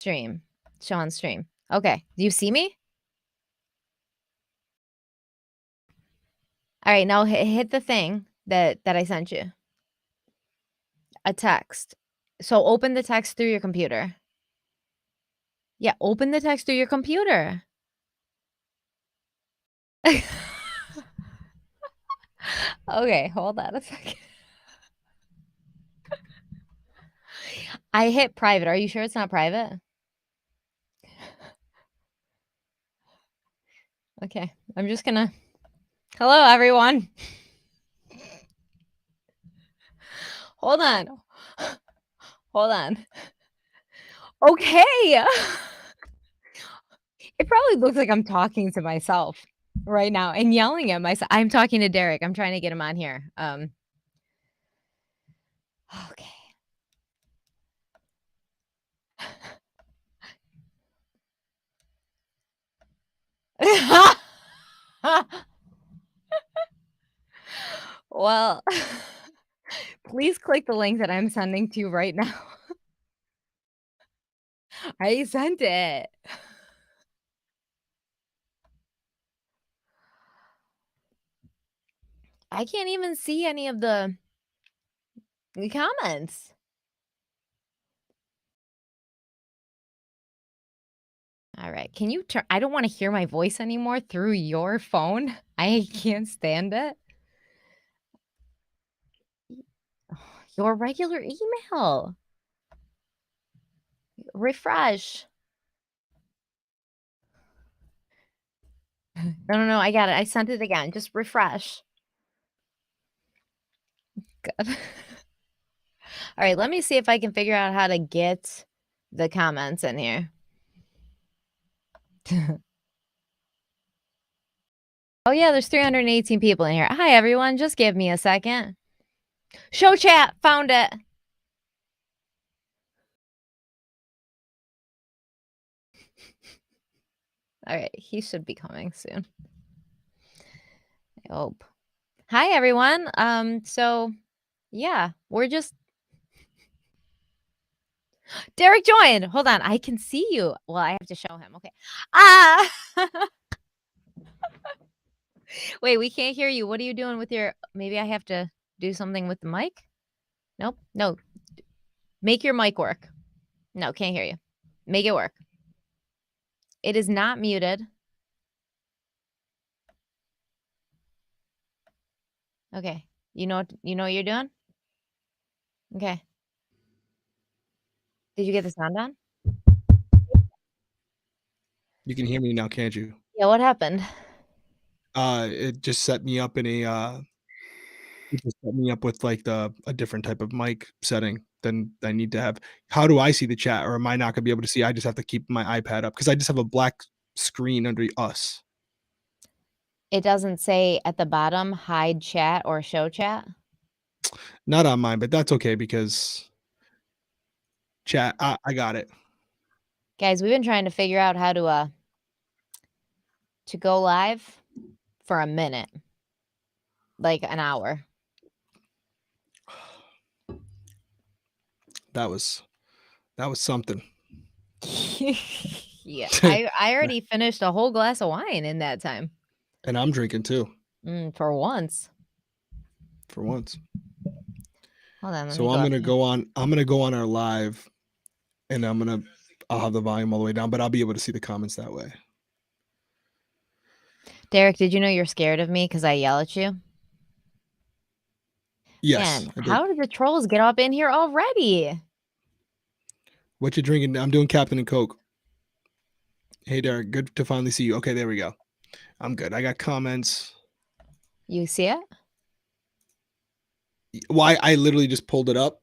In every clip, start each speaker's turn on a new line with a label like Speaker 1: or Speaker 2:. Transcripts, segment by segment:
Speaker 1: stream. Show on stream. Okay. Do you see me? All right. Now hit the thing that I sent you. A text. So open the text through your computer. Yeah, open the text through your computer. Okay, hold on a second. I hit private. Are you sure it's not private? Okay, I'm just gonna. Hello, everyone. Hold on. Hold on. Okay. It probably looks like I'm talking to myself right now and yelling at myself. I'm talking to Derek. I'm trying to get him on here. Okay. Well, please click the link that I'm sending to you right now. I sent it. I can't even see any of the comments. All right. Can you turn? I don't want to hear my voice anymore through your phone. I can't stand it. Your regular email. Refresh. No. I got it. I sent it again. Just refresh. Good. All right. Let me see if I can figure out how to get the comments in here. Oh, yeah. There's 318 people in here. Hi, everyone. Just give me a second. Show chat. Found it. All right. He should be coming soon. I hope. Hi, everyone. So, yeah, we're just... Derek joined. Hold on. I can see you. Well, I have to show him. Okay. Ah! Wait, we can't hear you. What are you doing with your... Maybe I have to do something with the mic? Nope. No. Make your mic work. No, can't hear you. Make it work. It is not muted. Okay. You know what you're doing? Okay. Did you get the sound on?
Speaker 2: You can hear me now, can't you?
Speaker 1: Yeah, what happened?
Speaker 2: It just set me up in it just set me up with like a different type of mic setting than I need to have. How do I see the chat, or am I not gonna be able to see? I just have to keep my iPad up because I just have a black screen under us.
Speaker 1: It doesn't say at the bottom hide chat or show chat?
Speaker 2: Not on mine, but that's okay because chat. I got it.
Speaker 1: Guys, we've been trying to figure out how to go live for a minute. Like an hour.
Speaker 2: That was something.
Speaker 1: Yeah, I already finished a whole glass of wine in that time.
Speaker 2: And I'm drinking too.
Speaker 1: For once.
Speaker 2: For once.
Speaker 1: Hold on.
Speaker 2: So I'm gonna go on. I'm gonna go on our live, and I'll have the volume all the way down, but I'll be able to see the comments that way.
Speaker 1: Derek, did you know you're scared of me because I yell at you?
Speaker 2: Yes.
Speaker 1: Man, how did the trolls get up in here already?
Speaker 2: What you drinking? I'm doing Captain and Coke. Hey, Derek, good to finally see you. Okay, there we go. I'm good. I got comments.
Speaker 1: You see it?
Speaker 2: Well, I literally just pulled it up.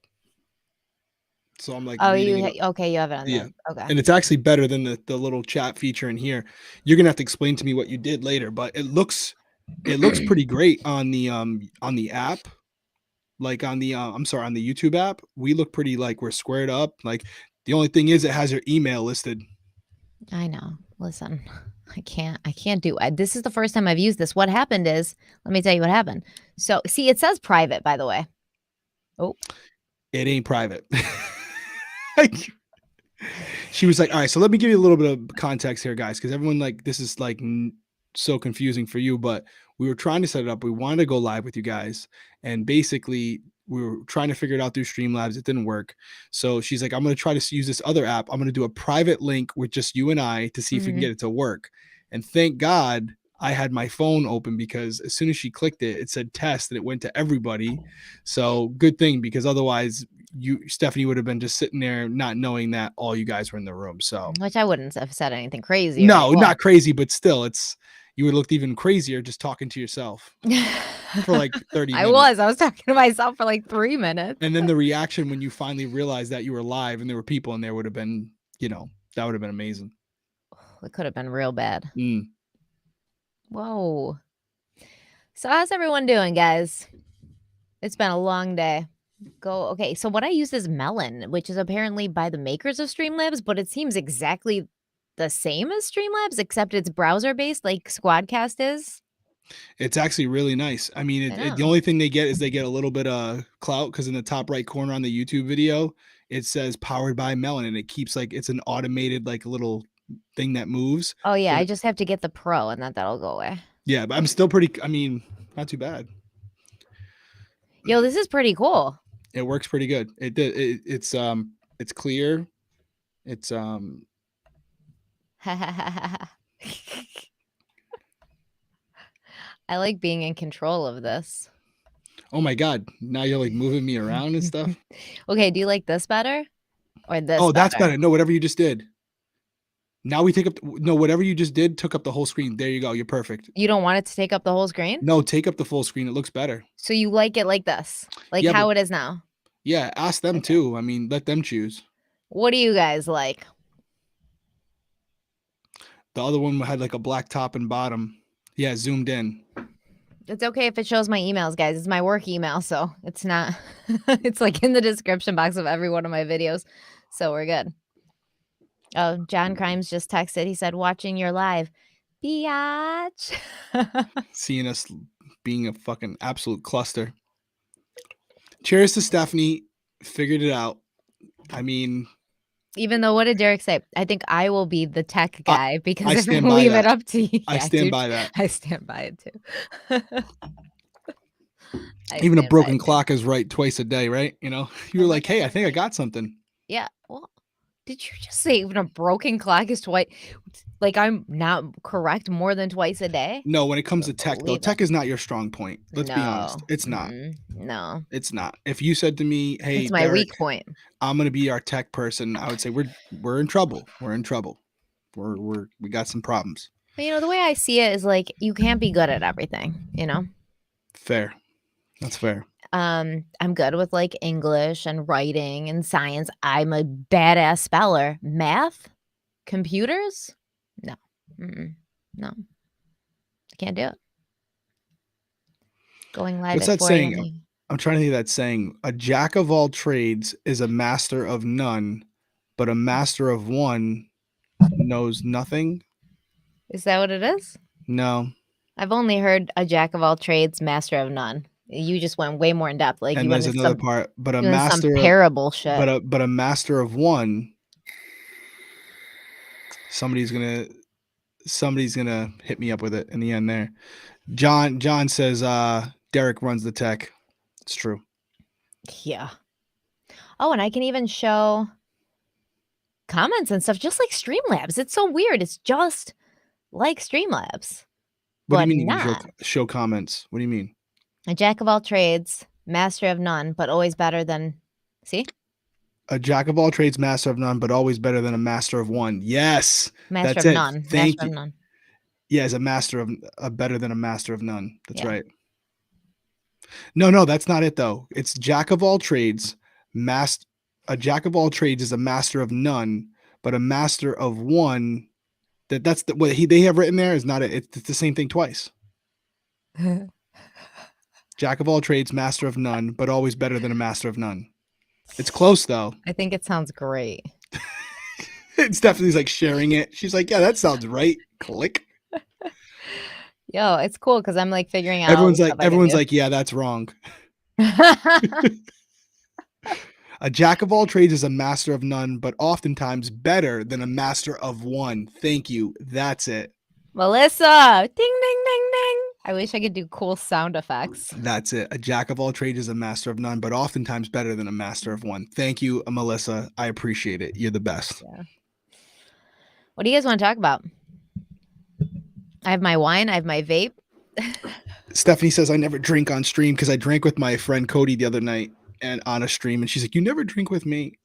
Speaker 2: So I'm like,
Speaker 1: oh, you have it on
Speaker 2: yeah.
Speaker 1: Okay.
Speaker 2: And it's actually better than the little chat feature in here. You're gonna have to explain to me what you did later, but it looks pretty great on the app. Like on the on the YouTube app, we look pretty like we're squared up. Like the only thing is it has your email listed.
Speaker 1: I know. Listen, I can't do it. This is the first time I've used this. What happened is, let me tell you what happened. So, see, it says private, by the way. Oh.
Speaker 2: It ain't private. She was like, all right, so let me give you a little bit of context here, guys, because everyone like this is like so confusing for you, but we were trying to set it up. We wanted to go live with you guys, and basically we were trying to figure it out through Streamlabs. It didn't work. So she's like, I'm going to try to use this other app. I'm going to do a private link with just you and I to see if we can get it to work. And thank God I had my phone open, because as soon as she clicked it, it said test and it went to everybody. So good thing, because otherwise Stephanie would have been just sitting there not knowing that all you guys were in the room. So
Speaker 1: Which I wouldn't have said anything crazy.
Speaker 2: no, not crazy, but still, you would have looked even crazier just talking to yourself for like 30 minutes.
Speaker 1: I was talking to myself for like 3 minutes.
Speaker 2: And then the reaction when you finally realized that you were live and there were people in there would have been, that would have been amazing.
Speaker 1: It could have been real bad.
Speaker 2: Mm.
Speaker 1: Whoa. So how's everyone doing, guys? It's been a long day. Okay, so what I use is Melon, which is apparently by the makers of Streamlabs, but it seems exactly the same as Streamlabs, except it's browser-based like Squadcast is.
Speaker 2: It's actually really nice. I mean, the only thing they get is they get a little bit of clout, because in the top right corner on the YouTube video, it says powered by Melon, and it keeps like, it's an automated like little thing that moves.
Speaker 1: Oh yeah, I just have to get the Pro and that'll go away.
Speaker 2: Yeah, but I'm still not too bad.
Speaker 1: Yo, this is pretty cool.
Speaker 2: It works pretty good. It's clear. It's
Speaker 1: I like being in control of this.
Speaker 2: Oh my God. Now you're like moving me around and stuff.
Speaker 1: Okay, do you like this better? Or this
Speaker 2: Oh, that's better. No, whatever you just did. Now we take up whatever you just did took up the whole screen. There you go. You're perfect.
Speaker 1: You don't want it to take up the whole screen?
Speaker 2: No, take up the full screen. It looks better.
Speaker 1: So you like it like this? Like how it is now?
Speaker 2: Yeah, ask them too. I mean, let them choose.
Speaker 1: What do you guys like?
Speaker 2: The other one had like a black top and bottom. Yeah, zoomed in.
Speaker 1: It's okay if it shows my emails, guys. It's my work email, so it's not. It's like in the description box of every one of my videos, so we're good. Oh, John Crimes just texted. He said, watching your live. Biatch.
Speaker 2: Seeing us being a fucking absolute cluster. Cheers to Stephanie. Figured it out. I mean,
Speaker 1: even though, what did Derek say? I think I will be the tech guy, because
Speaker 2: I
Speaker 1: if I leave it up to you.
Speaker 2: I stand by that.
Speaker 1: I stand by it too.
Speaker 2: Even a broken clock is right twice a day, right? You were like, hey, I think I got something.
Speaker 1: Yeah. Well, did you just say even a broken clock is twice? Like I'm not correct more than twice a day?
Speaker 2: No, when it comes to tech, though, tech is not your strong point. Let's be honest. It's not.
Speaker 1: No.
Speaker 2: It's not. If you said to me, hey,
Speaker 1: it's my
Speaker 2: Derek,
Speaker 1: weak point.
Speaker 2: I'm going to be our tech person, I would say we're in trouble. We're in trouble. We got some problems.
Speaker 1: But the way I see it is like you can't be good at everything,
Speaker 2: Fair. That's fair.
Speaker 1: I'm good with like English and writing and science. I'm a badass speller. Math, computers, no, no, I can't do it. Going live.
Speaker 2: What's that saying? I'm trying to think of that saying. A jack of all trades is a master of none, but a master of one knows nothing.
Speaker 1: Is that what it is?
Speaker 2: No.
Speaker 1: I've only heard a jack of all trades, master of none. You just went way more in depth. Like,
Speaker 2: and there's another part, but a master
Speaker 1: some parable shit.
Speaker 2: But a master of one. Somebody's gonna hit me up with it in the end there. John says Derek runs the tech. It's true.
Speaker 1: Yeah. Oh, and I can even show comments and stuff just like Streamlabs. It's so weird. It's just like Streamlabs.
Speaker 2: What do you mean you show comments? What do you mean?
Speaker 1: A jack of all trades, master of none, but always better than... See?
Speaker 2: A jack of all trades, master of none, but always better than a master of one. Yes.
Speaker 1: Master
Speaker 2: that's
Speaker 1: of
Speaker 2: it.
Speaker 1: none.
Speaker 2: Thank
Speaker 1: master
Speaker 2: you.
Speaker 1: Of none.
Speaker 2: Yeah, as a master of better than a master of none. That's right. No, that's not it though. It's jack of all trades, a jack of all trades is a master of none, but a master of one. That's what they have written there is not it. It's the same thing twice. Jack of all trades, master of none, but always better than a master of none. It's close though.
Speaker 1: I think it sounds great.
Speaker 2: Stephanie's like sharing it. She's like, yeah, that sounds right. Click.
Speaker 1: Yo, it's cool because I'm like figuring out.
Speaker 2: Everyone's like, yeah, that's wrong. I A jack of all trades is a master of none, but oftentimes better than a master of one. Thank you. That's it.
Speaker 1: Melissa, ding, ding, ding, ding. I wish I could do cool sound effects.
Speaker 2: That's it. A jack of all trades is a master of none, but oftentimes better than a master of one. Thank you, Melissa. I appreciate it. You're the best.
Speaker 1: Yeah. What do you guys want to talk about? I have my wine. I have my vape.
Speaker 2: Stephanie says I never drink on stream because I drank with my friend Cody the other night and on a stream, and she's like, "You never drink with me."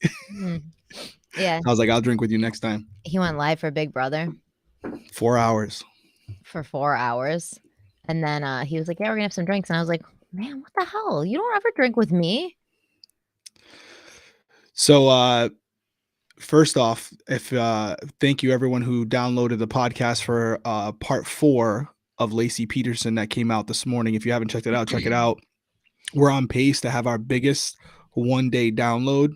Speaker 1: Yeah.
Speaker 2: I was like, "I'll drink with you next time."
Speaker 1: He went live for Big Brother
Speaker 2: 4 hours.
Speaker 1: for 4 hours. And then he was like, "Yeah, we're gonna have some drinks." And I was like, "Man, what the hell? You don't ever drink with me."
Speaker 2: So first off, if thank you everyone who downloaded the podcast for part 4 of Lacey Peterson that came out this morning. If you haven't checked it out, check it out. We're on pace to have our biggest one-day download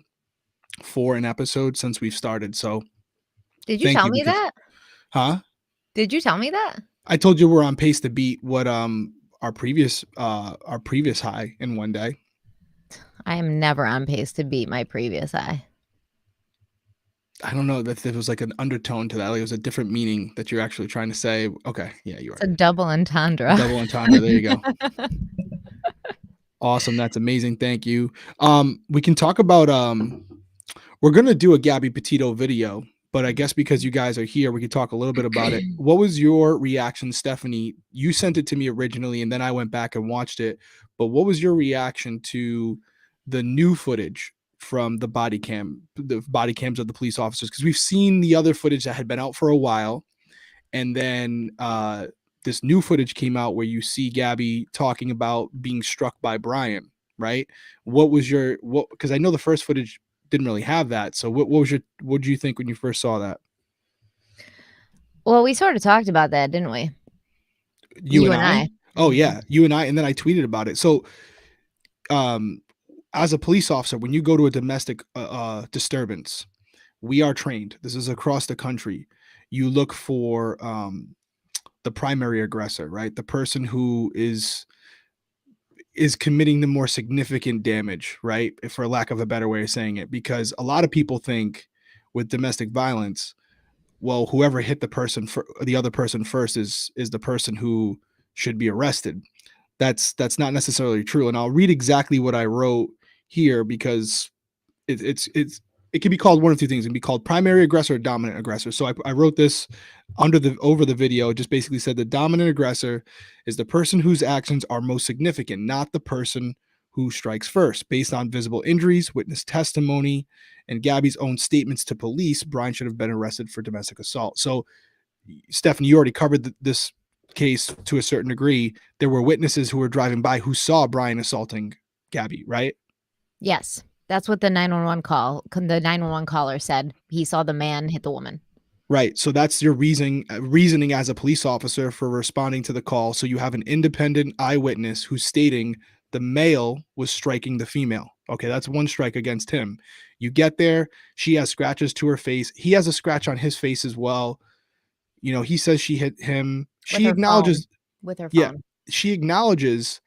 Speaker 2: for an episode since we've started. So
Speaker 1: Did you tell me that?
Speaker 2: Huh?
Speaker 1: Did you tell me that?
Speaker 2: I told you we're on pace to beat what our previous high in one day.
Speaker 1: I am never on pace to beat my previous high.
Speaker 2: I don't know that there was like an undertone to that. Like it was a different meaning that you're actually trying to say. Okay, yeah, you are.
Speaker 1: It's a double entendre.
Speaker 2: Double entendre. There you go. Awesome. That's amazing. Thank you. We can talk about we're gonna do a Gabby Petito video, but I guess because you guys are here, we could talk a little bit about it. What was your reaction, Stephanie? You sent it to me originally, and then I went back and watched it. But what was your reaction to the new footage from the body cams of the police officers? Because we've seen the other footage that had been out for a while, and then this new footage came out where you see Gabby talking about being struck by Brian, right? What was your because I know the first footage didn't really have that. So what did you think when you first saw that?
Speaker 1: Well, we sort of talked about that, didn't we?
Speaker 2: You and I? Oh yeah, you and I, and then I tweeted about it. So as a police officer, when you go to a domestic disturbance, we are trained. This is across the country. You look for the primary aggressor, right? The person who is committing the more significant damage, right? For lack of a better way of saying it, because a lot of people think with domestic violence, well, whoever hit the other person first is the person who should be arrested. That's not necessarily true. And I'll read exactly what I wrote here because it can be called one of two things. It can be called primary aggressor or dominant aggressor. So I wrote this over the video. It just basically said the dominant aggressor is the person whose actions are most significant, not the person who strikes first. Based on visible injuries, witness testimony, and Gabby's own statements to police, Brian should have been arrested for domestic assault. So, Stephanie, you already covered this case to a certain degree. There were witnesses who were driving by who saw Brian assaulting Gabby, right?
Speaker 1: Yes. That's what the 911 caller said. He saw the man hit the woman.
Speaker 2: Right. So that's your reasoning as a police officer for responding to the call. So you have an independent eyewitness who's stating the male was striking the female. Okay, that's one strike against him. You get there, she has scratches to her face. He has a scratch on his face as well. You know, he says she hit him. She acknowledges
Speaker 1: with her phone.
Speaker 2: Yeah, she acknowledges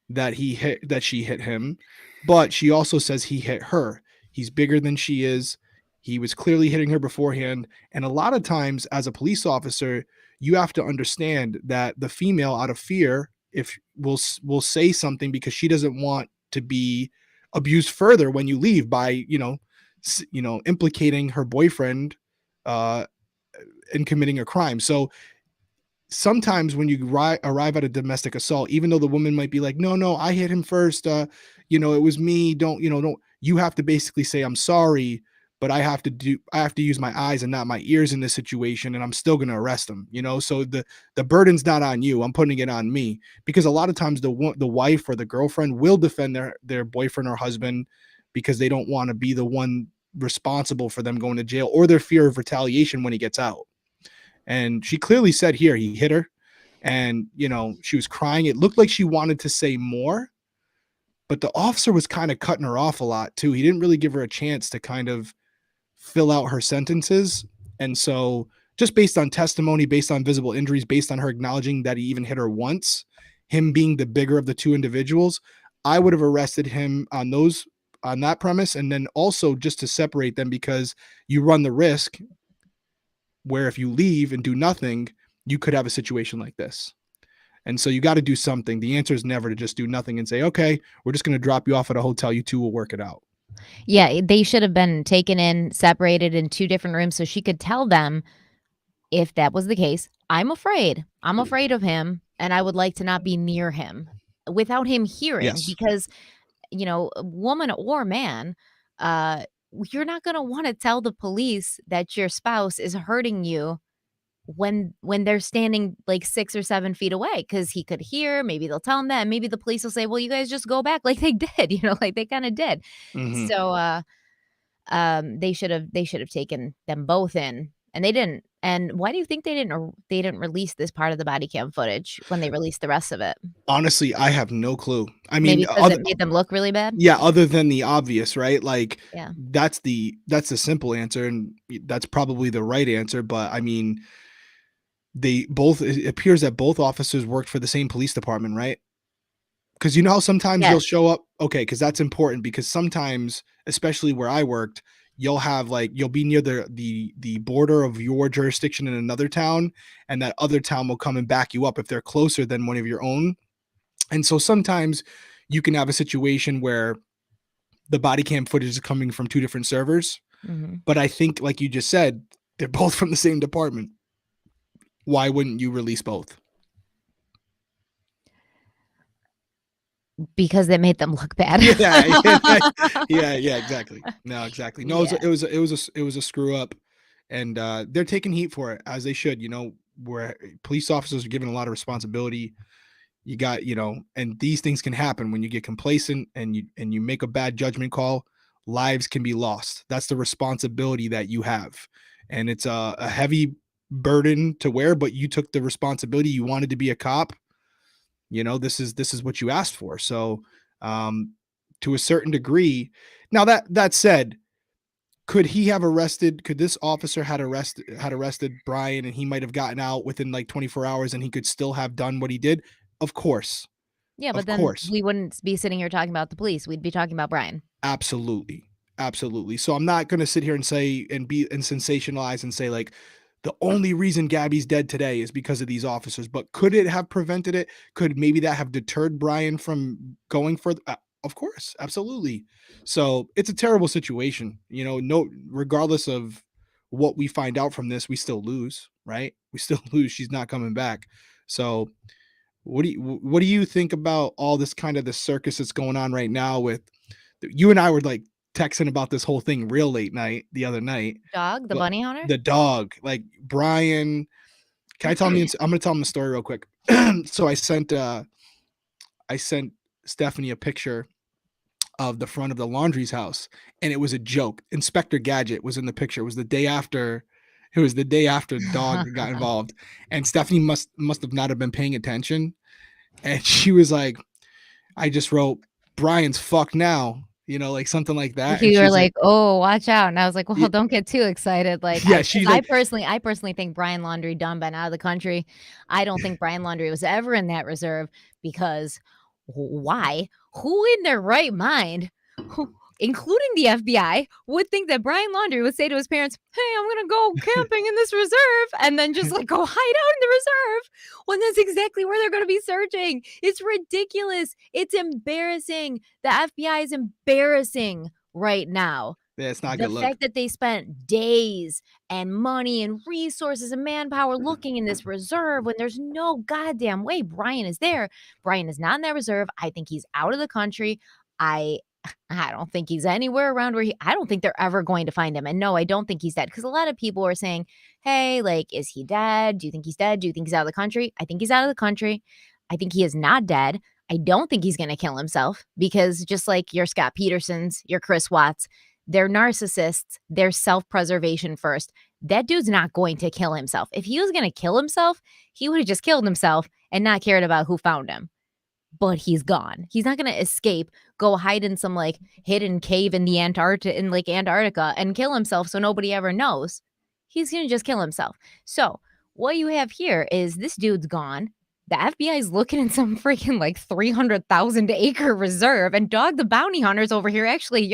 Speaker 2: that she hit him, but she also says he hit her. He's bigger than she is. He was clearly hitting her beforehand. And a lot of times as a police officer, you have to understand that the female, out of fear, if will say something because she doesn't want to be abused further when you leave by, implicating her boyfriend in committing a crime. So sometimes when you arrive at a domestic assault, even though the woman might be like, no, I hit him first. It was me. Don't, you have to basically say, I'm sorry, but I have to use my eyes and not my ears in this situation. And I'm still going to arrest him, so the burden's not on you. I'm putting it on me, because a lot of times the wife or the girlfriend will defend their boyfriend or husband because they don't want to be the one responsible for them going to jail, or their fear of retaliation when he gets out. And she clearly said here he hit her, and she was crying. It looked like she wanted to say more, but the officer was kind of cutting her off a lot too. He didn't really give her a chance to kind of fill out her sentences. And so just based on testimony, based on visible injuries, based on her acknowledging that he even hit her once, him being the bigger of the two individuals, I would have arrested him on those on that premise, and then also just to separate them, because you run the risk where if you leave and do nothing, you could have a situation like this. And so you got to do something. The answer is never to just do nothing and say, okay, we're just going to drop you off at a hotel. You two will work it out.
Speaker 1: Yeah, they should have been taken in, separated in 2 different rooms so she could tell them if that was the case, "I'm afraid. I'm afraid of him, and I would like to not be near him," without him hearing
Speaker 2: Yes.
Speaker 1: because, woman or man, uh, you're not gonna wanna tell the police that your spouse is hurting you when they're standing, like, 6 or 7 feet away because he could hear, maybe they'll tell him that, and maybe the police will say, "Well, you guys just go back," like they did, like they kinda did.
Speaker 2: Mm-hmm.
Speaker 1: So, they should have taken them both in, and they didn't. And why do you think they didn't release this part of the body cam footage when they released the rest of it?
Speaker 2: Honestly, I have no clue. I
Speaker 1: Maybe
Speaker 2: mean,
Speaker 1: because it made them look really bad?
Speaker 2: yeah, other than the obvious, right? Like
Speaker 1: Yeah.
Speaker 2: that's the simple answer, and that's probably the right answer. But I mean, they both, it appears that both officers worked for the same police department, right? Because you know how sometimes you'll
Speaker 1: Yes.
Speaker 2: show up, okay, because that's important, because sometimes, especially where I worked, you'll have like you'll be near the border of your jurisdiction in another town, and that other town will come and back you up if they're closer than one of your own. And so sometimes you can have a situation where the body cam footage is coming from two different servers.
Speaker 1: Mhm.
Speaker 2: But I think, like you just said, they're both from the same department. Why wouldn't you release both?
Speaker 1: Because it made them look bad.
Speaker 2: Yeah, yeah, exactly. No, exactly. No,
Speaker 1: Yeah.
Speaker 2: it was a screw up, and they're taking heat for it, as they should. Where police officers are given a lot of responsibility. You got, and these things can happen when you get complacent and you make a bad judgment call. Lives can be lost. That's the responsibility that you have, and it's a heavy burden to wear. But you took the responsibility. You wanted to be a cop. This is what you asked for. So, um, to a certain degree. Now that said, could this officer had arrested Brian, and he might have gotten out within like 24 hours, and he could still have done what he did? Of course.
Speaker 1: Yeah, but
Speaker 2: Of
Speaker 1: then
Speaker 2: course.
Speaker 1: we wouldn't be sitting here talking about the police, we'd be talking about Brian.
Speaker 2: Absolutely. Absolutely. So I'm not going to sit here and say and sensationalize and say like the only reason Gabby's dead today is because of these officers. But could it have prevented it? Could maybe that have deterred Brian from going further? Of course, absolutely. So it's a terrible situation. No, regardless of what we find out from this, we still lose, right? We still lose. She's not coming back. So what do you think about all this kind of the circus that's going on right now with you and I were like texting about this whole thing real late night the other night.
Speaker 1: Dog, the
Speaker 2: But
Speaker 1: bunny hunter?
Speaker 2: the dog, like Brian, can I tell him I'm gonna tell him the story real quick. So I sent Stephanie a picture of the front of the laundry's house, and it was a joke. Inspector Gadget was in the picture. It was the day after dog got involved, and Stephanie must have not have been paying attention, and she was like, I just wrote Brian's fuck now, like something like that. And
Speaker 1: You were
Speaker 2: she's like,
Speaker 1: like, "Oh, watch out," and I was like, "Well,
Speaker 2: yeah,
Speaker 1: don't get too excited." Like,
Speaker 2: yeah,
Speaker 1: because
Speaker 2: she
Speaker 1: I
Speaker 2: like,
Speaker 1: personally I personally think Brian Laundrie done been out of the country. I don't think Brian Laundrie was ever in that reserve because why? Who in their right mind, who including the FBI, would think that Brian Laundrie would say to his parents, "Hey, I'm gonna go camping in this reserve," and then just, like, go hide out in the reserve when that's exactly where they're gonna be searching. It's ridiculous. It's embarrassing. The FBI is embarrassing right now.
Speaker 2: yeah, it's not a
Speaker 1: The
Speaker 2: good look.
Speaker 1: fact that they spent days and money and resources and manpower looking in this reserve when there's no goddamn way Brian is there. Brian is not in that reserve. I think he's out of the country. I I don't think he's anywhere around where I don't think they're ever going to find him. And no, I don't think he's dead because a lot of people are saying, "Hey, like, is he dead? Do you think he's dead? Do you think he's out of the country?" I think he's out of the country. I think he is not dead. I don't think he's going to kill himself because just like your Scott Petersons, your Chris Watts, they're narcissists. They're self-preservation first. That dude's not going to kill himself. If he was going to kill himself, he would have just killed himself and not cared about who found him. But he's gone. He's not going to escape, go hide in some like hidden cave in the Antarctica and kill himself so nobody ever knows. He's going to just kill himself. So, what you have here is this dude's gone. The FBI is looking in some freaking like 300,000 acre reserve, and Dog the bounty hunter's over here actually,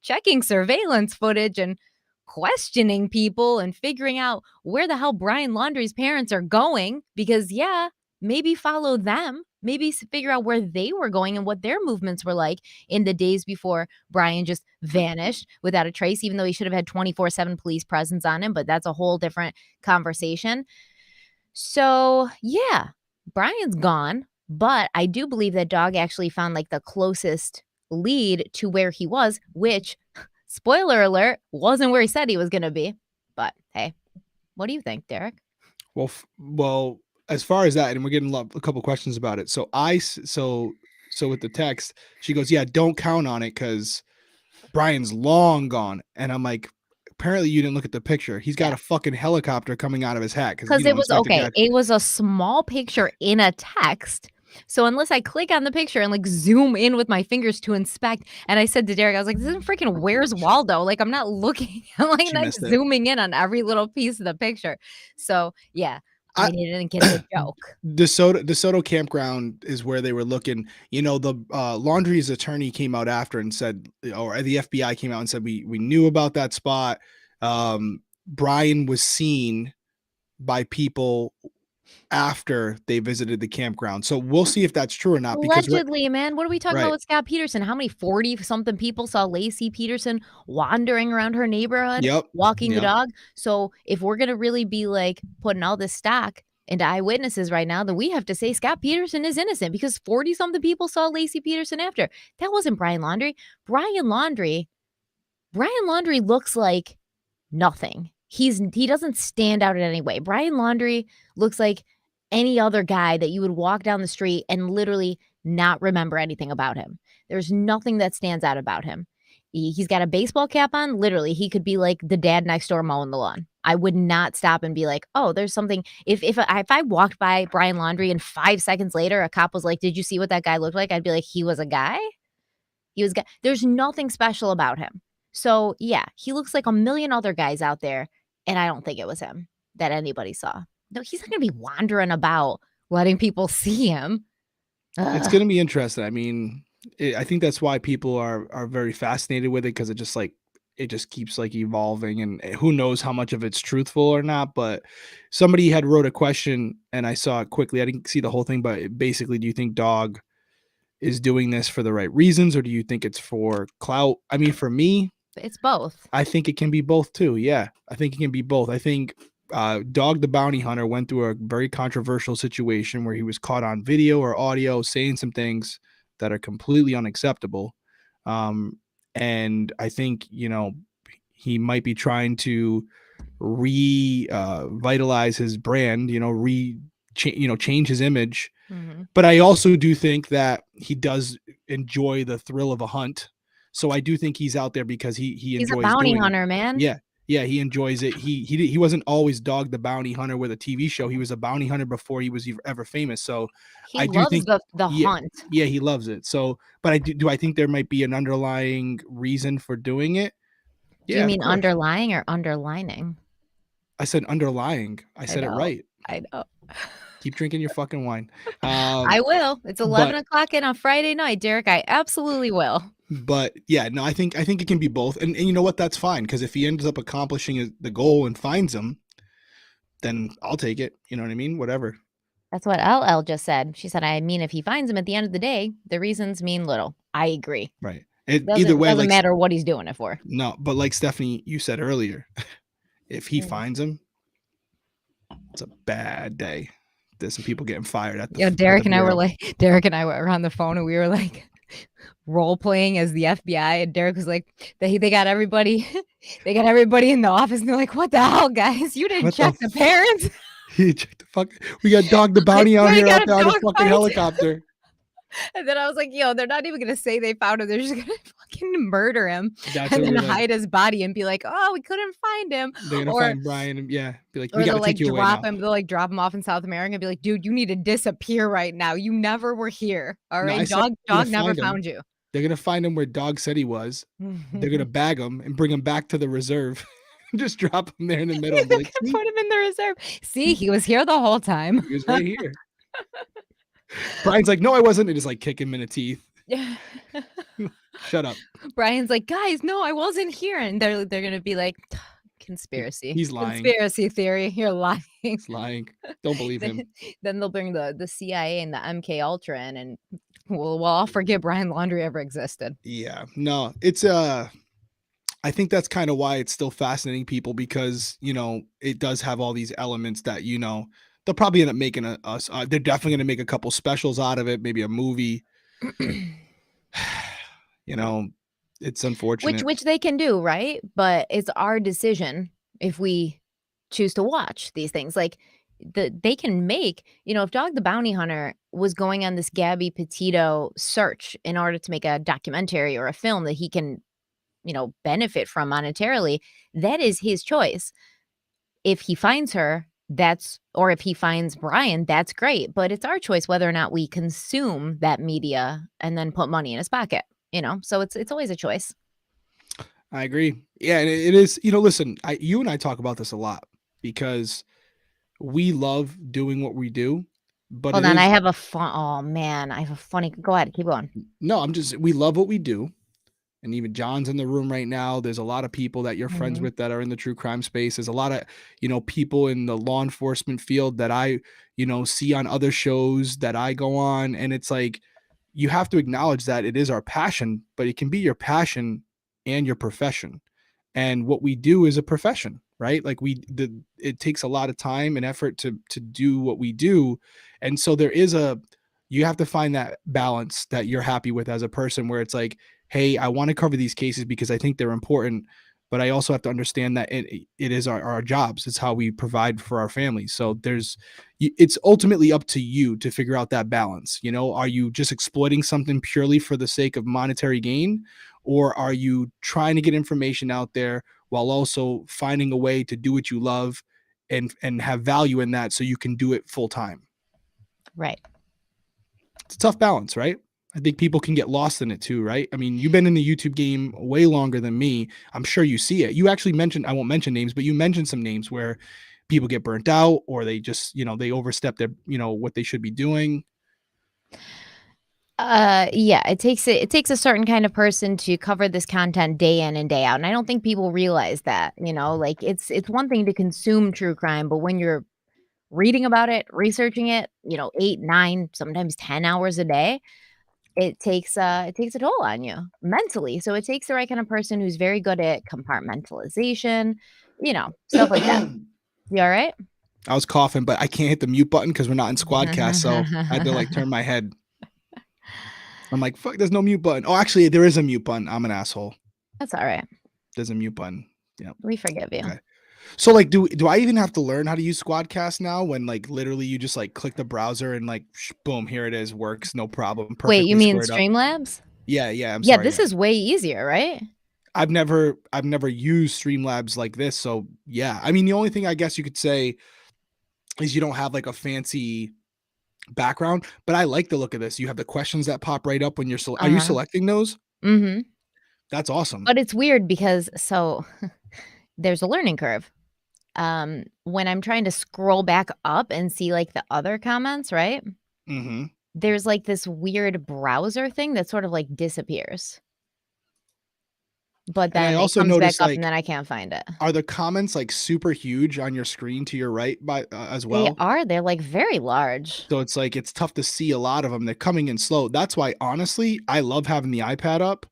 Speaker 1: checking surveillance footage and questioning people and figuring out where the hell Brian Laundrie's parents are going because, yeah, maybe follow them, maybe figure out where they were going and what their movements were like in the days before Brian just vanished without a trace, even though he should have had 24/7 police presence on him. But that's a whole different conversation. So, yeah, Brian's gone, but I do believe that Dog actually found like the closest lead to where he was, which, spoiler alert, wasn't where he said he was going to be. But hey, what do you think, Derek?
Speaker 2: Well, as far as that, and we're getting a couple questions about it. So so with the text, she goes, "Yeah, don't count on it because Brian's long gone." And I'm like, apparently you didn't look at the picture. He's got
Speaker 1: Yeah.
Speaker 2: a fucking helicopter coming out of his hat because
Speaker 1: Because it was
Speaker 2: Inspector
Speaker 1: okay.
Speaker 2: Gadget.
Speaker 1: It was a small picture in a text. So unless I click on the picture and like zoom in with my fingers to inspect, and I said to Derek, I was like, "This isn't freaking Where's Waldo?" Like I'm not looking, I'm like
Speaker 2: She
Speaker 1: not
Speaker 2: missed it.
Speaker 1: zooming in on every little piece of the picture. So yeah, I didn't get the joke.
Speaker 2: DeSoto campground is where they were looking. The Laundrie's attorney came out after and said, or the FBI came out and said, we knew about that spot. Brian was seen by people after they visited the campground. So we'll see if that's true or not. Because
Speaker 1: Allegedly, man. What are we talking about
Speaker 2: right,
Speaker 1: with Scott Peterson? How many 40-something people saw Lacey Peterson wandering around her neighborhood,
Speaker 2: yep,
Speaker 1: walking the
Speaker 2: yep.
Speaker 1: dog? So if we're gonna really be like putting all this stock into eyewitnesses right now, then we have to say Scott Peterson is innocent because 40-something people saw Lacey Peterson after. That wasn't Brian Laundrie. Brian Laundrie looks like nothing. He doesn't stand out in any way. Brian Laundrie looks like any other guy that you would walk down the street and literally not remember anything about him. There's nothing that stands out about him. He's got a baseball cap on. Literally, he could be like the dad next door mowing the lawn. I would not stop and be like, "Oh, there's something." If I walked by Brian Laundrie and 5 seconds later a cop was like, "Did you see what that guy looked like?" I'd be like, "He was a guy." There's nothing special about him. So, yeah, he looks like a million other guys out there, and I don't think it was him that anybody saw. No, he's not gonna be wandering about letting people see him.
Speaker 2: It's
Speaker 1: Ugh.
Speaker 2: going to be interesting. I mean, I think that's why people are very fascinated with it because it just keeps like evolving, and who knows how much of it's truthful or not. But somebody had wrote a question and I saw it quickly. I didn't see the whole thing, but basically, do you think Dog is doing this for the right reasons or do you think it's for clout? I mean, for me,
Speaker 1: It's both.
Speaker 2: I think it can be both too. Yeah, I think it can be both. I think Dog the Bounty Hunter went through a very controversial situation where he was caught on video or audio saying some things that are completely unacceptable. And I think, he might be trying to revitalize his brand, change his image.
Speaker 1: Mhm.
Speaker 2: But I also do think that he does enjoy the thrill of a hunt. So I do think he's out there because he
Speaker 1: He's a
Speaker 2: enjoys
Speaker 1: bounty
Speaker 2: doing it.
Speaker 1: hunter, man.
Speaker 2: Yeah. Yeah, he enjoys it. He wasn't always Dog the Bounty Hunter with a TV show. He was a bounty hunter before he was ever famous. So
Speaker 1: He
Speaker 2: I do
Speaker 1: loves
Speaker 2: think
Speaker 1: the
Speaker 2: yeah,
Speaker 1: hunt.
Speaker 2: yeah, he loves it. So, but I think there might be an underlying reason for doing it?
Speaker 1: Do you
Speaker 2: Yeah, of
Speaker 1: mean
Speaker 2: course.
Speaker 1: underlying or underlining?
Speaker 2: I said underlying. I
Speaker 1: I
Speaker 2: said it
Speaker 1: know.
Speaker 2: right.
Speaker 1: I know.
Speaker 2: Keep drinking your fucking wine.
Speaker 1: I will. It's
Speaker 2: But
Speaker 1: 11 o'clock in on Friday night, Derek. I absolutely will.
Speaker 2: But yeah, no, I think it can be both, and you know what? That's fine because if he ends up accomplishing the goal and finds him, then I'll take it. You know what I mean? Whatever.
Speaker 1: That's what LL just said. She said, "I mean, if he finds him at the end of the day, the reasons mean little." I agree.
Speaker 2: Right. Either
Speaker 1: Doesn't
Speaker 2: way,
Speaker 1: doesn't
Speaker 2: like
Speaker 1: matter what he's doing it for.
Speaker 2: no, but like Stephanie, you said earlier, if he
Speaker 1: Mhm.
Speaker 2: finds him, it's a bad day. There's some people getting fired at
Speaker 1: Yeah,
Speaker 2: the bureau.
Speaker 1: Derek and I were on the phone and we were like role playing as the FBI, and Derek was like, they got everybody they got everybody in the office and they're like, "What the hell, guys? You didn't
Speaker 2: What the
Speaker 1: check the parents?"
Speaker 2: he check the fuck? We got Dog the
Speaker 1: Like,
Speaker 2: Bounty out
Speaker 1: "Yeah, you
Speaker 2: here
Speaker 1: got
Speaker 2: out
Speaker 1: a
Speaker 2: there on a
Speaker 1: dog
Speaker 2: fucking
Speaker 1: fight."
Speaker 2: helicopter.
Speaker 1: And then I was like, "Yo, they're not even gonna say they found him. They're just gonna fucking murder him
Speaker 2: That's
Speaker 1: and
Speaker 2: what
Speaker 1: then
Speaker 2: we're like.
Speaker 1: hide his body and be like, 'Oh, we couldn't find him.'"
Speaker 2: They're gonna
Speaker 1: Or
Speaker 2: find Brian and yeah, be like, we
Speaker 1: or
Speaker 2: got to
Speaker 1: they'll
Speaker 2: take
Speaker 1: like
Speaker 2: you away now.
Speaker 1: drop him off in South America and be like, "Dude, you need to disappear right now. You never were here. All
Speaker 2: No,
Speaker 1: right?
Speaker 2: I said they're
Speaker 1: Dog
Speaker 2: gonna
Speaker 1: never
Speaker 2: find him.
Speaker 1: found you."
Speaker 2: They're gonna find him where Dog said he was. They're gonna bag him and bring him back to the reserve. Just drop him there in the middle and be
Speaker 1: They're
Speaker 2: like,
Speaker 1: gonna
Speaker 2: see,
Speaker 1: put him in the reserve. See, he was here the whole time.
Speaker 2: he was right here. Brian's like, no, I wasn't. It is like kick him in the teeth. Shut up.
Speaker 1: Brian's like, guys, no, I wasn't here. And they're gonna be like, conspiracy.
Speaker 2: He's lying.
Speaker 1: Conspiracy theory. You're lying.
Speaker 2: He's lying. Don't believe him.
Speaker 1: Then they'll bring the CIA and the MK Ultra in, and we'll all forget Brian Laundrie ever existed.
Speaker 2: Yeah. No, it's I think that's kind of why it's still fascinating people, because, you know, it does have all these elements that, you know, they'll probably end up making they're definitely going to make a couple specials out of it, maybe a movie. You know, it's unfortunate.
Speaker 1: Which they can do, right? But it's our decision if we choose to watch these things. Like they can make, if Dog the Bounty Hunter was going on this Gabby Petito search in order to make a documentary or a film that he can, benefit from monetarily, that is his choice. If he finds her, or if he finds Brian, that's great. But it's our choice whether or not we consume that media and then put money in his pocket. So it's always a choice.
Speaker 2: I agree. Yeah, and it is, listen, you and I talk about this a lot because we love doing what we do, but
Speaker 1: Hold on, I have a funny, go ahead, keep going.
Speaker 2: No, we love what we do. And even John's in the room right now. There's a lot of people that you're friends with that are in the true crime space. There's a lot of, people in the law enforcement field that I, see on other shows that I go on. And it's like, you have to acknowledge that it is our passion, but it can be your passion and your profession. And what we do is a profession, right? Like it takes a lot of time and effort to do what we do. And so you have to find that balance that you're happy with as a person, where it's like, hey, I want to cover these cases because I think they're important, but I also have to understand that it is our jobs. It's how we provide for our families. So it's ultimately up to you to figure out that balance. Are you just exploiting something purely for the sake of monetary gain, or are you trying to get information out there while also finding a way to do what you love and have value in that so you can do it full time?
Speaker 1: Right.
Speaker 2: It's a tough balance, right? I think people can get lost in it too, right? I mean, you've been in the YouTube game way longer than me. I'm sure you see it. You actually mentioned, I won't mention names, but you mentioned some names where people get burnt out, or they just, they overstep their, what they should be doing.
Speaker 1: Yeah, it takes a certain kind of person to cover this content day in and day out. And I don't think people realize that, like it's one thing to consume true crime, but when you're reading about it, researching it, 8, 9, sometimes 10 hours a day, it takes a toll on you mentally. So it takes the right kind of person who's very good at compartmentalization, stuff like that. You all right?
Speaker 2: I was coughing, but I can't hit the mute button because we're not in Squadcast, so I had to turn my head. I'm like, fuck, there's no mute button. Oh, actually, there is a mute button. I'm an asshole.
Speaker 1: That's all right.
Speaker 2: There's a mute button. Yeah.
Speaker 1: We forgive you.
Speaker 2: Okay. So do I even have to learn how to use Squadcast now, when literally you just click the browser and boom, here it is, works, no problem.
Speaker 1: Wait, you mean Streamlabs?
Speaker 2: Yeah, I'm
Speaker 1: sorry.
Speaker 2: Yeah,
Speaker 1: this is way easier, right?
Speaker 2: I've never used Streamlabs like this, so yeah. I mean, the only thing I guess you could say is you don't have a fancy background, but I like the look of this. You have the questions that pop right up when you're are you selecting those?
Speaker 1: Mm-hmm.
Speaker 2: That's awesome.
Speaker 1: But it's weird because there's a learning curve. When I'm trying to scroll back up and see the other comments, right?
Speaker 2: Mm-hmm.
Speaker 1: There's this weird browser thing that sort of disappears. But then it comes back up and then I can't find it.
Speaker 2: Are the comments super huge on your screen to your right as well?
Speaker 1: They are. They're very large.
Speaker 2: So it's tough to see a lot of them. They're coming in slow. That's why, honestly, I love having the iPad up,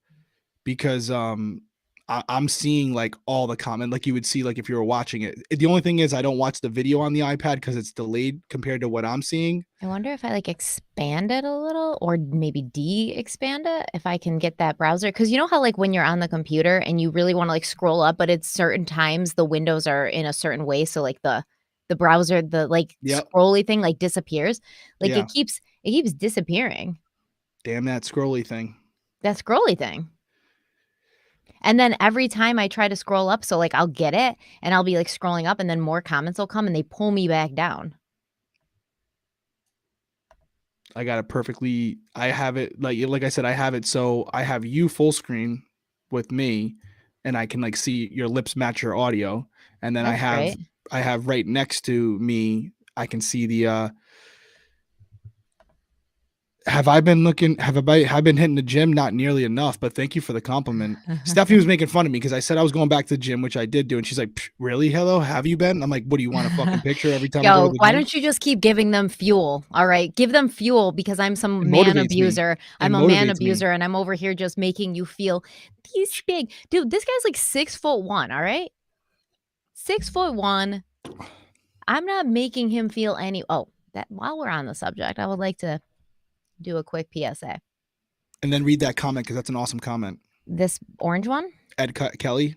Speaker 2: because I'm seeing all the comment you would see if you were watching it. The only thing is I don't watch the video on the iPad because it's delayed compared to what I'm seeing.
Speaker 1: I wonder if I expand it a little, or maybe de-expand it, if I can get that browser. Because you know how when you're on the computer and you really want to scroll up, but at certain times the windows are in a certain way, so the browser, the scrolly thing disappears.
Speaker 2: Yeah.
Speaker 1: it keeps disappearing.
Speaker 2: Damn that scrolly thing.
Speaker 1: That scrolly thing. And then every time I try to scroll up, so I'll get it and I'll be scrolling up, and then more comments will come and they pull me back down.
Speaker 2: I got it perfectly. I have it like I said, I have it so I have you full screen with me, and I can see your lips match your audio, and then I have right next to me, I can see the Have I been hitting the gym? Not nearly enough, but thank you for the compliment. Stephanie was making fun of me because I said I was going back to the gym, which I did do, and she's like, "Psh, really? Hello, have you been?" I'm like, "What do you want a fucking picture every time I go to
Speaker 1: Yo,
Speaker 2: the
Speaker 1: why
Speaker 2: gym?"
Speaker 1: don't you just keep giving them fuel? All right. Give them fuel because I'm
Speaker 2: It
Speaker 1: some man
Speaker 2: motivates me.
Speaker 1: abuser.
Speaker 2: It
Speaker 1: I'm a man
Speaker 2: motivates me.
Speaker 1: abuser and I'm over here just making you feel he's big. Dude, this guy's like 6'1", all right? 6'1". I'm not making him feel any that while we're on the subject, I would like to do a quick PSA.
Speaker 2: And then read that comment because that's an awesome comment.
Speaker 1: This orange one?
Speaker 2: Ed Kelly.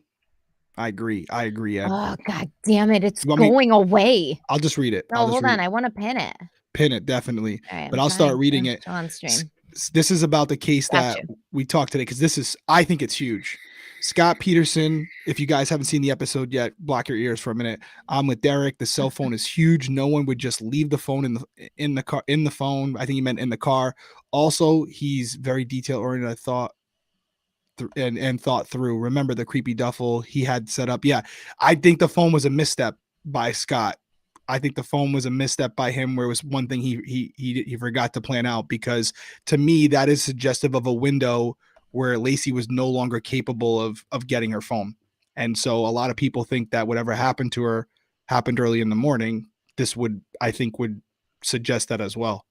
Speaker 2: I agree, Ed.
Speaker 1: Oh, god damn it. It's
Speaker 2: You want me
Speaker 1: going away.
Speaker 2: I'll just read it.
Speaker 1: No, hold on. I want to pin it.
Speaker 2: Pin it, definitely.
Speaker 1: All right,
Speaker 2: But
Speaker 1: I'm
Speaker 2: I'll start
Speaker 1: trying
Speaker 2: reading
Speaker 1: to
Speaker 2: it.
Speaker 1: show on stream.
Speaker 2: This is about the case
Speaker 1: Got
Speaker 2: that
Speaker 1: you.
Speaker 2: we talked today because I think it's huge. Scott Peterson, if you guys haven't seen the episode yet, block your ears for a minute. I'm with Derek. The cell phone is huge. No one would just leave the phone in the car, in the phone. I think he meant in the car. Also, he's very detail oriented. I thought and thought through. Remember the creepy duffel he had set up. Yeah, I think the phone was a misstep by Scott. I think the phone was a misstep by him, where it was one thing he forgot to plan out, because to me that is suggestive of a window where Lacey was no longer capable of getting her phone. And so a lot of people think that whatever happened to her happened early in the morning. This would suggest that as well.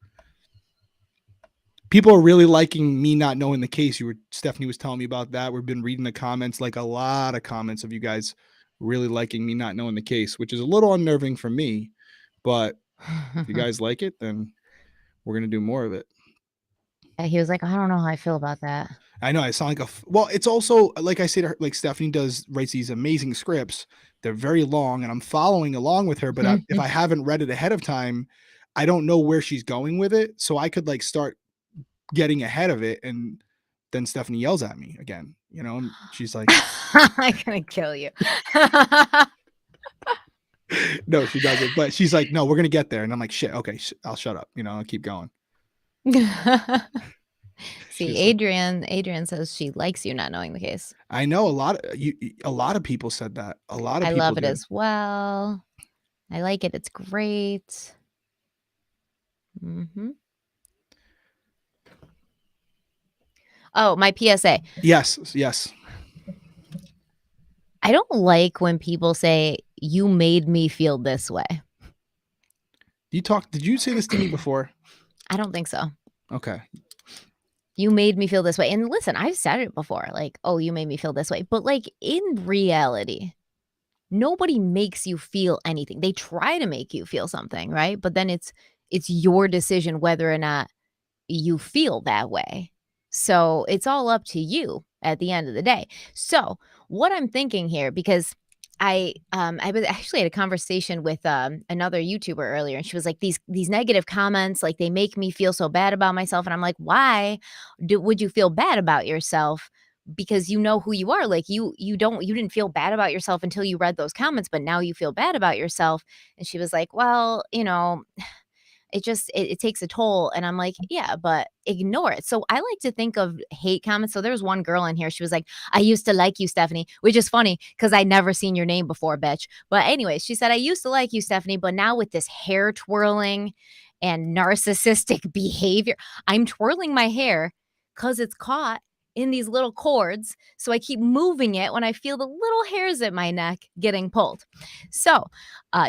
Speaker 2: People are really liking me not knowing the case. Stephanie was telling me about that. We've been reading the comments, like a lot of comments of you guys really liking me not knowing the case, which is a little unnerving for me. But if you guys like it, then we're gonna do more of it.
Speaker 1: He was like, I don't know how I feel about that.
Speaker 2: I know I sound like well, it's also like I said, like Stephanie writes these amazing scripts. They're very long, and I'm following along with her. But if I haven't read it ahead of time, I don't know where she's going with it. So I could like start getting ahead of it, and then Stephanie yells at me again, and she's like,
Speaker 1: I'm gonna kill you.
Speaker 2: no, she doesn't, but she's like, no, we're gonna get there. And I'm like, shit, okay, I'll shut up, I'll keep going.
Speaker 1: See, Adrian says she likes you not knowing the case.
Speaker 2: I know a lot of people said that. A lot of
Speaker 1: I
Speaker 2: people
Speaker 1: love it
Speaker 2: did.
Speaker 1: as well. I like it. It's great. Oh, my PSA.
Speaker 2: Yes.
Speaker 1: I don't like when people say, you made me feel this way.
Speaker 2: Did you say this to me before?
Speaker 1: I don't think so.
Speaker 2: Okay.
Speaker 1: You made me feel this way. And listen, I've said it before, like, oh, you made me feel this way. But like in reality, nobody makes you feel anything. They try to make you feel something, right? But then it's your decision whether or not you feel that way. So it's all up to you at the end of the day. So what I'm thinking here, because I was actually had a conversation with another YouTuber earlier, and she was like, these negative comments, like they make me feel so bad about myself. And I'm like, why would you feel bad about yourself? Because you know who you are. Like you didn't feel bad about yourself until you read those comments, but now you feel bad about yourself. And she was like, well, it takes a toll. And I'm like, yeah, but ignore it. So I like to think of hate comments. So there was one girl in here. She was like, I used to like you, Stephanie, which is funny because I never seen your name before, bitch. But anyway, she said, I used to like you, Stephanie, but now with this hair twirling and narcissistic behavior, I'm twirling my hair because it's caught in these little cords. So I keep moving it when I feel the little hairs at my neck getting pulled. So,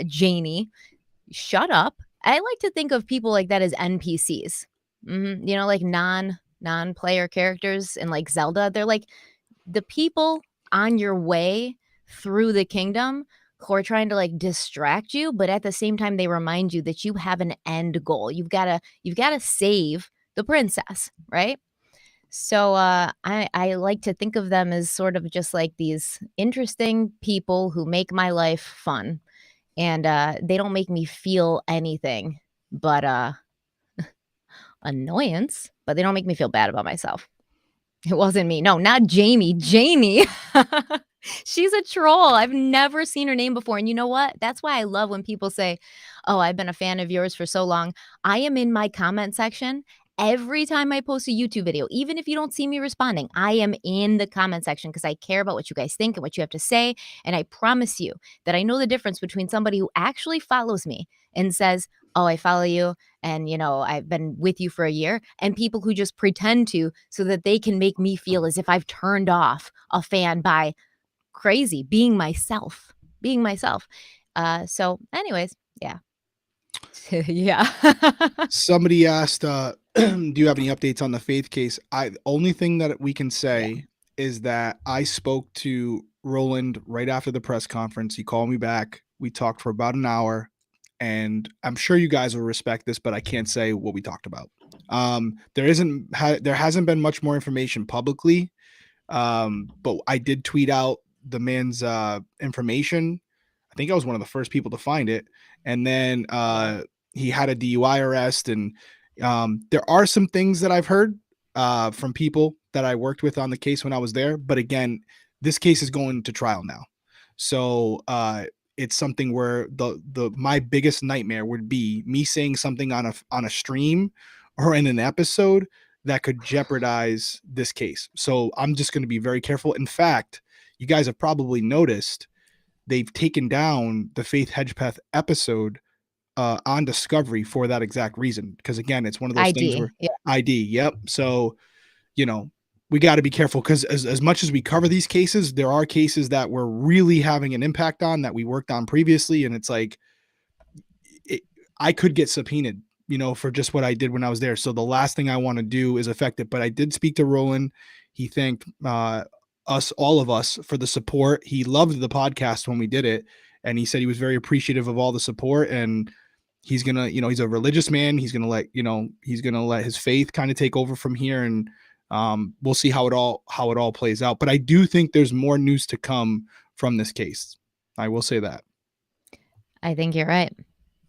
Speaker 1: Janie, shut up. I like to think of people like that as NPCs. Like non-player characters in like Zelda. They're like the people on your way through the kingdom who are trying to like distract you, but at the same time they remind you that you have an end goal. You've got to save the princess, right? So I like to think of them as sort of just like these interesting people who make my life fun. And, they don't make me feel anything but, annoyance, but they don't make me feel bad about myself. It wasn't me. No, not Jamie. Janie. She's a troll. I've never seen her name before, and you know what? That's why I love when people say, "Oh, I've been a fan of yours for so long." I am in my comment section every time I post a YouTube video, even if you don't see me responding, I am in the comment section because I care about what you guys think and what you have to say, and I promise you that I know the difference between somebody who actually follows me and says, oh, I follow you and, I've been with you for a year, and people who just pretend to so that they can make me feel as if I've turned off a fan by crazy, being myself, being myself. So anyways, yeah. Yeah.
Speaker 2: Somebody asked, "Do you have any updates on the Faith case?" The only thing that we can
Speaker 1: Yeah.
Speaker 2: say is that I spoke to Roland right after the press conference. He called me back. We talked for about an hour, and I'm sure you guys will respect this, but I can't say what we talked about. There hasn't been much more information publicly, but I did tweet out the man's information. I think I was one of the first people to find it. And then
Speaker 1: Yeah.
Speaker 2: he had a DUI arrest. And there are some things that I've heard from people that I worked with on the case when I was there. But again, this case is going to trial now. So it's something where my biggest nightmare would be me saying something on a stream or in an episode that could jeopardize this case. So I'm just going to be very careful. In fact, you guys have probably noticed they've taken down the Faith Hedgepeth episode on Discovery for that exact reason. Because again, it's one of those things
Speaker 1: ID.
Speaker 2: where
Speaker 1: Yeah.
Speaker 2: ID. Yep. So we got to be careful because as much as we cover these cases, there are cases that we're really having an impact on that we worked on previously, and it's like I could get subpoenaed, for just what I did when I was there. So the last thing I want to do is affect it. But I did speak to Roland. He thanked all of us for the support. He loved the podcast when we did it, and he said he was very appreciative of all the support. And he's gonna, he's a religious man. He's gonna let his faith kind of take over from here, and we'll see how it all plays out. But I do think there's more news to come from this case. I will say that.
Speaker 1: I think you're right.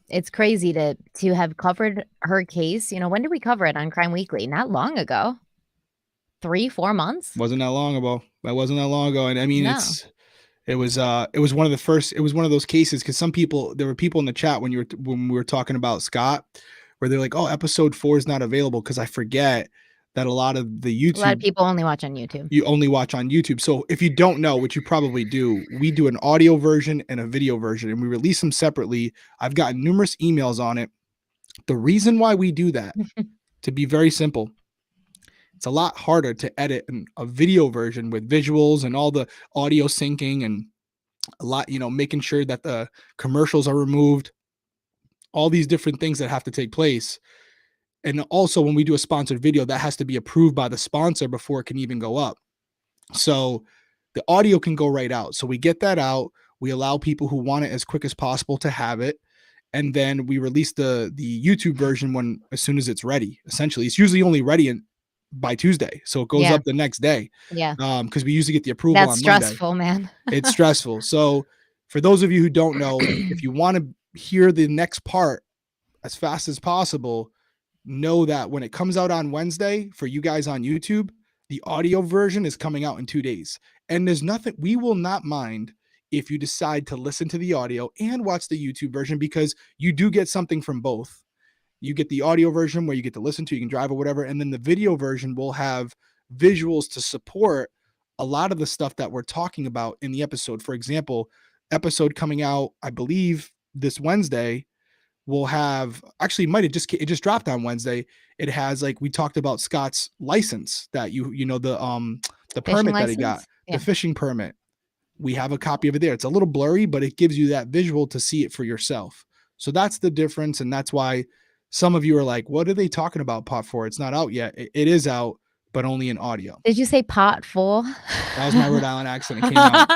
Speaker 1: It's crazy to have covered her case. When did we cover it on Crime Weekly? Not long ago. 3, 4 months?
Speaker 2: Wasn't that long ago. That wasn't that long ago. And I mean,
Speaker 1: No.
Speaker 2: it was one of the first. It was one of those cases because there were people in the chat when we were talking about Scott, where they're like, "Oh, episode 4 is not available," because I forget that a lot of the
Speaker 1: A lot of
Speaker 2: YouTube
Speaker 1: people only watch on YouTube.
Speaker 2: you only watch on YouTube. So if you don't know, which you probably do, we do an audio version and a video version, and we release them separately. I've gotten numerous emails on it. The reason why we do that, to be very simple, it's a lot harder to edit a video version with visuals and all the audio syncing and a lot, making sure that the commercials are removed, all these different things that have to take place. And also when we do a sponsored video, that has to be approved by the sponsor before it can even go up. So the audio can go right out. So we get that out. We allow people who want it as quick as possible to have it. And then we release the YouTube version as soon as it's ready. Essentially, it's usually only ready by Tuesday. So it goes
Speaker 1: Yeah.
Speaker 2: up the next day.
Speaker 1: Yeah.
Speaker 2: Because we usually get the approval
Speaker 1: That's
Speaker 2: on Monday.
Speaker 1: stressful, man.
Speaker 2: It's stressful. So for those of you who don't know, if you want to hear the next part as fast as possible, know that when it comes out on Wednesday for you guys on YouTube, the audio version is coming out in 2 days. And there's nothing, we will not mind if you decide to listen to the audio and watch the YouTube version, because you do get something from both. You get the audio version where you get to listen to, you can drive or whatever. And then the video version will have visuals to support a lot of the stuff that we're talking about in the episode. For example, episode coming out, I believe this Wednesday, will have, actually it just dropped on Wednesday. It has, like, we talked about Scott's license that the
Speaker 1: Fishing
Speaker 2: permit that he got,
Speaker 1: license? Yeah.
Speaker 2: the fishing permit. We have a copy of it there. It's a little blurry, but it gives you that visual to see it for yourself. So that's the difference. And that's why some of you are like, what are they talking about pot for? It's not out yet. It is out, but only in audio.
Speaker 1: Did you say pot full?
Speaker 2: That was my Rhode Island accent. It came out.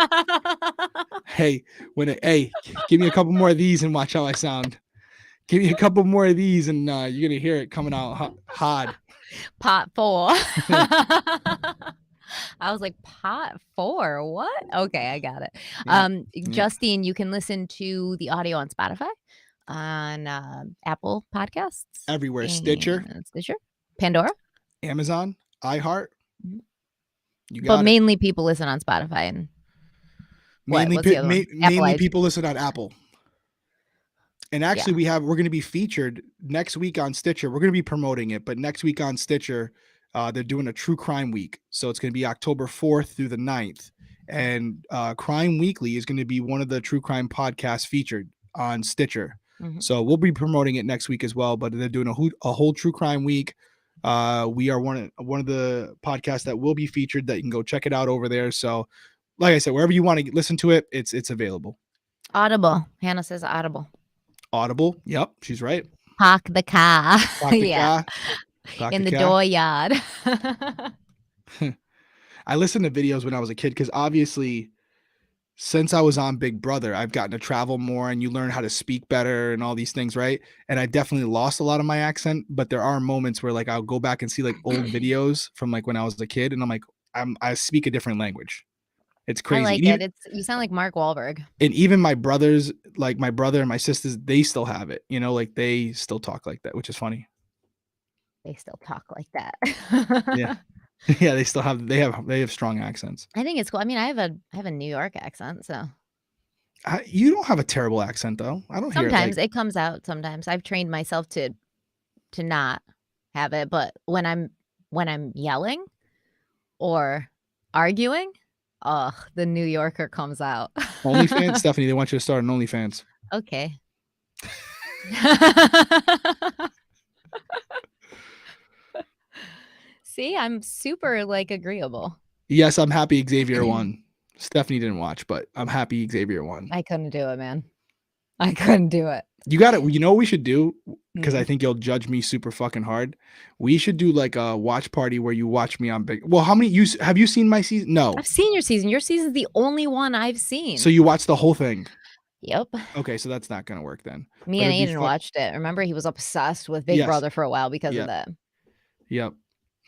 Speaker 2: Hey, give me a couple more of these and watch how I sound. Give me a couple more of these and you're going to hear it coming out hard.
Speaker 1: Pot 4. I was like, pot 4? What? Okay, I got it.
Speaker 2: Yeah.
Speaker 1: Justine, you can listen to the audio on Spotify, on Apple Podcasts.
Speaker 2: Everywhere. Stitcher,
Speaker 1: Pandora,
Speaker 2: Amazon, iHeart.
Speaker 1: Mhm.
Speaker 2: You got
Speaker 1: but
Speaker 2: it.
Speaker 1: mainly people listen on Spotify and
Speaker 2: Mainly people listen on Apple. And actually,
Speaker 1: Yeah.
Speaker 2: we're going to be featured next week on Stitcher. We're going to be promoting it, but next week on Stitcher, they're doing a true crime week. So it's going to be October 4th through the 9th. And Crime Weekly is going to be one of the true crime podcasts featured on Stitcher.
Speaker 1: Mhm.
Speaker 2: So we'll be promoting it next week as well. But they're doing a whole true crime week. We are one of the podcasts that will be featured. That you can go check it out over there. So, like I said, wherever you want to listen to it, it's available.
Speaker 1: Audible. Hannah says Audible.
Speaker 2: Audible. Yep, she's right.
Speaker 1: Park the car.
Speaker 2: Park the
Speaker 1: Yeah.
Speaker 2: car. Park
Speaker 1: In the
Speaker 2: car.
Speaker 1: dooryard.
Speaker 2: I listened to videos when I was a kid because obviously, since I was on Big Brother, I've gotten to travel more and you learn how to speak better and all these things, right? And I definitely lost a lot of my accent, but there are moments where like I'll go back and see like old videos from like when I was a kid, and I'm like, I speak a different language. It's
Speaker 1: I
Speaker 2: crazy.
Speaker 1: like it. You sound like Mark Wahlberg.
Speaker 2: And even my brothers, like my brother and my sisters, they still have it. You know, like they still talk like that, which is funny.
Speaker 1: They still talk like that.
Speaker 2: Yeah. Yeah, they have strong accents.
Speaker 1: I think it's cool. I mean, I have a New York accent, so
Speaker 2: You don't have a terrible accent though. I don't hear it like
Speaker 1: sometimes it comes out. Sometimes I've trained myself to not have it, but when I'm yelling or arguing, oh, the New Yorker comes out.
Speaker 2: OnlyFans. Stephanie, they want you to start an OnlyFans.
Speaker 1: Okay. See, I'm super like agreeable.
Speaker 2: Yes, I'm happy Xavier won. Stephanie didn't watch, but I'm happy Xavier won.
Speaker 1: I couldn't do it, man. I couldn't do it.
Speaker 2: You got it. You know what we should do? Because I
Speaker 1: Mhm.
Speaker 2: think you'll judge me super fucking hard. We should do like a watch party where you watch me on Big. Well, how many have you seen my season? No.
Speaker 1: I've seen your season. Your season's the only one I've seen.
Speaker 2: So you watched the whole thing.
Speaker 1: Yep.
Speaker 2: Okay, so that's not gonna work then.
Speaker 1: Me
Speaker 2: But
Speaker 1: and
Speaker 2: it'd be
Speaker 1: Aiden
Speaker 2: fun.
Speaker 1: watched it. Remember, he was obsessed with Big
Speaker 2: Yes.
Speaker 1: Brother for a while because of
Speaker 2: Yep.
Speaker 1: that.
Speaker 2: Yep.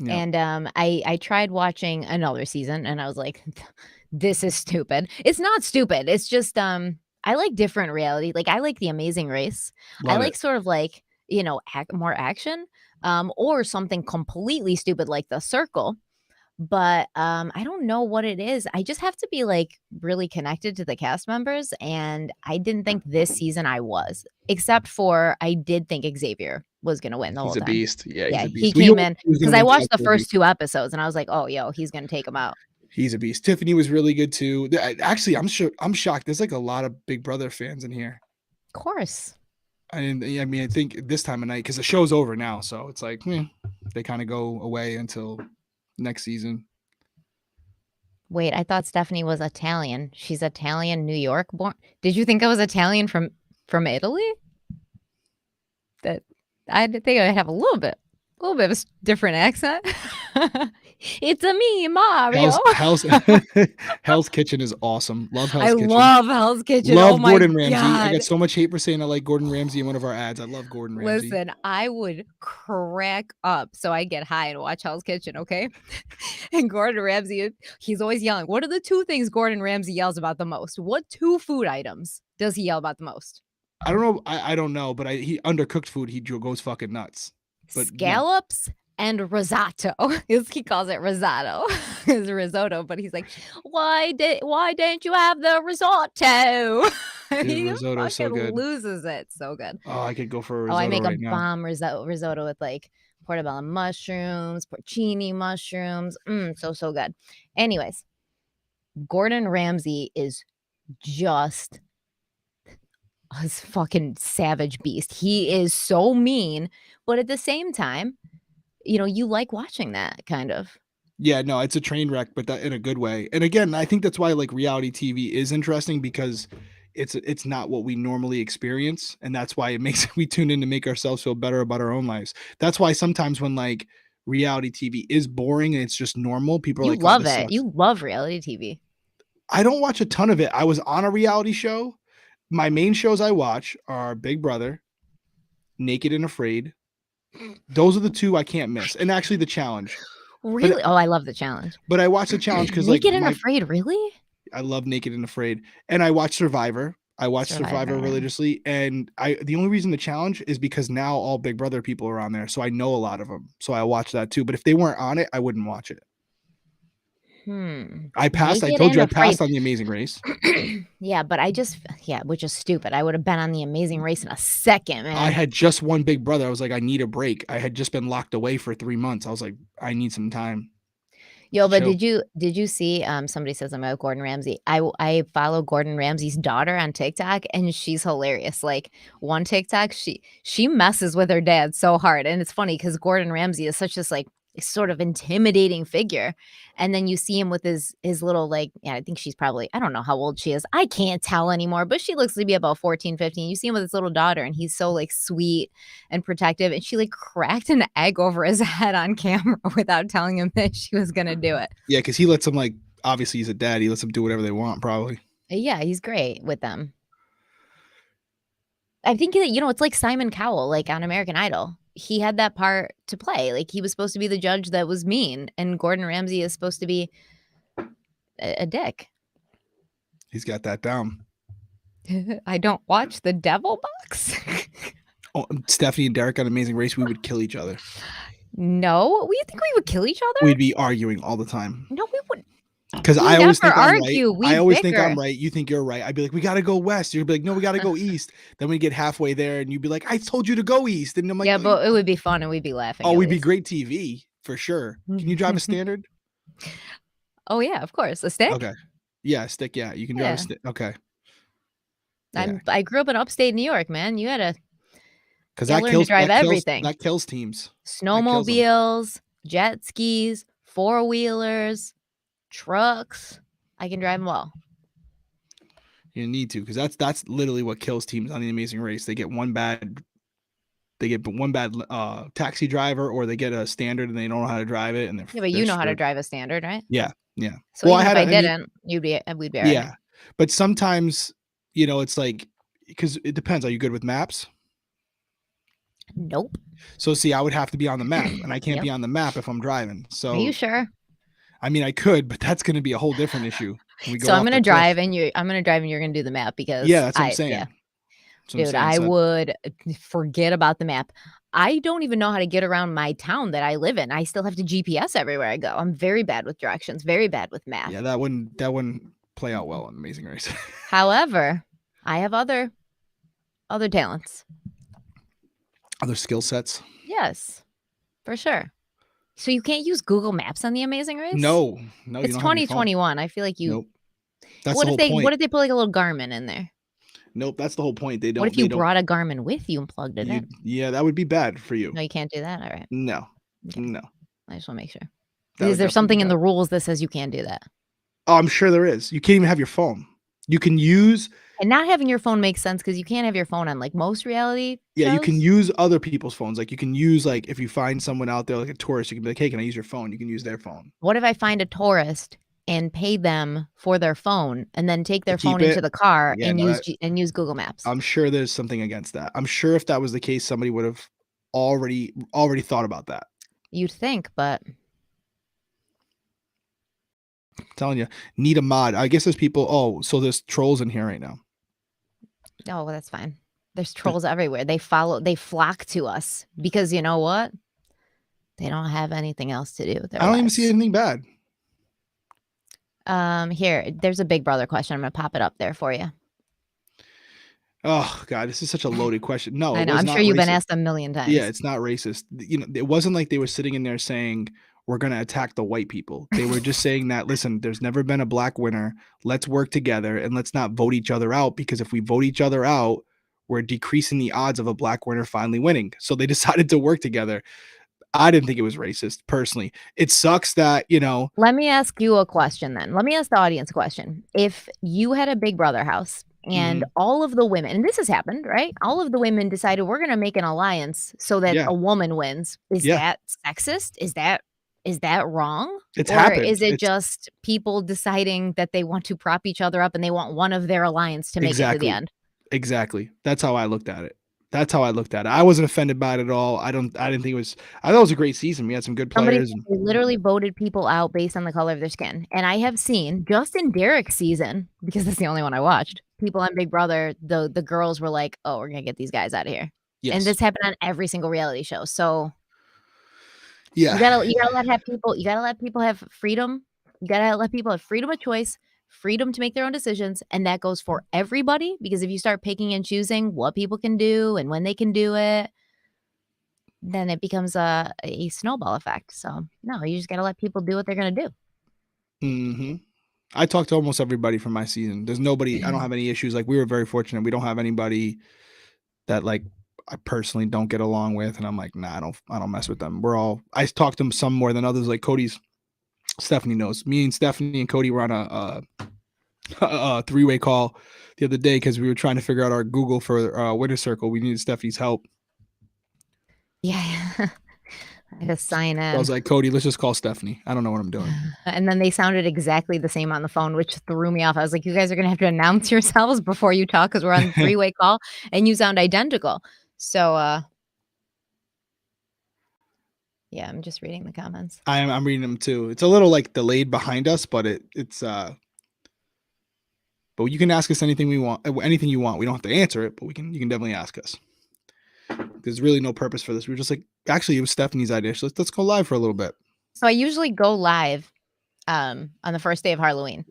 Speaker 2: Yep.
Speaker 1: And I tried watching another season, and I was like, "This is stupid." It's not stupid. It's just I like different reality. Like I like The Amazing Race. I
Speaker 2: Love
Speaker 1: like
Speaker 2: it.
Speaker 1: sort of like more action, or something completely stupid like The Circle. But I don't know what it is. I just have to be like really connected to the cast members, and I didn't think this season I was, except for I did think Xavier was gonna win the
Speaker 2: He's
Speaker 1: whole
Speaker 2: a
Speaker 1: time.
Speaker 2: beast. Yeah, he's
Speaker 1: Yeah,
Speaker 2: a
Speaker 1: he
Speaker 2: beast. We
Speaker 1: came
Speaker 2: knew
Speaker 1: in
Speaker 2: he was
Speaker 1: because
Speaker 2: gonna
Speaker 1: I
Speaker 2: win
Speaker 1: watched the
Speaker 2: Top 30.
Speaker 1: first 2 episodes, and I was like, "Oh, yo, he's gonna take him out."
Speaker 2: He's a beast. Tiffany was really good too. Actually, I'm shocked. There's like a lot of Big Brother fans in here.
Speaker 1: Of course.
Speaker 2: I mean, I think this time of night because the show's over now, so it's like they kind of go away until next season.
Speaker 1: Wait, I thought Stephanie was Italian. She's Italian, New York born. Did you think I was Italian from Italy? That I did think I have a little bit of a different accent. It's a me, Mario.
Speaker 2: Hell's Kitchen is awesome. Love Hell's
Speaker 1: I
Speaker 2: Kitchen.
Speaker 1: love Hell's Kitchen.
Speaker 2: Love
Speaker 1: Oh my
Speaker 2: Gordon Ramsay. I
Speaker 1: God.
Speaker 2: get so much hate for saying I like Gordon Ramsay in one of our ads. I love Gordon Ramsay.
Speaker 1: Listen, I would crack up so I get high and watch Hell's Kitchen, okay? And Gordon Ramsay, he's always yelling. What are the 2 things Gordon Ramsay yells about the most? What 2 food items does he yell about the most?
Speaker 2: I don't know. I don't know, but he undercooked food. He goes fucking nuts. But
Speaker 1: Scallops and risotto. He calls it risotto. It's risotto, but he's like, why didn't you have the risotto?
Speaker 2: Dude,
Speaker 1: He
Speaker 2: risotto's so
Speaker 1: fucking
Speaker 2: good.
Speaker 1: loses it. So good.
Speaker 2: Oh, I could go for a
Speaker 1: Oh, I
Speaker 2: risotto
Speaker 1: make a
Speaker 2: right now.
Speaker 1: bomb risotto with like portobello mushrooms, porcini mushrooms. So good. Anyways, Gordon Ramsay is just a fucking savage beast. He is so mean, but at the same time, you like watching that kind of.
Speaker 2: Yeah, no, it's a train wreck, but that in a good way. And again, I think that's why like reality TV is interesting because it's not what we normally experience, and that's why it makes we tune in to make ourselves feel better about our own lives. That's why sometimes when like reality TV is boring and it's just normal, people are
Speaker 1: You
Speaker 2: like, "Oh,
Speaker 1: love
Speaker 2: this
Speaker 1: it.
Speaker 2: sucks."
Speaker 1: You love reality TV.
Speaker 2: I don't watch a ton of it. I was on a reality show. My main shows I watch are Big Brother, Naked and Afraid. Those are the 2 I can't miss. And actually The Challenge.
Speaker 1: Really? Oh, I love The Challenge.
Speaker 2: But I watch The Challenge because like
Speaker 1: Naked and Afraid, really?
Speaker 2: I love Naked and Afraid. And I watch Survivor. I watch Survivor
Speaker 1: Survivor.
Speaker 2: religiously. And the only reason The Challenge is because now all Big Brother people are on there. So I know a lot of them. So I watch that too. But if they weren't on it, I wouldn't watch it. I passed. I
Speaker 1: Naked
Speaker 2: told you I
Speaker 1: and
Speaker 2: passed
Speaker 1: Afraid.
Speaker 2: on The Amazing Race.
Speaker 1: Yeah, but which is stupid. I would have been on The Amazing Race in a second, man.
Speaker 2: I had just won Big Brother. I was like, I need a break. I had just been locked away for 3 months. I was like, I need some time.
Speaker 1: Yo, but
Speaker 2: Chill.
Speaker 1: did you see, somebody says I'm about Gordon Ramsay. I follow Gordon Ramsay's daughter on TikTok, and she's hilarious. Like, one TikTok, she messes with her dad so hard, and it's funny because Gordon Ramsay is such this, like, sort of intimidating figure, and then you see him with his little, like, yeah, I think she's probably, I don't know how old she is. I can't tell anymore, but she looks to be about 14, 15. You see him with his little daughter, and he's so, like, sweet and protective, and she, like, cracked an egg over his head on camera without telling him that she was gonna do it.
Speaker 2: Yeah, because he lets them, like, obviously he's a dad. He lets them do whatever they want, probably.
Speaker 1: Yeah, he's great with them. I think that, it's like Simon Cowell, like, on American Idol. He had that part to play. Like, he was supposed to be the judge that was mean, and Gordon Ramsay is supposed to be a dick.
Speaker 2: He's got that down.
Speaker 1: I don't watch The Devil Box.
Speaker 2: Oh, Stephanie and Derek on Amazing Race, we would kill each other.
Speaker 1: No, we think we would kill each other?
Speaker 2: We'd be arguing all the time.
Speaker 1: No, we wouldn't.
Speaker 2: Because
Speaker 1: We
Speaker 2: I always
Speaker 1: never
Speaker 2: think I'm
Speaker 1: argue,
Speaker 2: right.
Speaker 1: we
Speaker 2: I always think I'm
Speaker 1: bicker.
Speaker 2: right. You think you're right. I'd be like, we got to go west. You'd be like, no, we got to go east. Then we get halfway there and you'd be like, I told you to go east. And I'm like,
Speaker 1: Yeah, but it would be fun and we'd be laughing.
Speaker 2: oh,
Speaker 1: at
Speaker 2: we'd be
Speaker 1: least.
Speaker 2: great TV for sure. Can you drive a standard?
Speaker 1: Oh, yeah, of course. A stick?
Speaker 2: Okay. Yeah, a stick. Yeah, you can drive
Speaker 1: Yeah.
Speaker 2: a stick. Okay. Yeah.
Speaker 1: I grew up in upstate New York, man. You had to
Speaker 2: Because
Speaker 1: learn to drive everything.
Speaker 2: That kills teams.
Speaker 1: Snowmobiles, jet skis, four-wheelers, trucks. I can drive them all.
Speaker 2: You need to, because that's literally what kills teams on the Amazing Race. They get one bad taxi driver, or they get a standard and they don't know how to drive it. And
Speaker 1: Yeah, but you know how to drive a standard, right?
Speaker 2: Yeah, yeah.
Speaker 1: So well, even if I didn't, we'd be all right.
Speaker 2: Yeah, but sometimes, it's like, because it depends. Are you good with maps?
Speaker 1: Nope.
Speaker 2: So see, I would have to be on the map, and I can't be on the map if I'm driving. So
Speaker 1: are you sure?
Speaker 2: I mean, I could, but that's going to be a whole different issue.
Speaker 1: So I'm going to drive, and you're going to do the map, because
Speaker 2: yeah, that's what I'm saying.
Speaker 1: Yeah. Dude, I would forget about the map. I don't even know how to get around my town that I live in. I still have to GPS everywhere I go. I'm very bad with directions, very bad with math.
Speaker 2: Yeah, that wouldn't play out well in Amazing Race.
Speaker 1: However, I have other talents.
Speaker 2: Other skill sets?
Speaker 1: Yes, for sure. So you can't use Google Maps on the Amazing Race?
Speaker 2: No.
Speaker 1: It's 2021. I feel like you.
Speaker 2: Nope. That's
Speaker 1: what
Speaker 2: the
Speaker 1: if
Speaker 2: whole point.
Speaker 1: What if they put like a little Garmin in there?
Speaker 2: Nope, that's the whole point. They don't.
Speaker 1: What if you brought a Garmin with you and plugged it in?
Speaker 2: Yeah, that would be bad for you.
Speaker 1: No, you can't do that. All right.
Speaker 2: No.
Speaker 1: Okay.
Speaker 2: No.
Speaker 1: I just want to make sure.
Speaker 2: Is
Speaker 1: there something in the rules that says you can't do that?
Speaker 2: Oh, I'm sure there is. You can't even have your phone. You can use.
Speaker 1: And not having your phone makes sense, because you can't have your phone on like most reality shows.
Speaker 2: Yeah, you can use other people's phones. Like, you can use, like, if you find someone out there, like a tourist, you can be like, hey, can I use your phone? You can use their phone.
Speaker 1: What if I find a tourist and pay them for their phone, and then take their phone into the car and use Google Maps?
Speaker 2: I'm sure there's something against that. I'm sure if that was the case, somebody would have already thought about that.
Speaker 1: You'd think, but
Speaker 2: I'm telling you, need a mod. I guess there's people. Oh, so there's trolls in here right now.
Speaker 1: Oh, well, that's fine. There's trolls everywhere. They flock to us because, you know what? They don't have anything else to do with their lives.
Speaker 2: I don't even see anything bad.
Speaker 1: Here, there's a Big Brother question. I'm gonna pop it up there for you.
Speaker 2: Oh God, this is such a loaded question. No,
Speaker 1: I know. I'm sure you've been asked a million times.
Speaker 2: Yeah, it's not racist. It wasn't like they were sitting in there saying, we're going to attack the white people. They were just saying that, listen, there's never been a black winner. Let's work together and let's not vote each other out, because if we vote each other out, we're decreasing the odds of a black winner finally winning. So they decided to work together. I didn't think it was racist, personally. It sucks that,
Speaker 1: Let me ask you a question then. Let me ask the audience a question. If you had a Big Brother house and all of the women, and this has happened, right? All of the women decided, we're going to make an alliance so that a woman wins. Is that sexist? Is that wrong?
Speaker 2: It's happened.
Speaker 1: Or is it just people deciding that they want to prop each other up and they want one of their alliance to make it to the end?
Speaker 2: Exactly. That's how I looked at it. I wasn't offended by it at all. I didn't think it was. I thought it was a great season. We had some good players.
Speaker 1: They literally voted people out based on the color of their skin. And I have seen, just in Derek's season, because that's the only one I watched, people on Big Brother, the girls were like, oh, we're going to get these guys out of here. Yes. And this happened on every single reality show. So yeah, you gotta let people have freedom. You gotta let people have freedom of choice, freedom to make their own decisions. And that goes for everybody, because if you start picking and choosing what people can do and when they can do it, then it becomes a snowball effect. So no, you just got to let people do what they're going to do.
Speaker 2: Mm-hmm. I talked to almost everybody from my season. There's nobody. I don't have any issues. Like, we were very fortunate. We don't have anybody that, like, I personally don't get along with, and I'm like, nah, I don't mess with them. We're all. I talk to them some more than others. Like Cody's, Stephanie knows. Me and Stephanie and Cody were on a three-way call the other day because we were trying to figure out our Google for Winter Circle. We needed Stephanie's help.
Speaker 1: Yeah. I had to sign in.
Speaker 2: So I was like, Cody, let's just call Stephanie. I don't know what I'm doing.
Speaker 1: And then they sounded exactly the same on the phone, which threw me off. I was like, you guys are going to have to announce yourselves before you talk because we're on three-way call and you sound identical. So, yeah, I'm just reading the comments.
Speaker 2: I'm reading them too. It's a little like delayed behind us, but it's but you can ask us anything we want, anything you want. We don't have to answer it, but you can definitely ask us. There's really no purpose for this. We were just like, actually, it was Stephanie's idea. So let's go live for a little bit.
Speaker 1: So I usually go live on the first day of Halloween.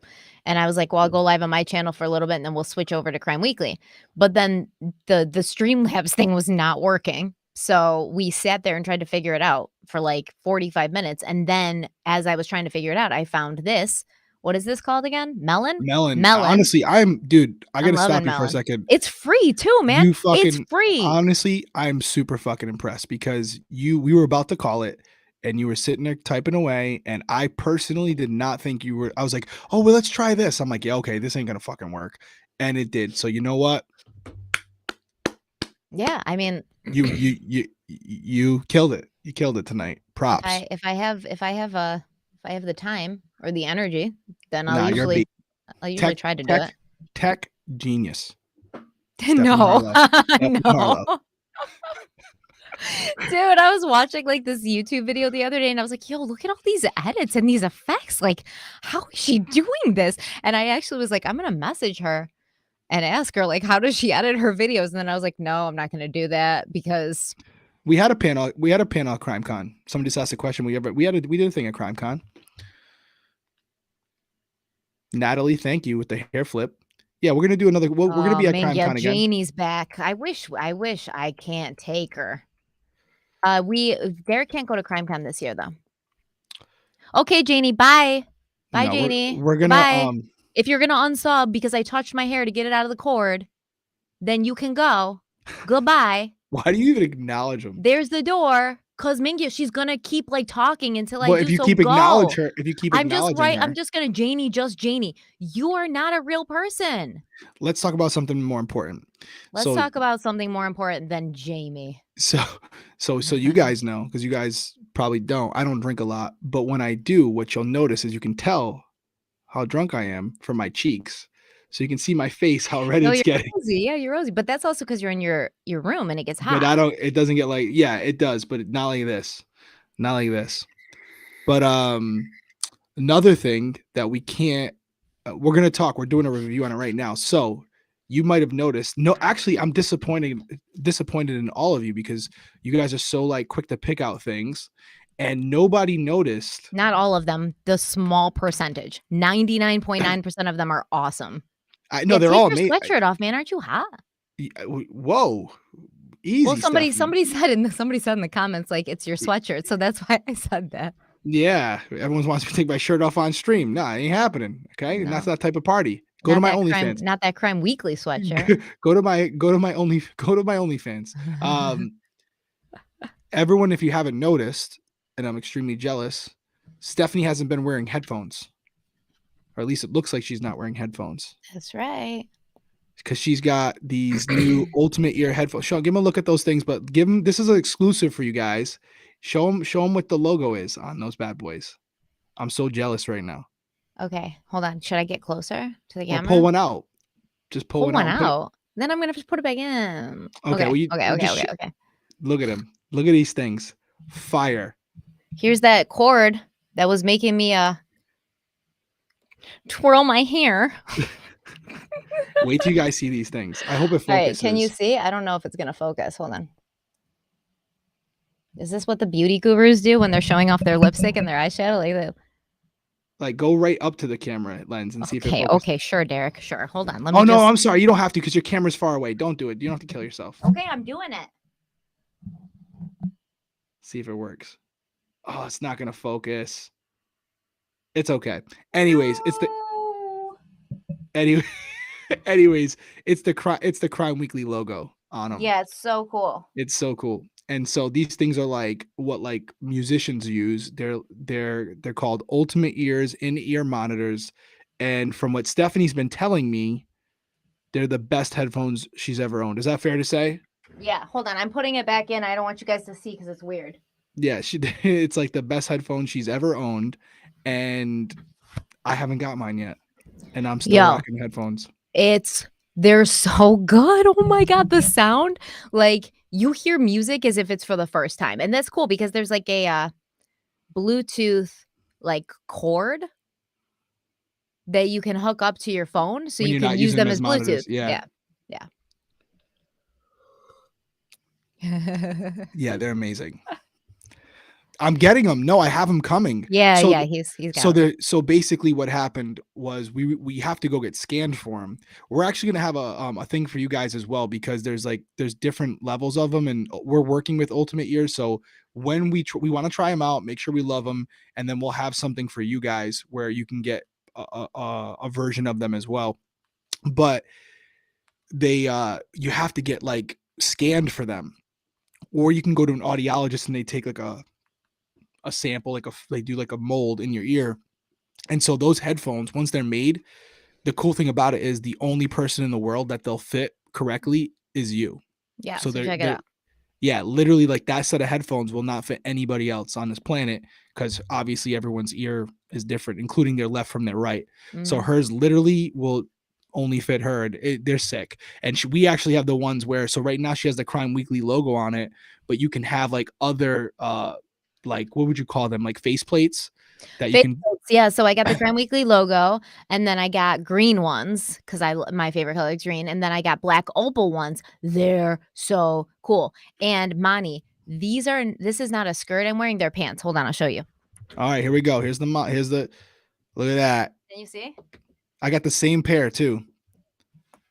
Speaker 1: And I was like, well, I'll go live on my channel for a little bit and then we'll switch over to Crime Weekly. But then the Streamlabs thing was not working. So we sat there and tried to figure it out for like 45 minutes. And then as I was trying to figure it out, I found this. What is this called again? Melon.
Speaker 2: Honestly, I gotta stop you for a second.
Speaker 1: It's free too, man. It's free.
Speaker 2: Honestly, I'm super fucking impressed because we were about to call it and you were sitting there typing away, and I personally did not think you were. I was like, oh well, let's try this. I'm like, yeah, okay, this ain't gonna fucking work, and it did. So you know what?
Speaker 1: Yeah, I mean,
Speaker 2: you killed it. You killed it tonight. Props.
Speaker 1: If I have the time or the energy, then I'll usually try to do it.
Speaker 2: Tech genius.
Speaker 1: No, no. Dude, I was watching like this YouTube video the other day and I was like, yo, look at all these edits and these effects. Like, how is she doing this? And I actually was like, I'm going to message her and ask her, like, how does she edit her videos? And then I was like, no, I'm not going to do that because
Speaker 2: we had a panel at CrimeCon. Somebody just asked a question. We did a thing at CrimeCon. Natalie, thank you with the hair flip. Yeah, we're gonna do another. We're gonna be at CrimeCon again.
Speaker 1: Janie's back. I wish I can't take her. Derek can't go to CrimeCon this year though. Okay, Janie, bye. Bye, Janie.
Speaker 2: We're gonna
Speaker 1: bye. If you're gonna unsub because I touched my hair to get it out of the cord, then you can go. Goodbye.
Speaker 2: Why do you even acknowledge him?
Speaker 1: There's the door. Cause Mingyu, she's gonna keep like talking until I do.
Speaker 2: If you keep acknowledging her,
Speaker 1: I'm just gonna Janie, just Janie. You are not a real person.
Speaker 2: Let's talk about something more important.
Speaker 1: Let's talk about something more important than Jamie.
Speaker 2: So you guys know, because you guys probably don't. I don't drink a lot, but when I do, what you'll notice is you can tell how drunk I am from my cheeks. So you can see my face, how red it's getting.
Speaker 1: Rosy. Yeah, you're rosy. But that's also because you're in your room and it gets hot.
Speaker 2: But it doesn't get like, yeah, it does, but not like this. Not like this. But another thing that we can't, we're going to talk. We're doing a review on it right now. So you might have noticed. No, actually, I'm disappointed in all of you because you guys are so like quick to pick out things. And nobody noticed.
Speaker 1: Not all of them. The small percentage. 99.9% of them are awesome.
Speaker 2: I know they're all
Speaker 1: amazing. Take your sweatshirt off, man. Aren't you hot?
Speaker 2: Whoa, easy.
Speaker 1: Well, somebody said in the comments like it's your sweatshirt, so that's why I said that.
Speaker 2: Yeah, everyone wants me to take my shirt off on stream. Nah, it ain't happening. Okay, no. That's that type of party. Go to my OnlyFans.
Speaker 1: Not that Crime Weekly sweatshirt.
Speaker 2: go to my OnlyFans. Everyone, if you haven't noticed, and I'm extremely jealous, Stephanie hasn't been wearing headphones. Or at least it looks like she's not wearing headphones.
Speaker 1: That's right.
Speaker 2: Because she's got these new ultimate ear headphones. Sean, give him a look at those things, but this is an exclusive for you guys. Show him what the logo is on those bad boys. I'm so jealous right now.
Speaker 1: Okay, hold on. Should I get closer to the camera?
Speaker 2: Pull one out. Just pull one
Speaker 1: out. Then I'm gonna just put it back in. Okay. Okay.
Speaker 2: Look at him. Look at these things. Fire.
Speaker 1: Here's that cord that was making me twirl my hair.
Speaker 2: Wait till you guys see these things. I hope it focuses. All right,
Speaker 1: can you see? I don't know if it's gonna focus. Hold on. Is this what the beauty gurus do when they're showing off their lipstick and their eyeshadow?
Speaker 2: Like go right up to the camera lens and see if it focuses.
Speaker 1: Okay, sure, Derek. Sure. Hold on.
Speaker 2: No, I'm sorry. You don't have to because your camera's far away. Don't do it. You don't have to kill yourself.
Speaker 1: Okay, I'm doing it.
Speaker 2: See if it works. Oh, it's not gonna focus. It's okay. Anyways, it's the
Speaker 1: No.
Speaker 2: anyway. Anyways, it's the Crime Weekly logo on them.
Speaker 1: Yeah, it's so cool.
Speaker 2: It's so cool. And so these things are like what like musicians use. They're called Ultimate Ears in-ear monitors. And from what Stephanie's been telling me, they're the best headphones she's ever owned. Is that fair to say?
Speaker 1: Yeah, hold on. I'm putting it back in. I don't want you guys to see because it's weird.
Speaker 2: Yeah, it's like the best headphones she's ever owned. And I haven't got mine yet. And I'm still rocking headphones.
Speaker 1: They're so good. Oh my God, the sound. Like you hear music as if it's for the first time. And that's cool because there's like a Bluetooth like cord that you can hook up to your phone so
Speaker 2: When
Speaker 1: you
Speaker 2: you're
Speaker 1: can
Speaker 2: not
Speaker 1: use
Speaker 2: using
Speaker 1: them
Speaker 2: them
Speaker 1: as
Speaker 2: as monitors.
Speaker 1: Bluetooth.
Speaker 2: Yeah. Yeah, they're amazing. I'm getting them. No, I have them coming.
Speaker 1: Yeah,
Speaker 2: So
Speaker 1: he's got them.
Speaker 2: so basically what happened was we have to go get scanned for them. We're actually going to have a thing for you guys as well because there's different levels of them and we're working with Ultimate Ears, so when we want to try them out, make sure we love them, and then we'll have something for you guys where you can get a version of them as well. But they you have to get like scanned for them, or you can go to an audiologist and they take like a sample, they do like a mold in your ear. And so those headphones, once they're made, the cool thing about it is the only person in the world that they'll fit correctly is you.
Speaker 1: Yeah,
Speaker 2: So
Speaker 1: so check it out.
Speaker 2: yeah, literally like that set of headphones will not fit anybody else on this planet because obviously everyone's ear is different, including their left from their right. So hers literally will only fit her. They're sick. And we actually have the ones where, so right now she has the Crime Weekly logo on it, but you can have like other, like, what would you call them? Like face plates that you can.
Speaker 1: Yeah, so I got the Crime Weekly logo, and then I got green ones because my favorite color is green, and then I got black opal ones. They're so cool. And Monty, this is not a skirt I'm wearing, they're pants. Hold on, I'll show you.
Speaker 2: All right, here we go. Here's the look at that.
Speaker 1: Can you see?
Speaker 2: I got the same pair too.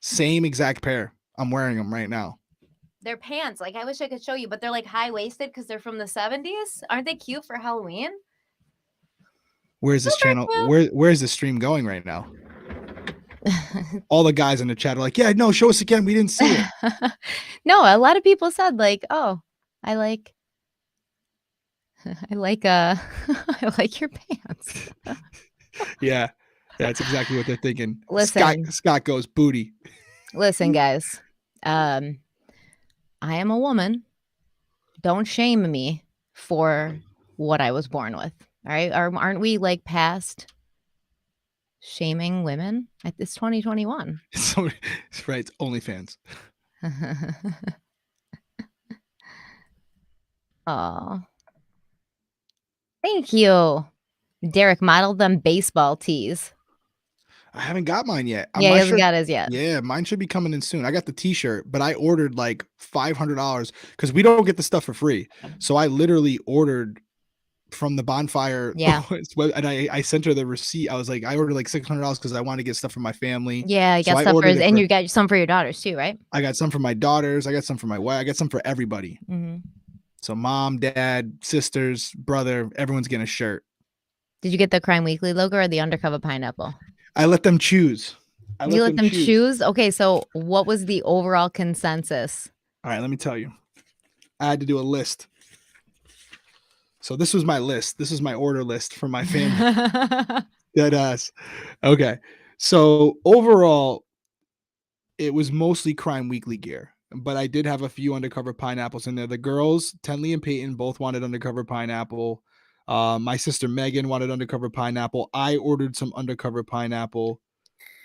Speaker 2: Same exact pair. I'm wearing them right now.
Speaker 1: They're pants. Like I wish I could show you, but they're like high-waisted because they're from the 70s. Aren't they cute for Halloween?
Speaker 2: Where's this channel? Where's the stream going right now? All the guys in the chat are like, yeah, no, show us again. We didn't see it.
Speaker 1: No, a lot of people said like, oh, I like I like your pants.
Speaker 2: Yeah, that's exactly what they're thinking.
Speaker 1: Listen.
Speaker 2: Scott goes booty.
Speaker 1: Listen, guys. I am a woman. Don't shame me for what I was born with. All right? Aren't we like past shaming women? It's 2021.
Speaker 2: So, right, it's OnlyFans.
Speaker 1: Oh. Thank you. Derek modeled them baseball tees.
Speaker 2: I haven't got mine yet.
Speaker 1: Yeah, he hasn't got his yet.
Speaker 2: Yeah, mine should be coming in soon. I got the t-shirt, but I ordered like $500 because we don't get the stuff for free. So I literally ordered from the bonfire.
Speaker 1: Yeah.
Speaker 2: And I sent her the receipt. I was like, I ordered like $600 because I wanted to get stuff for my family.
Speaker 1: Yeah, I got stuff for his, and you got some for your daughters too, right?
Speaker 2: I got some for my daughters. I got some for my wife. I got some for everybody. So mom, dad, sisters, brother, everyone's getting a shirt.
Speaker 1: Did you get the Crime Weekly logo or the undercover pineapple?
Speaker 2: I let them choose.
Speaker 1: You let them choose? Okay, so what was the overall consensus?
Speaker 2: All right, let me tell you. I had to do a list. So this was my list. This is my order list for my family. Dead ass. Okay. So overall, it was mostly Crime Weekly gear, but I did have a few undercover pineapples in there. The girls, Tenley and Peyton, both wanted undercover pineapple. My sister Megan wanted undercover pineapple. I ordered some undercover pineapple.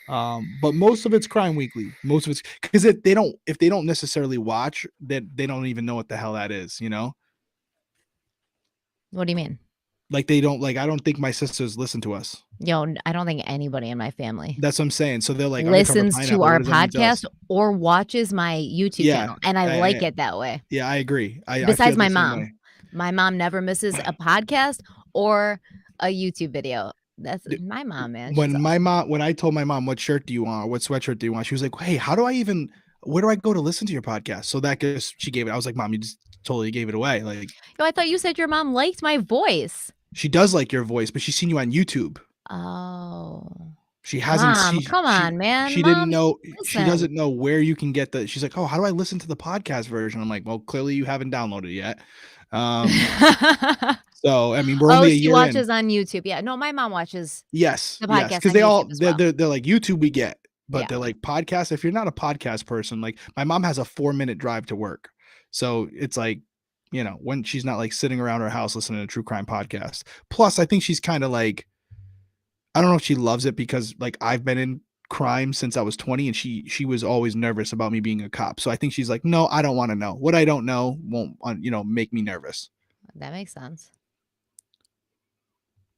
Speaker 2: But most of it's Crime Weekly. Most of it's because if they don't necessarily watch, that they don't even know what the hell that is, you know?
Speaker 1: What do you mean?
Speaker 2: Like they don't like. I don't think my sisters listen to us.
Speaker 1: Yo, I don't think anybody in my family.
Speaker 2: That's what I'm saying. So they're like
Speaker 1: listens to our podcast or watches my YouTube channel, and I like it that way.
Speaker 2: Yeah, I agree.
Speaker 1: Besides my mom, my mom never misses a podcast or a YouTube video. That's my mom, man.
Speaker 2: When I told my mom what shirt do you want, or what sweatshirt do you want, she was like, "Hey, where do I go to listen to your podcast?" So she gave it. I was like, "Mom, you just totally gave it away. Like,
Speaker 1: Oh, I thought you said your mom liked my voice.
Speaker 2: she does like your voice, but she's seen you on YouTube.
Speaker 1: Oh.
Speaker 2: She hasn't
Speaker 1: Mom,
Speaker 2: she
Speaker 1: come
Speaker 2: she
Speaker 1: on, man.
Speaker 2: she didn't
Speaker 1: Mom,
Speaker 2: know she
Speaker 1: listen.
Speaker 2: doesn't know where you can get the she's like, "Oh, how do I listen to the podcast version?" I'm like, "Well, clearly you haven't downloaded it yet." Um, so, I mean, we're
Speaker 1: Oh,
Speaker 2: only a
Speaker 1: she
Speaker 2: year in.
Speaker 1: watches on YouTube. Yeah, no, my mom watches
Speaker 2: Yes,
Speaker 1: the
Speaker 2: yes,
Speaker 1: podcast
Speaker 2: because
Speaker 1: on
Speaker 2: they all
Speaker 1: YouTube as well.
Speaker 2: they're like, YouTube we get, but
Speaker 1: Yeah,
Speaker 2: they're like, podcast, if you're not a podcast person, like, my mom has a 4-minute drive to work. So, it's like, when she's not, like, sitting around her house listening to true crime podcast. Plus, I think she's kinda like, I don't know if she loves it because, like, I've been in crime since I was 20, and she was always nervous about me being a cop. So I think she's like, "No, I don't wanna know. What I don't know won't, make me nervous."
Speaker 1: that makes sense.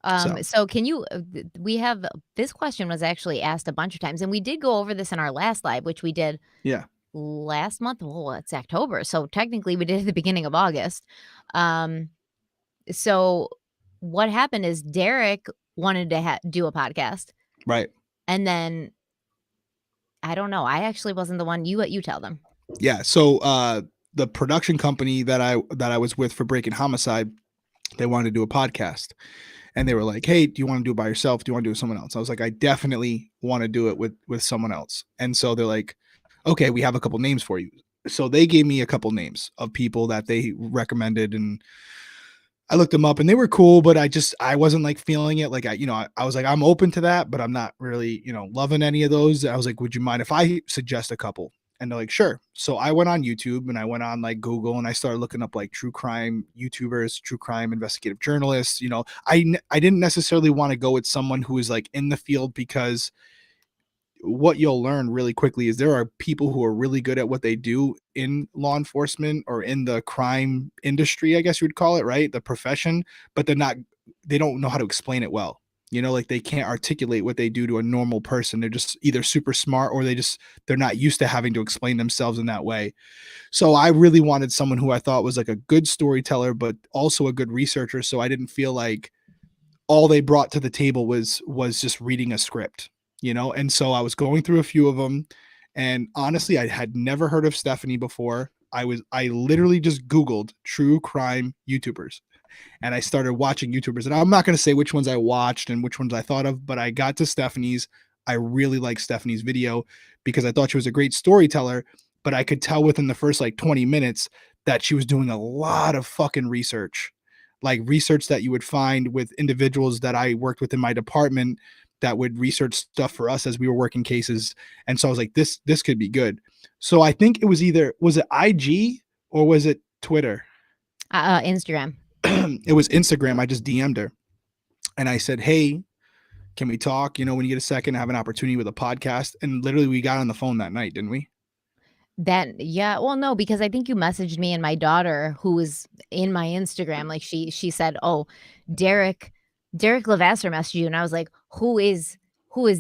Speaker 2: So,
Speaker 1: So can you we have this question was actually asked a bunch of times, and we did go over this in our last live, which we did
Speaker 2: yeah,
Speaker 1: last month. Well, it's October, so technically we did it at the beginning of August. Um, so what happened is Derek wanted to do a podcast,
Speaker 2: right.
Speaker 1: and then I don't know. I actually wasn't the one. You tell them.
Speaker 2: Yeah, so, the production company that I was with for Breaking Homicide, they wanted to do a podcast, and they were like, "Hey, do you wanna do it by yourself? Do you wanna do it with someone else?" I was like, "I definitely wanna do it with someone else." And so they're like, "Okay, we have a couple names for you." So they gave me a couple names of people that they recommended, and I looked them up and they were cool, but I wasn't like feeling it. Like, I was like, I'm open to that, but I'm not really, loving any of those. I was like, would you mind if I suggest a couple? And they're like, sure. So I went on YouTube and I went on like Google and I started looking up like true crime YouTubers, true crime investigative journalists. I didn't necessarily want to go with someone who is like in the field, because what you'll learn really quickly is there are people who are really good at what they do in law enforcement or in the crime industry, I guess you would call it, right? The profession, but they don't know how to explain it well. Like they can't articulate what they do to a normal person. They're just either super smart or they're not used to having to explain themselves in that way. So I really wanted someone who I thought was like a good storyteller, but also a good researcher. So I didn't feel like all they brought to the table was just reading a script, and so I was going through a few of them, and honestly I had never heard of Stephanie before. I literally just googled true crime YouTubers, and I started watching YouTubers. And I'm not going to say which ones I watched and which ones I thought of, but I got to Stephanie's. I really liked Stephanie's video because I thought she was a great storyteller, but I could tell within the first like 20 minutes that she was doing a lot of fucking research, like research that you would find with individuals that I worked with in my department that would research stuff for us as we were working cases. And so I was like, this could be good. So I think it was was it IG or was it Twitter?
Speaker 1: Instagram.
Speaker 2: It was Instagram. I just DM'd her and I said, "Hey, can we talk? When you get a second, I have an opportunity with a podcast." And literally we got on the phone that night, didn't we?
Speaker 1: That yeah, well, no, because I think you messaged me and my daughter who was in my Instagram, like, she said, "Oh, Derek Derek Levasseur messaged you," and I was like, who is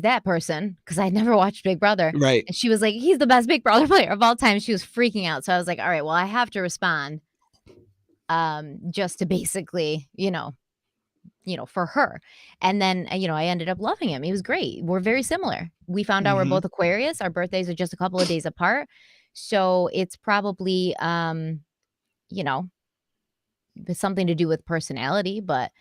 Speaker 1: that person?" Because I never watched Big Brother,
Speaker 2: Right.
Speaker 1: and she was like, "He's the best Big Brother player of all time." She was freaking out, so I was like, "Alright, well, I have to respond, just to basically, for her." And then, I ended up loving him. He was great. We're very similar. We found out we're
Speaker 2: Mm-hmm.
Speaker 1: both Aquarius. Our birthdays are just a couple of days apart. So it's probably, you know, it's something to do with personality, but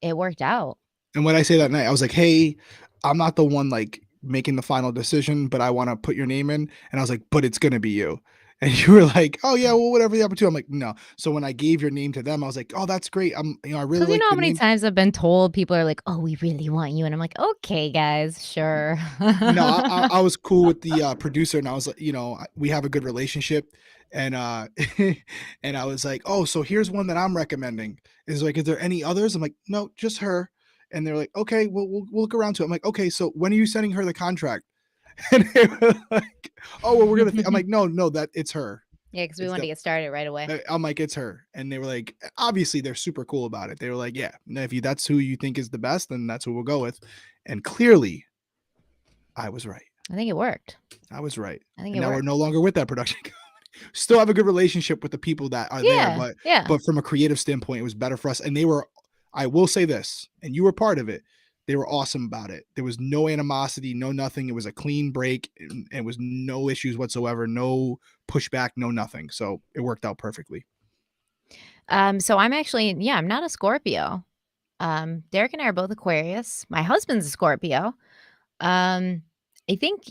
Speaker 1: it worked out.
Speaker 2: And when I say that night, I was like, "Hey, I'm not the one like making the final decision, but I want to put your name in." And I was like, "But it's gonna be you." And you were like, "Oh yeah, well, whatever the opportunity." I'm like, "No." So when I gave your name to them, I was like, "Oh, that's great. I really
Speaker 1: Because you
Speaker 2: like
Speaker 1: know how
Speaker 2: the
Speaker 1: many
Speaker 2: name."
Speaker 1: times I've been told people are like, "Oh, we really want you." And I'm like, "Okay, guys, sure."
Speaker 2: No, I was cool with the producer, and I was like, we have a good relationship, and and I was like, "Oh, so here's one that I'm recommending." Is like, "Is there any others?" I'm like, "No, just her." And they're like, "Okay, well, we'll look around to it." I'm like, "Okay, so when are you sending her the contract?" And they were like, "Oh, well, we're gonna." I'm like, "No, no, that it's her.
Speaker 1: Yeah, because we
Speaker 2: It's
Speaker 1: wanted
Speaker 2: that."
Speaker 1: to get started right away.
Speaker 2: I'm like, "It's her," and they were like, obviously they're super cool about it. They were like, "Yeah, if that's who you think is the best, then that's who we'll go with." And clearly, I was right.
Speaker 1: I think it worked.
Speaker 2: I was right.
Speaker 1: I think
Speaker 2: And
Speaker 1: it
Speaker 2: now we're
Speaker 1: worked.
Speaker 2: no longer with that production company. Still have a good relationship with the people that are there,
Speaker 1: Yeah,
Speaker 2: but
Speaker 1: yeah.
Speaker 2: from a creative standpoint, it was better for us. And I will say this, and you were part of it. They were awesome about it. There was no animosity, no nothing. It was a clean break, and it was no issues whatsoever, no pushback, no nothing. So it worked out perfectly.
Speaker 1: So I'm actually, yeah, I'm not a Scorpio. Derek and I are both Aquarius. My husband's a Scorpio. Um, I think,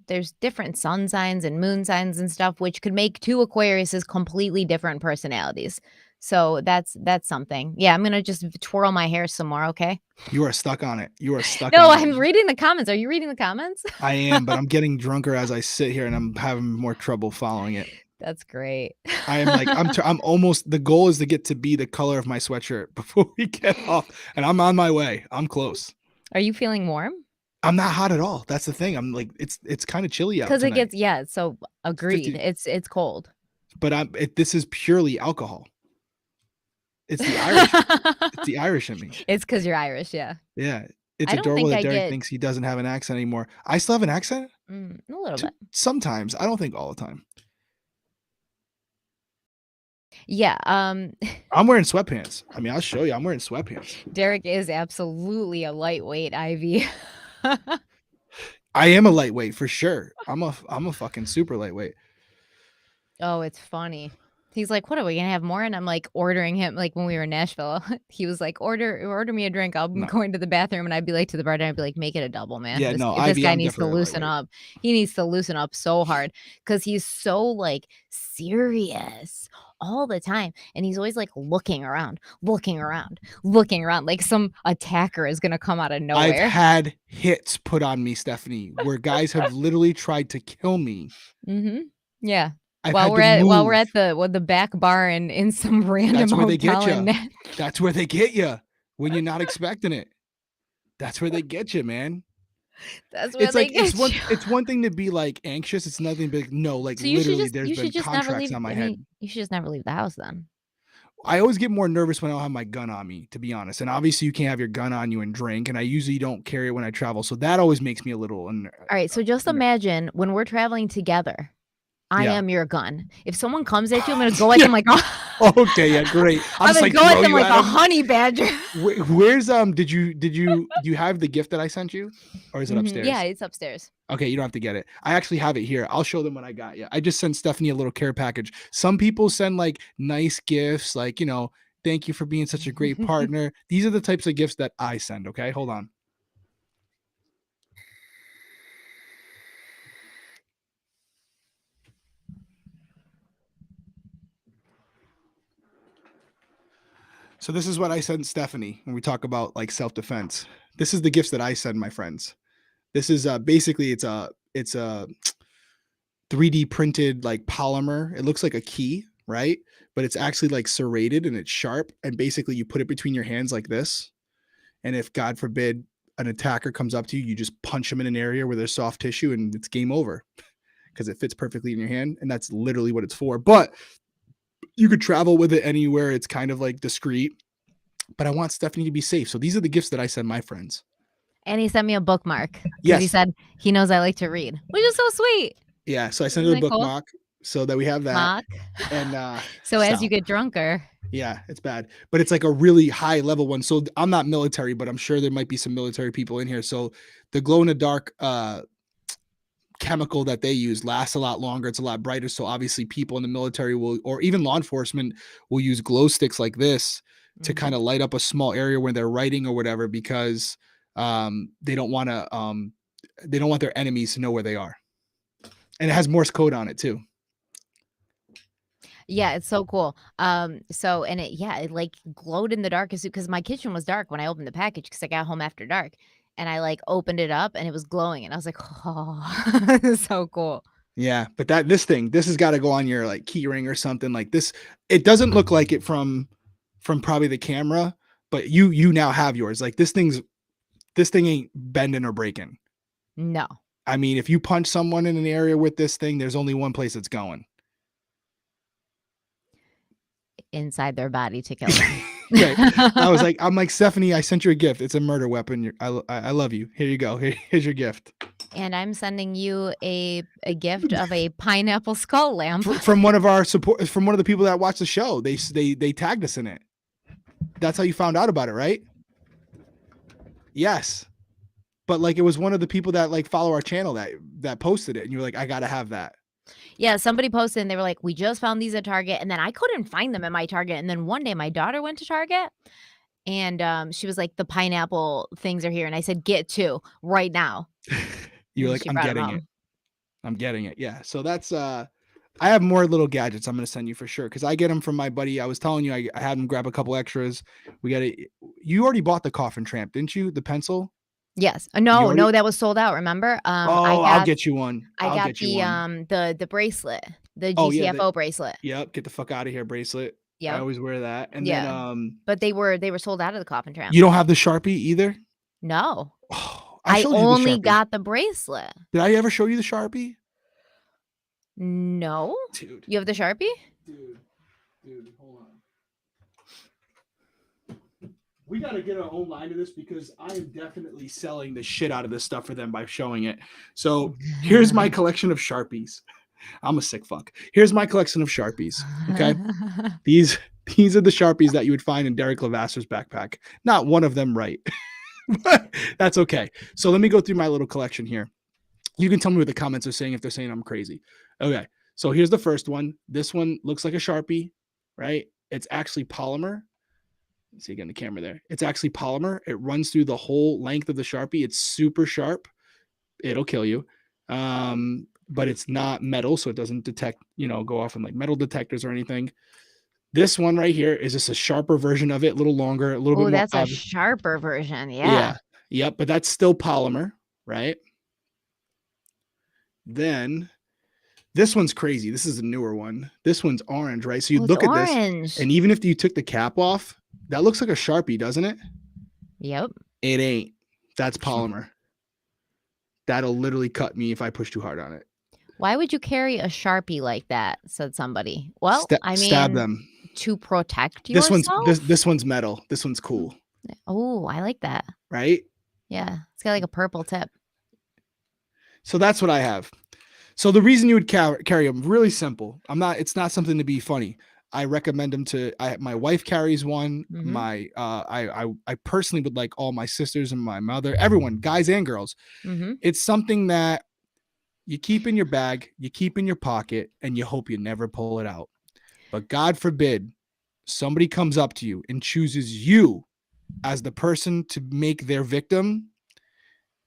Speaker 1: there's different sun signs and moon signs and stuff, which could make two Aquariuses completely different personalities. So that's something. Yeah, I'm gonna just twirl my hair some more, okay?
Speaker 2: You are stuck on it. You are stuck
Speaker 1: No,
Speaker 2: on it.
Speaker 1: I'm reading the comments. Are you reading the comments?
Speaker 2: I am, but I'm getting drunker as I sit here, and I'm having more trouble following it.
Speaker 1: That's great.
Speaker 2: I am like I'm almost. The goal is to get to be the color of my sweatshirt before we get off, and I'm on my way. I'm close.
Speaker 1: Are you feeling warm?
Speaker 2: I'm not hot at all. That's the thing. I'm like it's kind of chilly out
Speaker 1: Because it
Speaker 2: tonight.
Speaker 1: gets, yeah. So
Speaker 2: It's
Speaker 1: agreed.
Speaker 2: 50,
Speaker 1: It's cold.
Speaker 2: but this is purely alcohol. It's the Irish. It's the Irish in me.
Speaker 1: It's because you're Irish, yeah.
Speaker 2: Yeah, it's
Speaker 1: I don't
Speaker 2: adorable
Speaker 1: think
Speaker 2: that
Speaker 1: I
Speaker 2: Derek
Speaker 1: get
Speaker 2: thinks he doesn't have an accent anymore. I still have an accent.
Speaker 1: a little bit.
Speaker 2: Sometimes I don't think all the time.
Speaker 1: Yeah.
Speaker 2: I'm wearing sweatpants. I mean, I'll show you. I'm wearing sweatpants.
Speaker 1: Derek is absolutely a lightweight, Ivy.
Speaker 2: I am a lightweight for sure. I'm a fucking super lightweight.
Speaker 1: Oh, it's funny. He's like, "What are we gonna have more?" And I'm like ordering him like when we were in Nashville. He was like, "Order me a drink. I'll be
Speaker 2: No.
Speaker 1: going to the bathroom." And I'd be like to the bartender, I'd be like, "Make it a double, man.
Speaker 2: Yeah,
Speaker 1: This
Speaker 2: no,
Speaker 1: this
Speaker 2: Ivy,
Speaker 1: guy
Speaker 2: I'm
Speaker 1: needs to
Speaker 2: definitely a
Speaker 1: loosen
Speaker 2: lightweight.
Speaker 1: up. He needs to loosen up so hard because he's so like serious all the time, and he's always like looking around, looking around, looking around, like some attacker is gonna come out of
Speaker 2: I've
Speaker 1: nowhere."
Speaker 2: had hits put on me, Stephanie, where guys have literally tried to kill me.
Speaker 1: Yeah.
Speaker 2: I've
Speaker 1: While
Speaker 2: had
Speaker 1: we're
Speaker 2: to move.
Speaker 1: at the back bar in some random
Speaker 2: That's where they get
Speaker 1: hotel in
Speaker 2: you.
Speaker 1: Nash
Speaker 2: That's where they get you when you're not expecting it. That's where they get you, man.
Speaker 1: that's where
Speaker 2: It's
Speaker 1: they
Speaker 2: like
Speaker 1: get you.
Speaker 2: it's one thing to be like anxious. It's nothing big. No, like
Speaker 1: So you should
Speaker 2: literally,
Speaker 1: just
Speaker 2: there's been
Speaker 1: never
Speaker 2: contracts
Speaker 1: leave.
Speaker 2: on my
Speaker 1: I
Speaker 2: head.
Speaker 1: mean, you should just never leave the house then.
Speaker 2: I always get more nervous when I don't have my gun on me, to be honest. And obviously, you can't have your gun on you and drink. And I usually don't carry it when I travel, so that always makes me a little.
Speaker 1: All right, so just imagine when we're traveling together, I
Speaker 2: Yeah.
Speaker 1: am your gun. If someone comes at you, I'm gonna go at
Speaker 2: Yeah.
Speaker 1: them like
Speaker 2: Okay. Yeah. Great. I'll
Speaker 1: I'm
Speaker 2: just
Speaker 1: gonna
Speaker 2: like
Speaker 1: go at
Speaker 2: throw
Speaker 1: them
Speaker 2: you
Speaker 1: like
Speaker 2: at
Speaker 1: a
Speaker 2: him.
Speaker 1: honey badger.
Speaker 2: Where's do you have the gift that I sent you, or is it
Speaker 1: Yeah,
Speaker 2: upstairs?
Speaker 1: it's upstairs.
Speaker 2: Okay, you don't have to get it. I actually have it here. I'll show them what I got you. I just sent Stephanie a little care package. Some people send like nice gifts, like, thank you for being such a great partner. These are the types of gifts that I send. Okay, hold on. So this is what I send Stephanie when we talk about like self-defense. This is the gifts that I send my friends. This is basically it's a 3D printed like polymer. It looks like a key, right? But it's actually like serrated and it's sharp. And basically, you put it between your hands like this. And if God forbid an attacker comes up to you, you just punch them in an area where there's soft tissue and it's game over because it fits perfectly in your hand. And that's literally what it's for. But you could travel with it anywhere. It's kind of like discreet. But I want Stephanie to be safe. So these are the gifts that I send my friends.
Speaker 1: And he sent me a bookmark because he
Speaker 2: Yes.
Speaker 1: said he knows I like to read, which is so sweet.
Speaker 2: Yeah. So I sent her
Speaker 1: Isn't
Speaker 2: the
Speaker 1: that cool?
Speaker 2: bookmark so that we have that.
Speaker 1: Mock.
Speaker 2: And
Speaker 1: So as you
Speaker 2: stop.
Speaker 1: get drunker,
Speaker 2: Yeah, it's bad, but it's like a really high level one. So I'm not military, but I'm sure there might be some military people in here. So the glow in the dark chemical that they use lasts a lot longer. It's a lot brighter. So obviously, people in the military will, or even law enforcement, will use glow sticks like this to kind of light up a small area where they're writing or whatever, because they don't want to they don't want their enemies to know where they are. And it has Morse code on it too.
Speaker 1: Yeah, it's so cool. So and it like glowed in the dark because my kitchen was dark when I opened the package because I got home after dark, and I like opened it up and it was glowing, and I was like, oh, this is so cool.
Speaker 2: Yeah, but this has got to go on your like key ring or something like this. It doesn't look like it from probably the camera, but you now have yours. Like this thing ain't bending or breaking.
Speaker 1: No,
Speaker 2: I mean, if you punch someone in an area with this thing, there's only one place it's going.
Speaker 1: inside their body to kill them.
Speaker 2: Right. I'm like, Stephanie, I sent you a gift. It's a murder weapon. I love you. Here you go. Here's your gift.
Speaker 1: And I'm sending you a gift of a pineapple skull lamp.
Speaker 2: From one of our support, from one of the people that watch the show. They tagged us in it. That's how you found out about it, right? Yes. But like it was one of the people that like follow our channel that posted it, and you were like, I gotta have that.
Speaker 1: Yeah, somebody posted and they were like, "We just found these at Target," and then I couldn't find them at my Target, and then one day my daughter went to Target, and, she was like, "The pineapple things are here," and I said, "Get 2 right now,"
Speaker 2: You're
Speaker 1: and
Speaker 2: like,
Speaker 1: she
Speaker 2: I'm
Speaker 1: brought 'em
Speaker 2: getting it.
Speaker 1: home.
Speaker 2: I'm getting it. Yeah. So that's I have more little gadgets I'm gonna send you for sure because I get them from my buddy. I was telling you I had him grab a couple extras. We got it. You already bought the coffin tramp, didn't you? The pencil.
Speaker 1: Yes.
Speaker 2: You
Speaker 1: No,
Speaker 2: already.
Speaker 1: no, that was sold out, remember?
Speaker 2: Oh, I'll get you one.
Speaker 1: I
Speaker 2: I'll
Speaker 1: got
Speaker 2: get you one.
Speaker 1: the bracelet, the
Speaker 2: Oh yeah.
Speaker 1: GCFO bracelet.
Speaker 2: Yep. Get the fuck out of here bracelet. I
Speaker 1: Yep.
Speaker 2: always wear that. And then
Speaker 1: Yeah. But they were sold out of the coffin tramp.
Speaker 2: you don't have the Sharpie either.
Speaker 1: No.
Speaker 2: Oh, I
Speaker 1: I
Speaker 2: showed you the
Speaker 1: only
Speaker 2: Sharpie.
Speaker 1: got the bracelet.
Speaker 2: Did I ever show you the Sharpie?
Speaker 1: No?
Speaker 2: Dude.
Speaker 1: You have the Sharpie?
Speaker 2: Dude, hold on. We got to get our own line of this because I am definitely selling the shit out of this stuff for them by showing it. So here's my collection of Sharpies. I'm a sick fuck. Here's my collection of Sharpies. Okay. These are the Sharpies that you would find in Derek Levasseur backpack. Not one of them right. But that's okay. So let me go through my little collection here. You can tell me what the comments are saying if they're saying I'm crazy. Okay. So here's the first one. This one looks like a Sharpie, right? It's actually polymer. See again the camera there. It's actually polymer. It runs through the whole length of the Sharpie. It's super sharp. It'll kill you. But it's not metal, so it doesn't detect, go off in like metal detectors or anything. This one right here is just a sharper version of it, a little longer, a little bit
Speaker 1: Oh,
Speaker 2: more
Speaker 1: that's a
Speaker 2: obvious.
Speaker 1: sharper version, yeah.
Speaker 2: Yeah. Yep, but that's still polymer, right? Then this one's crazy. This is a newer one. This one's orange, right? So you look at this, and even if you took the cap off, that looks like a Sharpie, doesn't it?
Speaker 1: Yep.
Speaker 2: It ain't. That's polymer. That'll literally cut me if I push too hard on it.
Speaker 1: Why would you carry a Sharpie like that? Said somebody. Well, I
Speaker 2: stab
Speaker 1: mean,
Speaker 2: them.
Speaker 1: to protect yourself.
Speaker 2: This one's metal. This one's cool.
Speaker 1: Oh, I like that.
Speaker 2: Right?
Speaker 1: Yeah, it's got like a purple tip.
Speaker 2: So that's what I have. So the reason you would carry them, really simple. It's not something to be funny. I recommend them to. My wife carries one.
Speaker 1: Mhm.
Speaker 2: I personally would like all my sisters and my mother, everyone, guys and girls.
Speaker 1: Mhm.
Speaker 2: It's something that you keep in your bag, you keep in your pocket, and you hope you never pull it out. But God forbid somebody comes up to you and chooses you as the person to make their victim.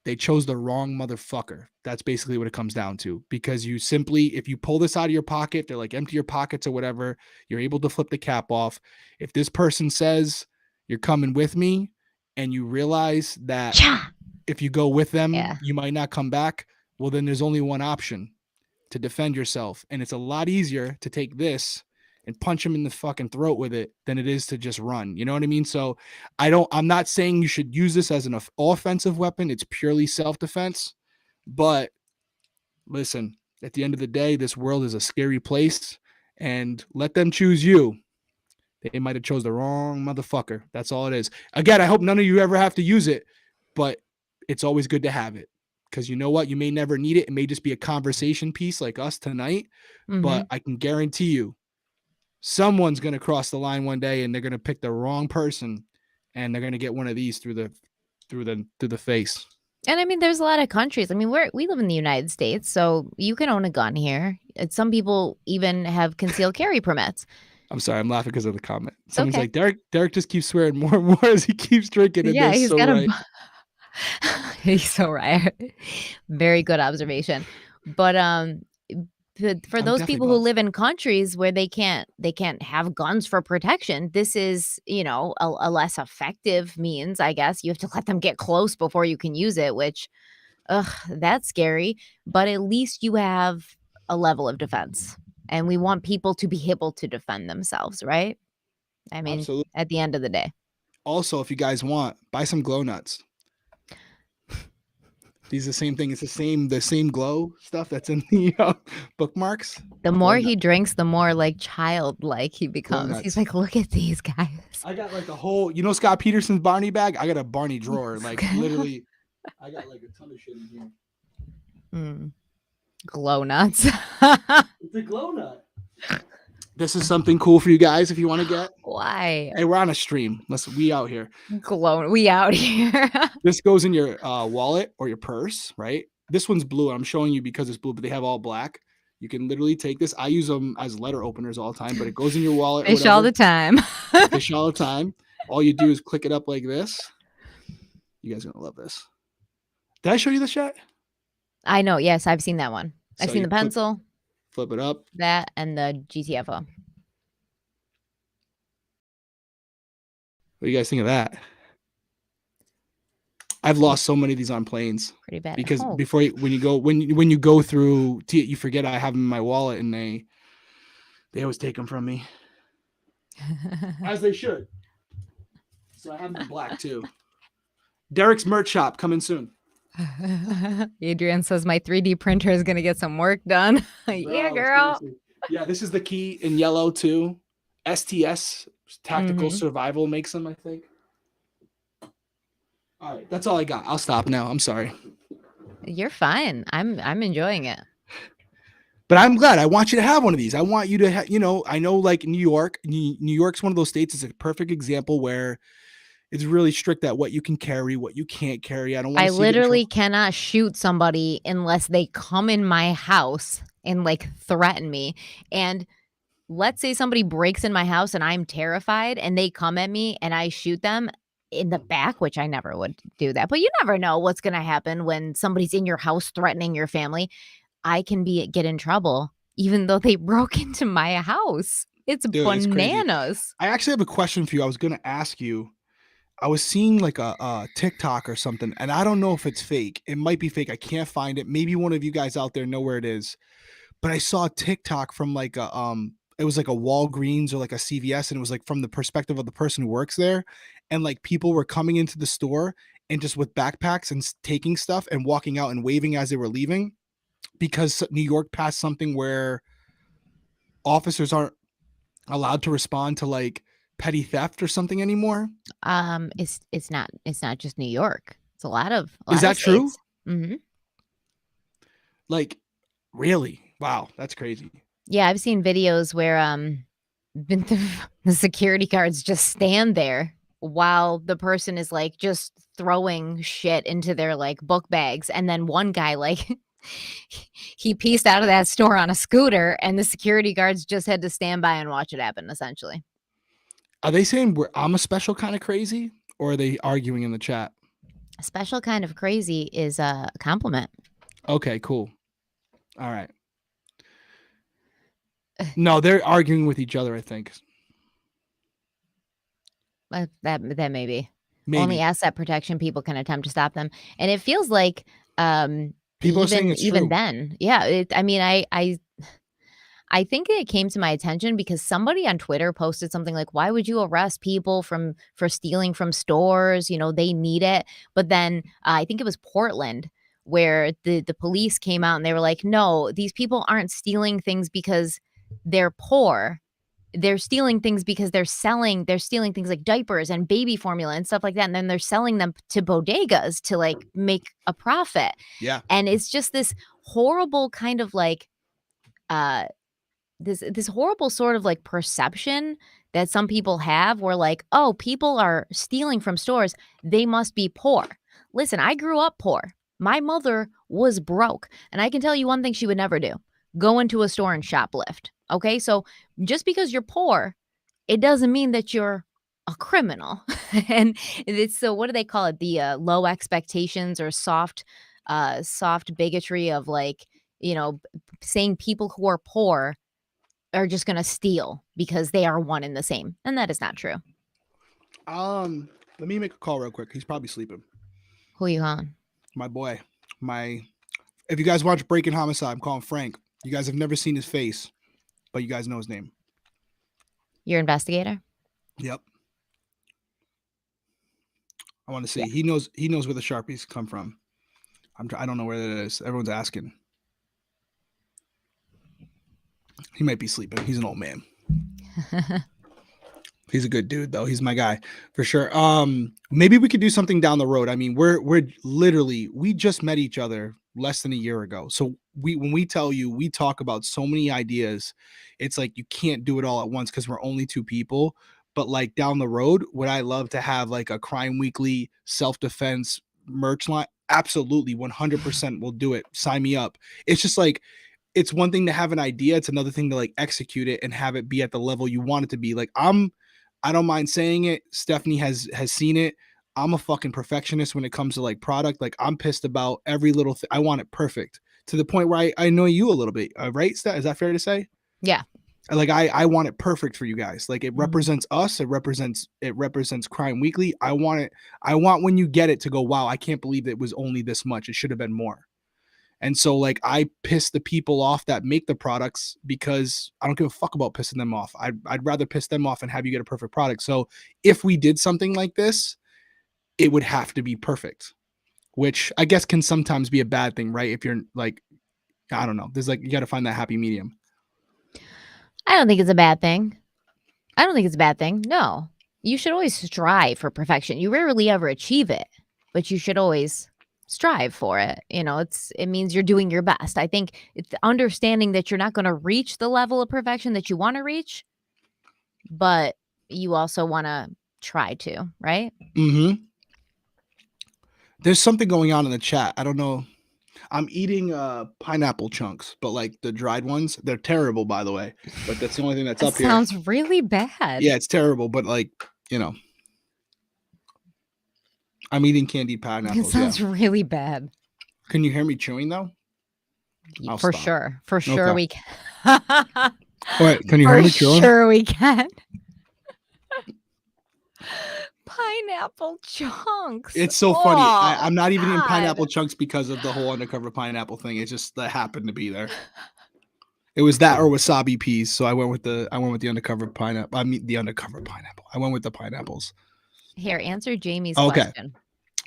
Speaker 2: They chose the wrong motherfucker. That's basically what it comes down to. Because you simply, if you pull this out of your pocket, they're like empty your pockets or whatever, you're able to flip the cap off. If this person says you're coming with me and you realize that if you go with them, you might not come back, well, then there's only one option: to defend yourself. And it's a lot easier to take this and punch him in the fucking throat with it than it is to just run. You know what I mean? So I'm not saying you should use this as an offensive weapon. It's purely self-defense. But listen, at the end of the day, this world is a scary place, and let them choose you. They might have chose the wrong motherfucker. That's all it is. Again, I hope none of you ever have to use it, but it's always good to have it. Because you know what? You may never need it. It may just be a conversation piece like us tonight. But I can guarantee you, someone's going to cross the line one day and they're going to pick the wrong person, and they're going to get one of these through the face.
Speaker 1: And I mean, there's a lot of countries. I mean, we live in the United States, so you can own a gun here. Some people even have concealed carry permits.
Speaker 2: I'm sorry, I'm laughing because of the comment. Someone's like, Derek just keeps swearing more and more as he keeps drinking. And
Speaker 1: yeah, he's
Speaker 2: so
Speaker 1: got
Speaker 2: right.
Speaker 1: He's so right. Very good observation. But for those people who live in countries where they can't have guns for protection, this is, a less effective means, I guess. You have to let them get close before you can use it, which that's scary, but at least you have a level of defense. And we want people to be able to defend themselves, right? I mean,
Speaker 2: absolutely.
Speaker 1: At the end of the day.
Speaker 2: Also, if you guys want, buy some glow nuts. These are the same thing. It's the same glow stuff that's in the bookmarks.
Speaker 1: The more he drinks, the more like childlike he becomes.
Speaker 2: Nuts.
Speaker 1: He's like, look at these guys.
Speaker 2: I got like a whole, Scott Peterson's Barney bag? I got a Barney drawer. Like literally, I got like a ton of shit in here.
Speaker 1: Glow nuts.
Speaker 2: It's a glow nut. This is something cool for you guys if you want to get.
Speaker 1: Why?
Speaker 2: Hey, we're on a stream. We out here.
Speaker 1: We out here.
Speaker 2: This goes in your wallet or your purse, right? This one's blue. I'm showing you because it's blue, but they have all black. You can literally take this. I use them as letter openers all the time, but it goes in your wallet or
Speaker 1: Fish all
Speaker 2: whatever.
Speaker 1: the time.
Speaker 2: Fish all the time. All you do is click it up like this. You guys are gonna love this. Did I show you this yet?
Speaker 1: I know. Yes, I've seen that one. I've
Speaker 2: So
Speaker 1: seen
Speaker 2: you
Speaker 1: the pencil,
Speaker 2: flip it up.
Speaker 1: that, and the GTFO.
Speaker 2: What do you guys think of that? I've lost so many of these on planes
Speaker 1: Pretty bad.
Speaker 2: because
Speaker 1: Oh.
Speaker 2: before when you go through, you forget I have them in my wallet, and they always take them from me, as they should. So I have them in black too. Derek's merch shop coming soon.
Speaker 1: Adrian says my 3D printer is gonna get some work done. Yeah, girl.
Speaker 2: Seriously. Yeah, this is the key in yellow too. STS Tactical Survival makes them, I think. All right, that's all I got. I'll stop now. I'm sorry.
Speaker 1: You're fine. I'm enjoying it.
Speaker 2: But I'm glad. I want you to have one of these. I want you to I know like New York's one of those states. It's a perfect example where it's really strict at what you can carry, what you can't carry. I don't want to
Speaker 1: I
Speaker 2: see you get in
Speaker 1: literally
Speaker 2: trouble.
Speaker 1: cannot shoot somebody unless they come in my house and like threaten me. And let's say somebody breaks in my house and I'm terrified and they come at me and I shoot them in the back, which I never would do that. But you never know what's going to happen when somebody's in your house threatening your family. I can get in trouble even though they broke into my house. It's
Speaker 2: Dude, it's crazy.
Speaker 1: bananas.
Speaker 2: I actually have a question for you. I was going to ask you. I was seeing like a TikTok or something, and I don't know if it's fake. It might be fake. I can't find it. Maybe one of you guys out there know where it is. But I saw a TikTok from like it was like a Walgreens or like a CVS, and it was like from the perspective of the person who works there, and like people were coming into the store and just with backpacks and taking stuff and walking out and waving as they were leaving, because New York passed something where officers aren't allowed to respond to like petty theft or something anymore.
Speaker 1: It's not just New York. It's a lot of
Speaker 2: Is that true?
Speaker 1: Mm-hmm.
Speaker 2: Like, really? Wow, that's crazy.
Speaker 1: Yeah, I've seen videos where the security guards just stand there while the person is like just throwing shit into their like book bags, and then one guy like he pieced out of that store on a scooter, and the security guards just had to stand by and watch it happen. Essentially,
Speaker 2: are they saying I'm a special kind of crazy, or are they arguing in the chat?
Speaker 1: a special kind of crazy is a compliment.
Speaker 2: Okay, cool. All right. No, they're arguing with each other, I think.
Speaker 1: That may be.
Speaker 2: Maybe.
Speaker 1: Only asset protection people can attempt to stop them, and it feels like
Speaker 2: people are saying it's
Speaker 1: even
Speaker 2: true.
Speaker 1: then, yeah. I mean, I think it came to my attention because somebody on Twitter posted something like, "Why would you arrest people for stealing from stores? You know, they need it." But then I think it was Portland where the police came out and they were like, "No, these people aren't stealing things because they're poor. They're stealing things because they're stealing things like diapers and baby formula and stuff like that, and then they're selling them to bodegas to like make a profit."
Speaker 2: Yeah.
Speaker 1: And it's just this horrible kind of like this horrible sort of like perception that some people have where like, oh, people are stealing from stores, they must be poor. Listen, I grew up poor. My mother was broke, and I can tell you one thing she would never do: go into a store and shoplift. Okay, so just because you're poor, it doesn't mean that you're a criminal. And it's, so what do they call it? The low expectations or soft bigotry of like, saying people who are poor are just going to steal because they are one and the same. And that is not true.
Speaker 2: Let me make a call real quick. He's probably sleeping.
Speaker 1: Who are you calling?
Speaker 2: My boy. If you guys watch Breaking Homicide, I'm calling Frank. You guys have never seen his face, but you guys know his name.
Speaker 1: Your investigator?
Speaker 2: Yep. I want to see. Yeah. He knows where the Sharpies come from. I don't know where that is. Everyone's asking. He might be sleeping. He's an old man. He's a good dude though. He's my guy for sure. Maybe we could do something down the road. I mean, we just met each other less than a year ago. So when we tell you, we talk about so many ideas. It's like you can't do it all at once because we're only two people. But like down the road, would I love to have like a Crime Weekly self-defense merch line? Absolutely, 100% we'll do it. Sign me up. It's just like it's one thing to have an idea. It's another thing to like execute it and have it be at the level you want it to be. Like I don't mind saying it. Stephanie has seen it. I'm a fucking perfectionist when it comes to like product. Like I'm pissed about every little thing. I want it perfect to the point where I annoy you a little bit. Right? Is that fair to say?
Speaker 1: Yeah.
Speaker 2: Like I want it perfect for you guys. Like it
Speaker 1: Mhm.
Speaker 2: represents us. It represents Crime Weekly. I want when you get it to go, wow, I can't believe it was only this much. It should have been more. And so like I piss the people off that make the products because I don't give a fuck about pissing them off. I'd rather piss them off and have you get a perfect product. So if we did something like this, it would have to be perfect, which I guess can sometimes be a bad thing, right? If you're like, I don't know, there's like, you got to find that happy medium.
Speaker 1: I don't think it's a bad thing. I don't think it's a bad thing. No. You should always strive for perfection. You rarely ever achieve it, but you should always strive for it. You know, it means you're doing your best. I think it's understanding that you're not going to reach the level of perfection that you want to reach, but you also want to try to, right?
Speaker 2: Mm-hmm. There's something going on in the chat. I don't know. I'm eating pineapple chunks, but like the dried ones, they're terrible, by the way. But that's the only thing that's
Speaker 1: It
Speaker 2: up here.
Speaker 1: sounds really bad.
Speaker 2: Yeah, it's terrible, but like, you know, I'm eating candied
Speaker 1: It
Speaker 2: pineapples.
Speaker 1: sounds
Speaker 2: Yeah.
Speaker 1: really bad.
Speaker 2: Can you hear me chewing though? I'll
Speaker 1: For
Speaker 2: stop.
Speaker 1: sure. For sure
Speaker 2: Okay.
Speaker 1: we can.
Speaker 2: Wait, can you hear
Speaker 1: For
Speaker 2: me chewing?
Speaker 1: sure we can. Pineapple chunks.
Speaker 2: It's so funny.
Speaker 1: Oh,
Speaker 2: I'm not even in pineapple
Speaker 1: God.
Speaker 2: chunks because of the whole undercover pineapple thing. It just that happened to be there. It was that or wasabi peas, so I went with the undercover pineapple. I mean the undercover pineapple. I went with the pineapples.
Speaker 1: Here, answer Jamie's
Speaker 2: Okay.
Speaker 1: question.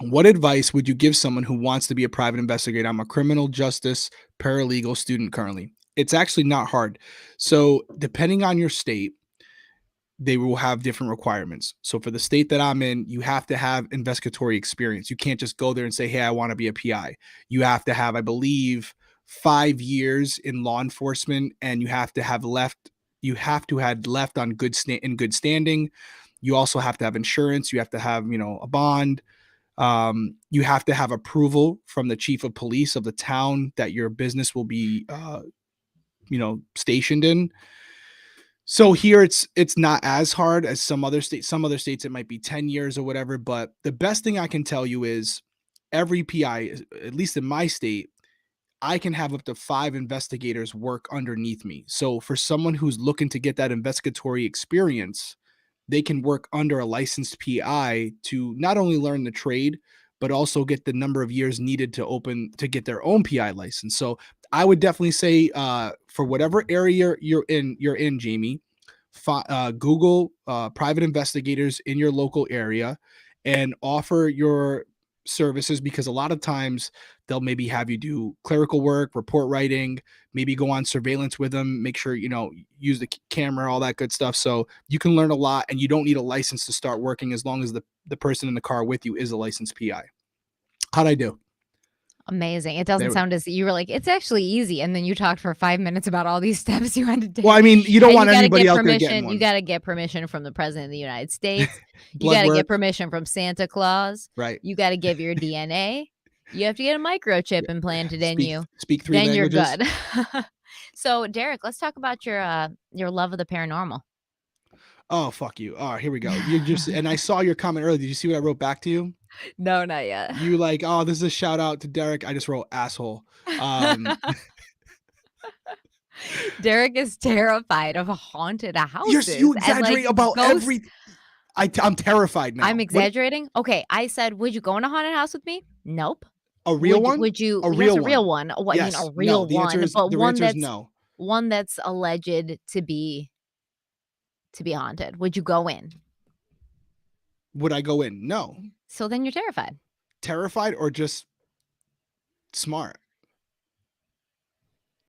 Speaker 2: What advice would you give someone who wants to be a private investigator? I'm a criminal justice paralegal student currently. It's actually not hard. So, depending on your state, they will have different requirements. So, for the state that I'm in, you have to have investigatory experience. You can't just go there and say, "Hey, I want to be a PI." You have to have, I believe, 5 years in law enforcement, and you have to have left on in good standing. You also have to have insurance. You have to have, a bond. You have to have approval from the chief of police of the town that your business will be, stationed in. So here it's not as hard as some other states. Some other states it might be 10 years or whatever. But the best thing I can tell you is every PI, at least in my state, I can have up to 5 investigators work underneath me. So for someone who's looking to get that investigatory experience, they can work under a licensed PI to not only learn the trade, but also get the number of years needed to get their own PI license. So I would definitely say for whatever area you're in, Jamie, Google private investigators in your local area and offer your services, because a lot of times they'll maybe have you do clerical work, report writing, maybe go on surveillance with them, make sure, use the camera, all that good stuff. So you can learn a lot and you don't need a license to start working as long as the person in the car with you is a licensed PI. How'd I do?
Speaker 1: Amazing. It doesn't sound as you were like, it's actually easy. And then you talked for 5 minutes about all these steps you had to take.
Speaker 2: Well, I mean, you don't
Speaker 1: And
Speaker 2: want
Speaker 1: you gotta
Speaker 2: anybody
Speaker 1: get
Speaker 2: out there getting
Speaker 1: permission. You
Speaker 2: one.
Speaker 1: got to get permission from the president of the United States. You
Speaker 2: Blood
Speaker 1: got to
Speaker 2: work.
Speaker 1: get permission from Santa Claus.
Speaker 2: Right.
Speaker 1: You got to give your DNA. You have to get a microchip implanted in you.
Speaker 2: Speak 3
Speaker 1: Then
Speaker 2: languages.
Speaker 1: you're good. So, Derek, let's talk about your love of the paranormal.
Speaker 2: Oh, fuck you. Oh, here we go. And I saw your comment earlier. Did you see what I wrote back to you?
Speaker 1: No, not yet.
Speaker 2: You like, oh, this is a shout out to Derek. I just wrote asshole.
Speaker 1: Derek is terrified of haunted houses.
Speaker 2: You exaggerate about
Speaker 1: ghosts.
Speaker 2: every. I'm terrified now.
Speaker 1: I'm exaggerating. Okay, I said, would you go in a haunted house with me? Nope.
Speaker 2: A real one?
Speaker 1: Would you?
Speaker 2: A
Speaker 1: Yes,
Speaker 2: real
Speaker 1: a real
Speaker 2: one.
Speaker 1: one. Well, I mean,
Speaker 2: Yes.
Speaker 1: a real
Speaker 2: No. The
Speaker 1: one,
Speaker 2: answer is
Speaker 1: but
Speaker 2: no.
Speaker 1: one that's alleged to be haunted. Would you go in?
Speaker 2: Would I go in? No.
Speaker 1: So then you're terrified.
Speaker 2: Terrified or just smart?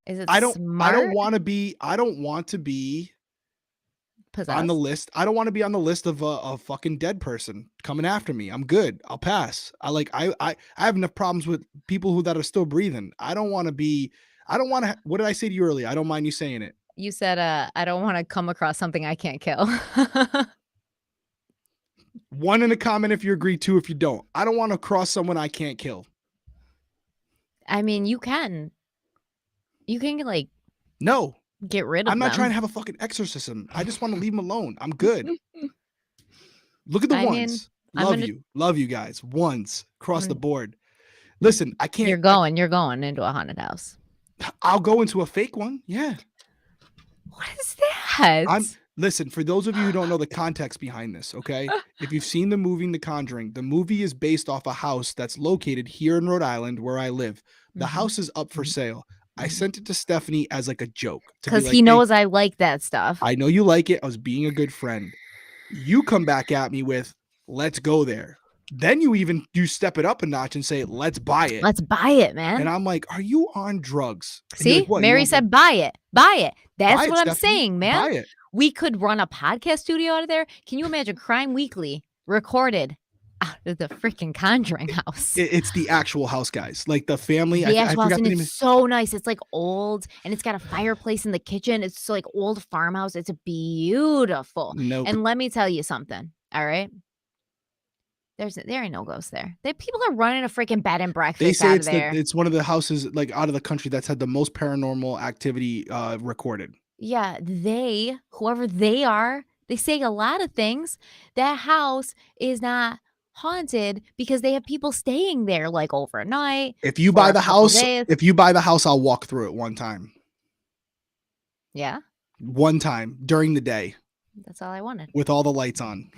Speaker 1: Is it
Speaker 2: I don't
Speaker 1: smart?
Speaker 2: want to be. I don't want to be
Speaker 1: Possessed?
Speaker 2: on the list. I don't want to be on the list of a fucking dead person coming after me. I'm good. I'll pass. I have enough problems with people that are still breathing. I don't want to be. I don't want to. What did I say to you earlier? I don't mind you saying it.
Speaker 1: You said, I don't want to come across something I can't kill.
Speaker 2: 1 in a comment if you agree, 2 if you don't. I don't want to cross someone I can't kill.
Speaker 1: I mean, you can. You can like
Speaker 2: No,
Speaker 1: get rid of
Speaker 2: I'm not
Speaker 1: them.
Speaker 2: trying to have a fucking exorcism. I just want to leave them alone. I'm good. Look at the
Speaker 1: I mean,
Speaker 2: ones.
Speaker 1: I'm
Speaker 2: Love
Speaker 1: gonna.
Speaker 2: you. Love you guys. Ones across the
Speaker 1: I'm,
Speaker 2: board. Listen, I can't.
Speaker 1: You're going into a haunted house.
Speaker 2: I'll go into a fake one. Yeah.
Speaker 1: What is that?
Speaker 2: Listen, for those of you who don't know the context behind this, okay? If you've seen the movie The Conjuring, the movie is based off a house that's located here in Rhode Island where I live. The house is up for sale. I sent it to Stephanie as like a joke to be
Speaker 1: Because
Speaker 2: like,
Speaker 1: he
Speaker 2: hey,
Speaker 1: knows I like that stuff.
Speaker 2: I know you like it. I was being a good friend. You come back at me with, let's go there. Then you step it up a notch and say, let's buy it.
Speaker 1: Let's buy it, man.
Speaker 2: And I'm like, are you on drugs? And
Speaker 1: See,
Speaker 2: like, what?
Speaker 1: Mary said, buy it. Buy it. That's
Speaker 2: buy it,
Speaker 1: what I'm
Speaker 2: Stephanie.
Speaker 1: saying, man.
Speaker 2: Buy it.
Speaker 1: We could run a podcast studio out of there. Can you imagine Crime Weekly recorded out of the freaking Conjuring house?
Speaker 2: It's the actual house, guys. Like the family.
Speaker 1: The
Speaker 2: I
Speaker 1: actual house,
Speaker 2: forgot
Speaker 1: and
Speaker 2: the
Speaker 1: it's
Speaker 2: name.
Speaker 1: so nice. It's like old, and it's got a fireplace in the kitchen. It's so like old farmhouse. It's beautiful.
Speaker 2: Nope.
Speaker 1: And let me tell you something. All right. There ain't no ghosts there. People are running a freaking bed and breakfast.
Speaker 2: They say
Speaker 1: out
Speaker 2: it's
Speaker 1: of there.
Speaker 2: it's one of the houses like out of the country that's had the most paranormal activity recorded.
Speaker 1: Yeah, whoever they are, they say a lot of things. That house is not haunted because they have people staying there like overnight.
Speaker 2: If you
Speaker 1: for
Speaker 2: buy
Speaker 1: a
Speaker 2: the
Speaker 1: couple
Speaker 2: house,
Speaker 1: days.
Speaker 2: I'll walk through it one time.
Speaker 1: Yeah,
Speaker 2: One time during the day
Speaker 1: that's all I wanted.
Speaker 2: with all the lights on.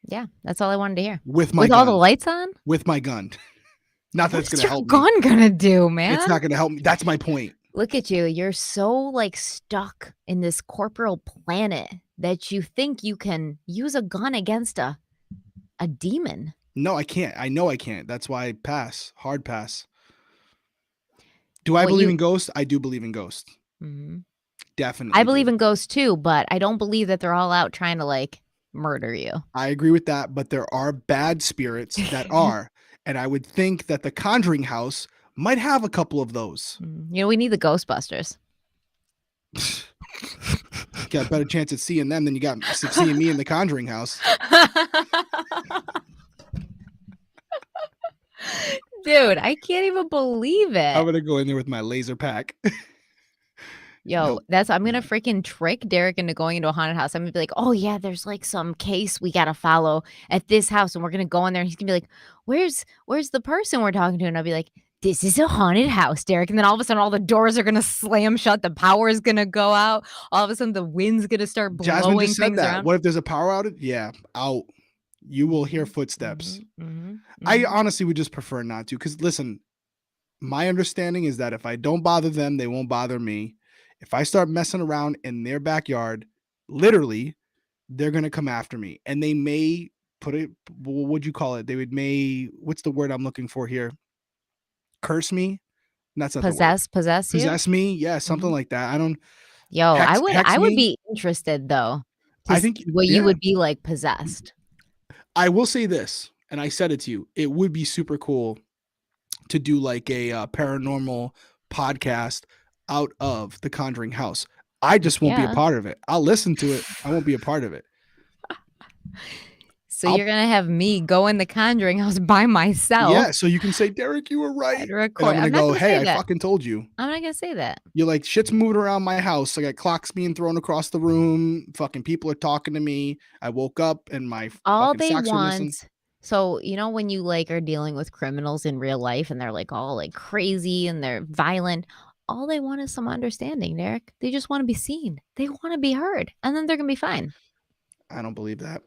Speaker 1: Yeah, that's all I wanted to hear.
Speaker 2: With my
Speaker 1: With
Speaker 2: gun.
Speaker 1: all the lights on?
Speaker 2: With my gun. Not that it's
Speaker 1: What's
Speaker 2: gonna
Speaker 1: your
Speaker 2: help me.
Speaker 1: gun gonna do, man?
Speaker 2: It's not gonna help me. That's my point.
Speaker 1: Look at you. You're so like stuck in this corporeal planet that you think you can use a gun against a demon.
Speaker 2: No, I can't. I know I can't. That's why I pass. Hard pass. Do I believe in ghosts? I do believe in ghosts. Definitely.
Speaker 1: I believe in ghosts too, but I don't believe that they're all out trying to like murder you.
Speaker 2: I agree with that, but there are bad spirits that are. And I would think that the Conjuring house might have a couple of those.
Speaker 1: You know, we need the Ghostbusters.
Speaker 2: Got a better chance at seeing them than you got seeing me in the Conjuring house.
Speaker 1: Dude, I can't even believe it.
Speaker 2: I'm gonna go in there with my laser pack.
Speaker 1: Yo,
Speaker 2: Nope.
Speaker 1: I'm gonna freaking trick Derek into going into a haunted house. I'm gonna be like, oh yeah, there's like some case we gotta follow at this house, and we're gonna go in there, and he's gonna be like, where's the person we're talking to? And I'll be like, this is a haunted house, Derek. And then all of a sudden, all the doors are gonna slam shut, the power is gonna go out. All of a sudden, the wind's gonna start blowing
Speaker 2: Jasmine just said
Speaker 1: things
Speaker 2: that.
Speaker 1: around.
Speaker 2: What if there's a power outage? Yeah, out. You will hear footsteps. I honestly would just prefer not to, because listen, my understanding is that if I don't bother them, they won't bother me. If I start messing around in their backyard, literally, they're going to come after me. And they may put it, what'd you call it? What's the word I'm looking for here? Curse me? That's not
Speaker 1: possess you?
Speaker 2: Possess me? Yeah, something like that. I don't.
Speaker 1: Yo, I would be interested though.
Speaker 2: I think
Speaker 1: you would be like possessed.
Speaker 2: I will say this, and I said it to you. It would be super cool to do like a paranormal podcast out of the Conjuring house. I just won't be a part of it. I'll listen to it. I won't be a part of it.
Speaker 1: So you're gonna have me go in the Conjuring house by myself.
Speaker 2: Yeah, so you can say, Derek, you were right. And I'm gonna go, hey, I fucking told you.
Speaker 1: I'm not gonna say that.
Speaker 2: You're like, shit's moving around my house. I got clocks being thrown across the room. Fucking people are talking to me. I woke up and my
Speaker 1: all
Speaker 2: fucking
Speaker 1: they
Speaker 2: socks were missing.
Speaker 1: So, you know, when you like are dealing with criminals in real life and they're like all like crazy and they're violent, all they want is some understanding, Derek. They just want to be seen. They want to be heard, and then they're gonna be fine.
Speaker 2: I don't believe that.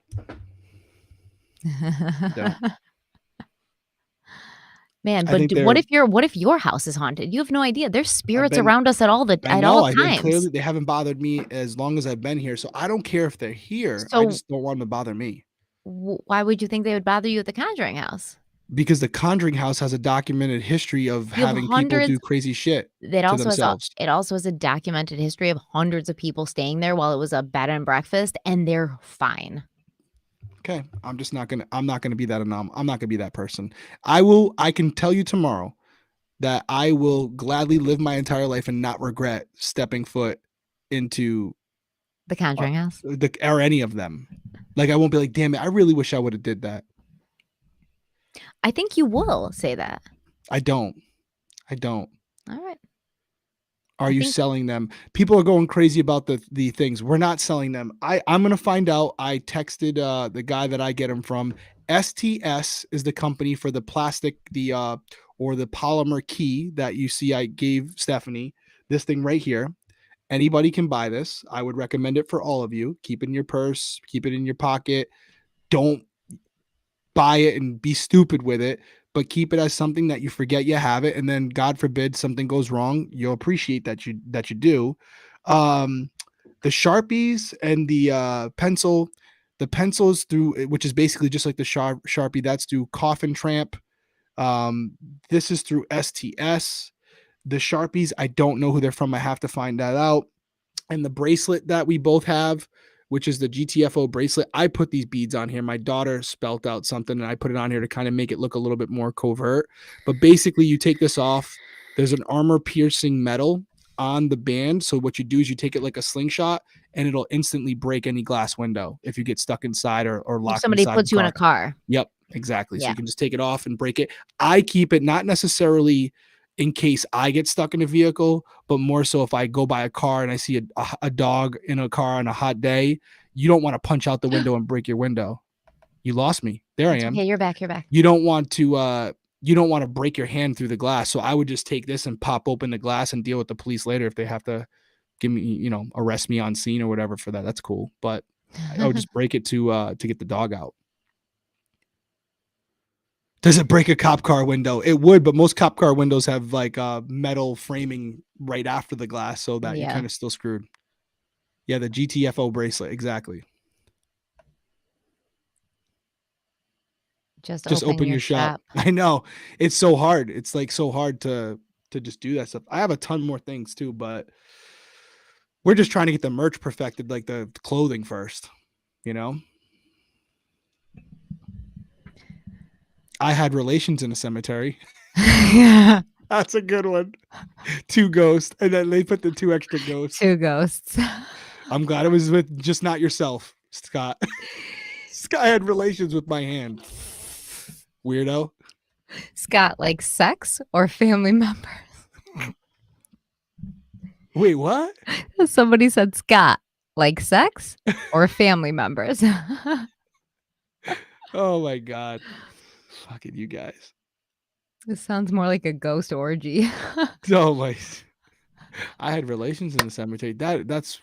Speaker 1: Man, but what if your house is haunted? You have no idea. There's spirits around us at all times.
Speaker 2: Clearly, they haven't bothered me as long as I've been here, so I don't care if they're here. I just don't want them to bother me.
Speaker 1: Why would you think they would bother you at the Conjuring house?
Speaker 2: Because the Conjuring house has a documented history of having people do crazy shit to themselves.
Speaker 1: It also has a documented history of hundreds of people staying there while it was a bed and breakfast, and they're fine.
Speaker 2: Okay, I'm not gonna be that I'm not gonna be that person. I can tell you tomorrow that I will gladly live my entire life and not regret stepping foot into
Speaker 1: the Conjuring house
Speaker 2: or any of them. Like, I won't be like, damn it, I really wish I would have did that.
Speaker 1: I think you will say that.
Speaker 2: I don't.
Speaker 1: All right.
Speaker 2: Are
Speaker 1: I
Speaker 2: you
Speaker 1: think
Speaker 2: selling them? People are going crazy about the things. We're not selling them. I'm gonna find out. I texted the guy that I get them from. STS is the company for the plastic, or the polymer key that you see. I gave Stephanie this thing right here. Anybody can buy this. I would recommend it for all of you. Keep it in your purse. Keep it in your pocket. Don't buy it and be stupid with it, but keep it as something that you forget you have it, and then God forbid something goes wrong, you'll appreciate that you do. Um, the Sharpies and the pencils through, which is basically just like the Sharpie, that's through Coffin Tramp. This is through STS. The Sharpies, I don't know who they're from. I have to find that out. And the bracelet that we both have, which is the GTFO bracelet, I put these beads on here. My daughter spelt out something and I put it on here to kind of make it look a little bit more covert. But basically, you take this off. There's an armor piercing metal on the band. So what you do is you take it like a slingshot and it'll instantly break any glass window if you get stuck inside or
Speaker 1: if
Speaker 2: locked
Speaker 1: somebody
Speaker 2: inside the
Speaker 1: puts you in
Speaker 2: car.
Speaker 1: a car.
Speaker 2: Yep, exactly. So
Speaker 1: Yeah.
Speaker 2: you can just take it off and break it. I keep it not necessarily in case I get stuck in a vehicle, but more so if I go by a car and I see a dog in a car on a hot day. You don't want to punch out the window and break your window. You lost me. There I
Speaker 1: It's
Speaker 2: am.
Speaker 1: okay. You're back. You're back.
Speaker 2: You don't want to break your hand through the glass. So I would just take this and pop open the glass and deal with the police later if they have to give me, arrest me on scene or whatever for that. That's cool. But I would just break it to get the dog out. Does it break a cop car window? It would, but most cop car windows have like metal framing right after the glass, so that you're
Speaker 1: Yeah.
Speaker 2: kind of still screwed. Yeah, the GTFO bracelet, exactly.
Speaker 1: Just
Speaker 2: Just
Speaker 1: open
Speaker 2: open
Speaker 1: your
Speaker 2: your shop.
Speaker 1: shop.
Speaker 2: I know. It's so hard. It's like so hard to just do that stuff. I have a ton more things too, but we're just trying to get the merch perfected, like the clothing first, you know? I had relations in a cemetery.
Speaker 1: Yeah.
Speaker 2: That's a good one. 2 ghosts, and then they put the 2 extra ghosts.
Speaker 1: 2 ghosts.
Speaker 2: I'm glad it was with just not yourself, Scott. Scott had relations with my hand. Weirdo.
Speaker 1: Scott, like sex or family members?
Speaker 2: Wait, what?
Speaker 1: Somebody said Scott, like sex or family members?
Speaker 2: Oh my god. Fucking you guys.
Speaker 1: This sounds more like a ghost orgy.
Speaker 2: Oh my. I had relations in the cemetery. That's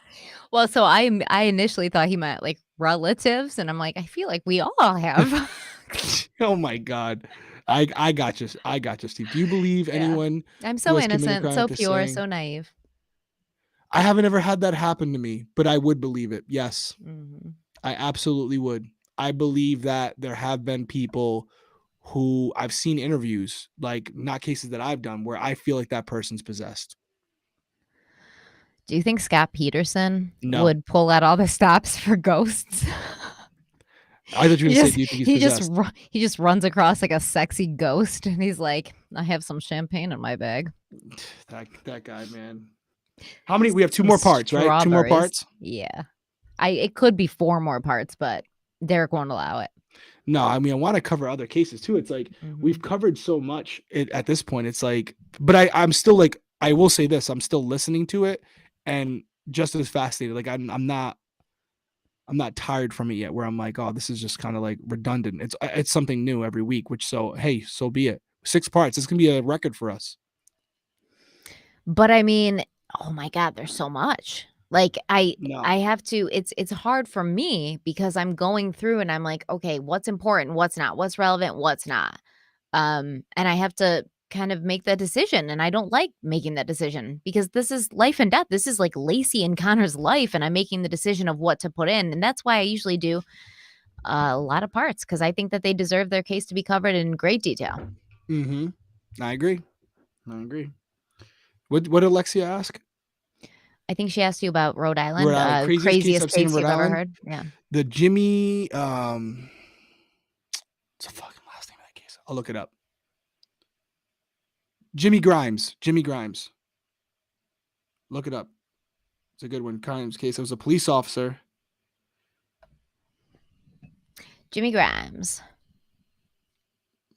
Speaker 1: Well, so I initially thought he meant like relatives, and I'm like, I feel like we all have.
Speaker 2: oh my god. I got you. I got you, Steve. Do you believe
Speaker 1: Yeah.
Speaker 2: anyone
Speaker 1: I'm
Speaker 2: who
Speaker 1: so
Speaker 2: has committed a
Speaker 1: innocent,
Speaker 2: crime
Speaker 1: so
Speaker 2: after
Speaker 1: pure,
Speaker 2: saying
Speaker 1: so naive.
Speaker 2: I haven't ever had that happen to me, but I would believe it. Yes.
Speaker 1: Mhm.
Speaker 2: I absolutely would. I believe that there have been people who I've seen interviews, like not cases that I've done, where I feel like that person's possessed.
Speaker 1: Do you think Scott Peterson
Speaker 2: No.
Speaker 1: would pull out all the stops for ghosts?
Speaker 2: I thought you were
Speaker 1: He
Speaker 2: gonna say,
Speaker 1: just
Speaker 2: do you think he's
Speaker 1: he just
Speaker 2: possessed?
Speaker 1: he just runs across like a sexy ghost, and he's like, "I have some champagne in my bag."
Speaker 2: That guy, man. How many? We have 2
Speaker 1: Some
Speaker 2: more parts, right? 2 more
Speaker 1: strawberries.
Speaker 2: parts?
Speaker 1: Yeah. It could be 4 more parts, but Derek won't allow it.
Speaker 2: No, I mean I want to cover other cases too. It's like we've
Speaker 1: Mhm.
Speaker 2: covered so much at this point. It's like, but I'm still like, I will say this, I'm still listening to it and just as fascinated. Like I'm not tired from it yet where I'm like, oh, this is just kind of like redundant. It's something new every week, which so hey, so be it. 6 parts. This can be a record for us.
Speaker 1: But I mean, oh my god, there's so much. Like
Speaker 2: No.
Speaker 1: I have to it's hard for me because I'm going through and I'm like, "Okay, what's important, what's not? What's relevant, what's not?" And I have to kind of make that decision, and I don't like making that decision because this is life and death. This is like Lacey and Connor's life, and I'm making the decision of what to put in, and that's why I usually do a lot of parts because I think that they deserve their case to be covered in great detail.
Speaker 2: Mm-hmm. I agree. I agree. What did Alexia ask?
Speaker 1: I think she asked you about Rhode
Speaker 2: Rhode
Speaker 1: Island,
Speaker 2: Island. Craziest case
Speaker 1: craziest
Speaker 2: I've seen in
Speaker 1: case
Speaker 2: Rhode
Speaker 1: you've ever
Speaker 2: Island?
Speaker 1: heard. Yeah.
Speaker 2: The Jimmy, what's the fucking last name of that case? I'll look it up. Jimmy Grimes. Jimmy Grimes. Look it up. It's a good one. Grimes case. It was a police officer.
Speaker 1: Jimmy Grimes.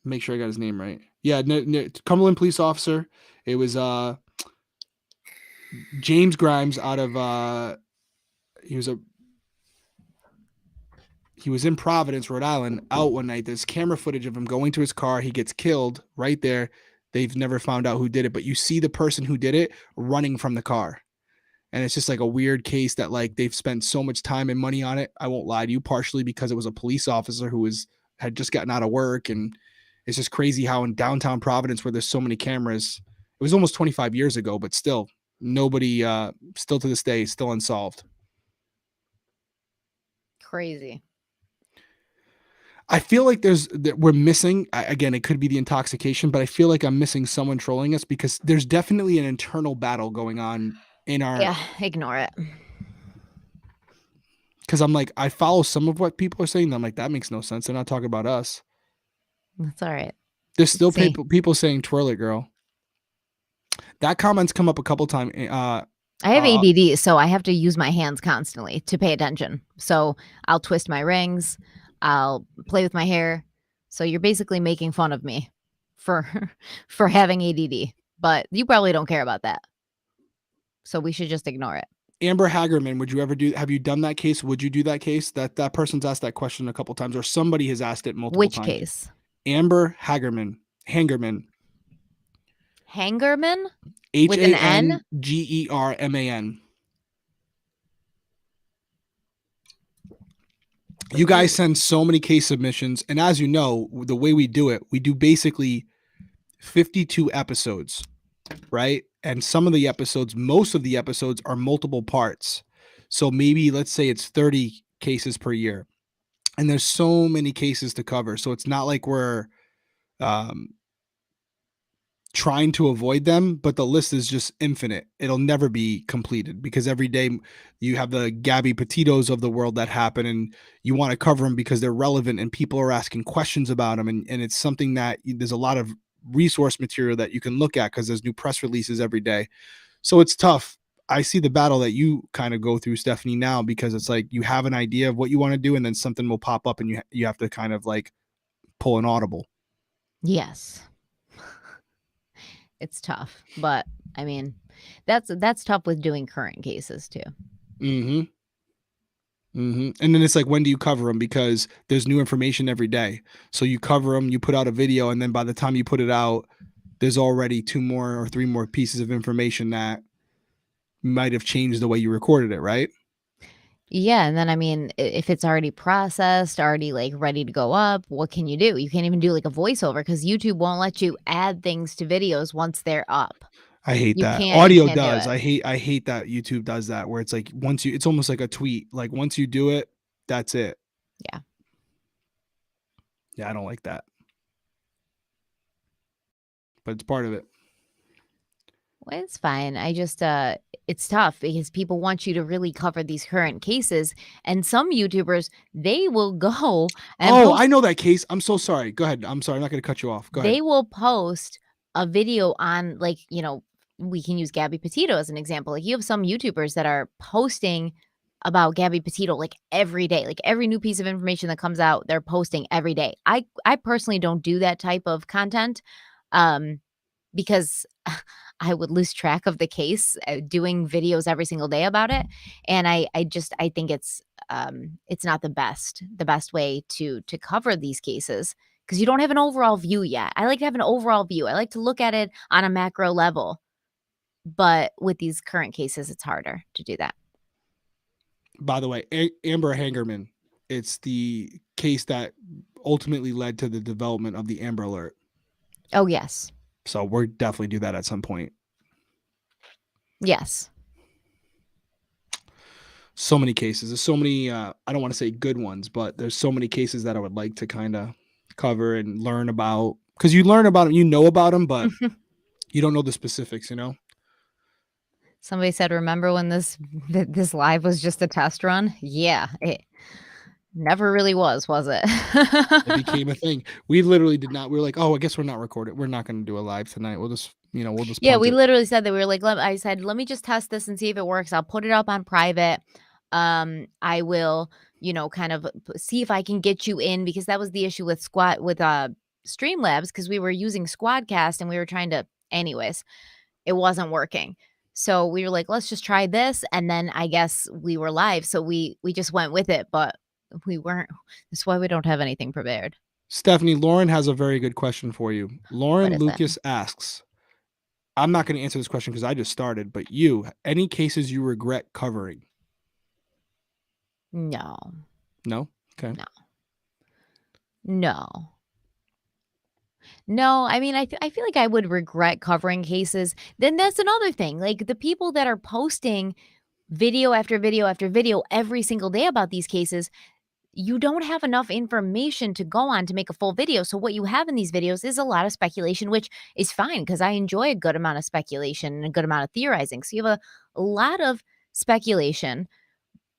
Speaker 2: Make sure I got his name right. Yeah, Cumberland police officer. It was James Grimes out of he was in Providence, Rhode Island, out one night. There's camera footage of him going to his car. He gets killed right there. They've never found out who did it, but you see the person who did it running from the car. And it's just like a weird case that like they've spent so much time and money on it. I won't lie to you, partially because it was a police officer who had just gotten out of work. And it's just crazy how in downtown Providence, where there's so many cameras, it was almost 25 years ago, but still nobody, still to this day, still unsolved.
Speaker 1: Crazy.
Speaker 2: I feel like we're missing, again, it could be the intoxication, but I feel like I'm missing someone trolling us because there's definitely an internal battle going on in our.
Speaker 1: Yeah, ignore it.
Speaker 2: Because I'm like, I follow some of what people are saying. And I'm like, that makes no sense. They're not talking about us.
Speaker 1: That's all right.
Speaker 2: There's still people saying twirl it, girl. That comment's come up a couple times.
Speaker 1: I have ADD, so I have to use my hands constantly to pay attention. So I'll twist my rings. I'll play with my hair. So you're basically making fun of me for having ADD, but you probably don't care about that. So we should just ignore it.
Speaker 2: Amber Hagerman, have you done that case? Would you do that case? That person's asked that question a couple times, or somebody has asked it multiple times.
Speaker 1: Which case?
Speaker 2: Amber Hagerman. Hangerman.
Speaker 1: Hangerman?
Speaker 2: Hangerman. You guys send so many case submissions, and as you know, the way we do it, we do basically 52 episodes, right? And most of the episodes are multiple parts. So maybe let's say it's 30 cases per year, and there's so many cases to cover. So it's not like we're trying to avoid them, but the list is just infinite. It'll never be completed because every day you have the Gabby Petitos of the world that happen, and you want to cover them because they're relevant and people are asking questions about them. And it's something that there's a lot of resource material that you can look at because there's new press releases every day. So it's tough. I see the battle that you kind of go through, Stephanie, now, because it's like you have an idea of what you want to do and then something will pop up and you have to kind of like pull an audible.
Speaker 1: Yes. It's tough, but I mean, that's tough with doing current cases too.
Speaker 2: And then it's like, when do you cover them? Because there's new information every day. So you cover them, you put out a video, and then by the time you put it out, there's already 2 more or 3 more pieces of information that might have changed the way you recorded it, right?
Speaker 1: Yeah, and then I mean, if it's already processed, already like ready to go up, what can you do? You can't even do like a voiceover because YouTube won't let you add things to videos once they're up.
Speaker 2: I hate that.
Speaker 1: You
Speaker 2: Audio
Speaker 1: can't
Speaker 2: does.
Speaker 1: do
Speaker 2: I hate that YouTube does that, where it's like it's almost like a tweet. Like once you do it, that's it.
Speaker 1: Yeah.
Speaker 2: Yeah, I don't like that. But it's part of it.
Speaker 1: Well, it's fine. I just it's tough because people want you to really cover these current cases, and some YouTubers, they will go and
Speaker 2: I know that case. I'm so sorry. Go ahead. I'm sorry. I'm not going to cut you off. Go ahead.
Speaker 1: They will post a video on, like, we can use Gabby Petito as an example. Like, you have some YouTubers that are posting about Gabby Petito like every day. Like every new piece of information that comes out, they're posting every day. I personally don't do that type of content because I would lose track of the case doing videos every single day about it. And I think it's not the best way to cover these cases because you don't have an overall view yet. I like to have an overall view. I like to look at it on a macro level. But with these current cases, it's harder to do that.
Speaker 2: By the way, Amber Hangerman, it's the case that ultimately led to the development of the Amber Alert.
Speaker 1: Oh, yes.
Speaker 2: So we'll definitely do that at some point.
Speaker 1: Yes.
Speaker 2: So many cases. There's so many, I don't want to say good ones, but there's so many cases that I would like to kind of cover and learn about. Because you learn about them, you know about them, but you don't know the specifics,
Speaker 1: Somebody said, remember when this live was just a test run? Yeah, it never really was it?
Speaker 2: It became a thing. We literally did not. We were like, oh, I guess we're not recording. We're not going to do a live tonight. We'll just,
Speaker 1: yeah, we literally said that. We were like, I said, let me just test this and see if it works. I'll put it up on private. I will, kind of see if I can get you in, because that was the issue with Streamlabs, because we were using Squadcast and we were trying to, anyways, it wasn't working. So we were like, let's just try this. And then I guess we were live. So we just went with it, but we weren't. That's why we don't have anything prepared.
Speaker 2: Stephanie, Lauren has a very good question for you.
Speaker 1: What
Speaker 2: Lauren
Speaker 1: is it?
Speaker 2: Lucas asks, I'm not going to answer this question because I just started, but you, any cases you regret covering?
Speaker 1: No,
Speaker 2: No? Okay.
Speaker 1: no, no. No, I mean, I feel like I would regret covering cases. Then that's another thing. Like the people that are posting video after video after video every single day about these cases, you don't have enough information to go on to make a full video. So what you have in these videos is a lot of speculation, which is fine because I enjoy a good amount of speculation and a good amount of theorizing. So you have a lot of speculation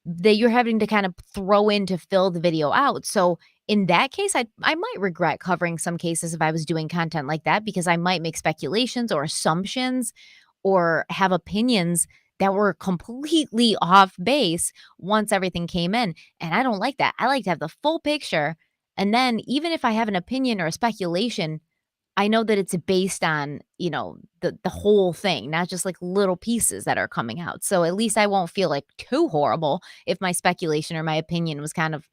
Speaker 1: that you're having to kind of throw in to fill the video out. So in that case, I might regret covering some cases if I was doing content like that because I might make speculations or assumptions or have opinions that were completely off base once everything came in. And I don't like that. I like to have the full picture. And then even if I have an opinion or a speculation, I know that it's based on, the whole thing, not just like little pieces that are coming out. So at least I won't feel like too horrible if my speculation or my opinion was kind of,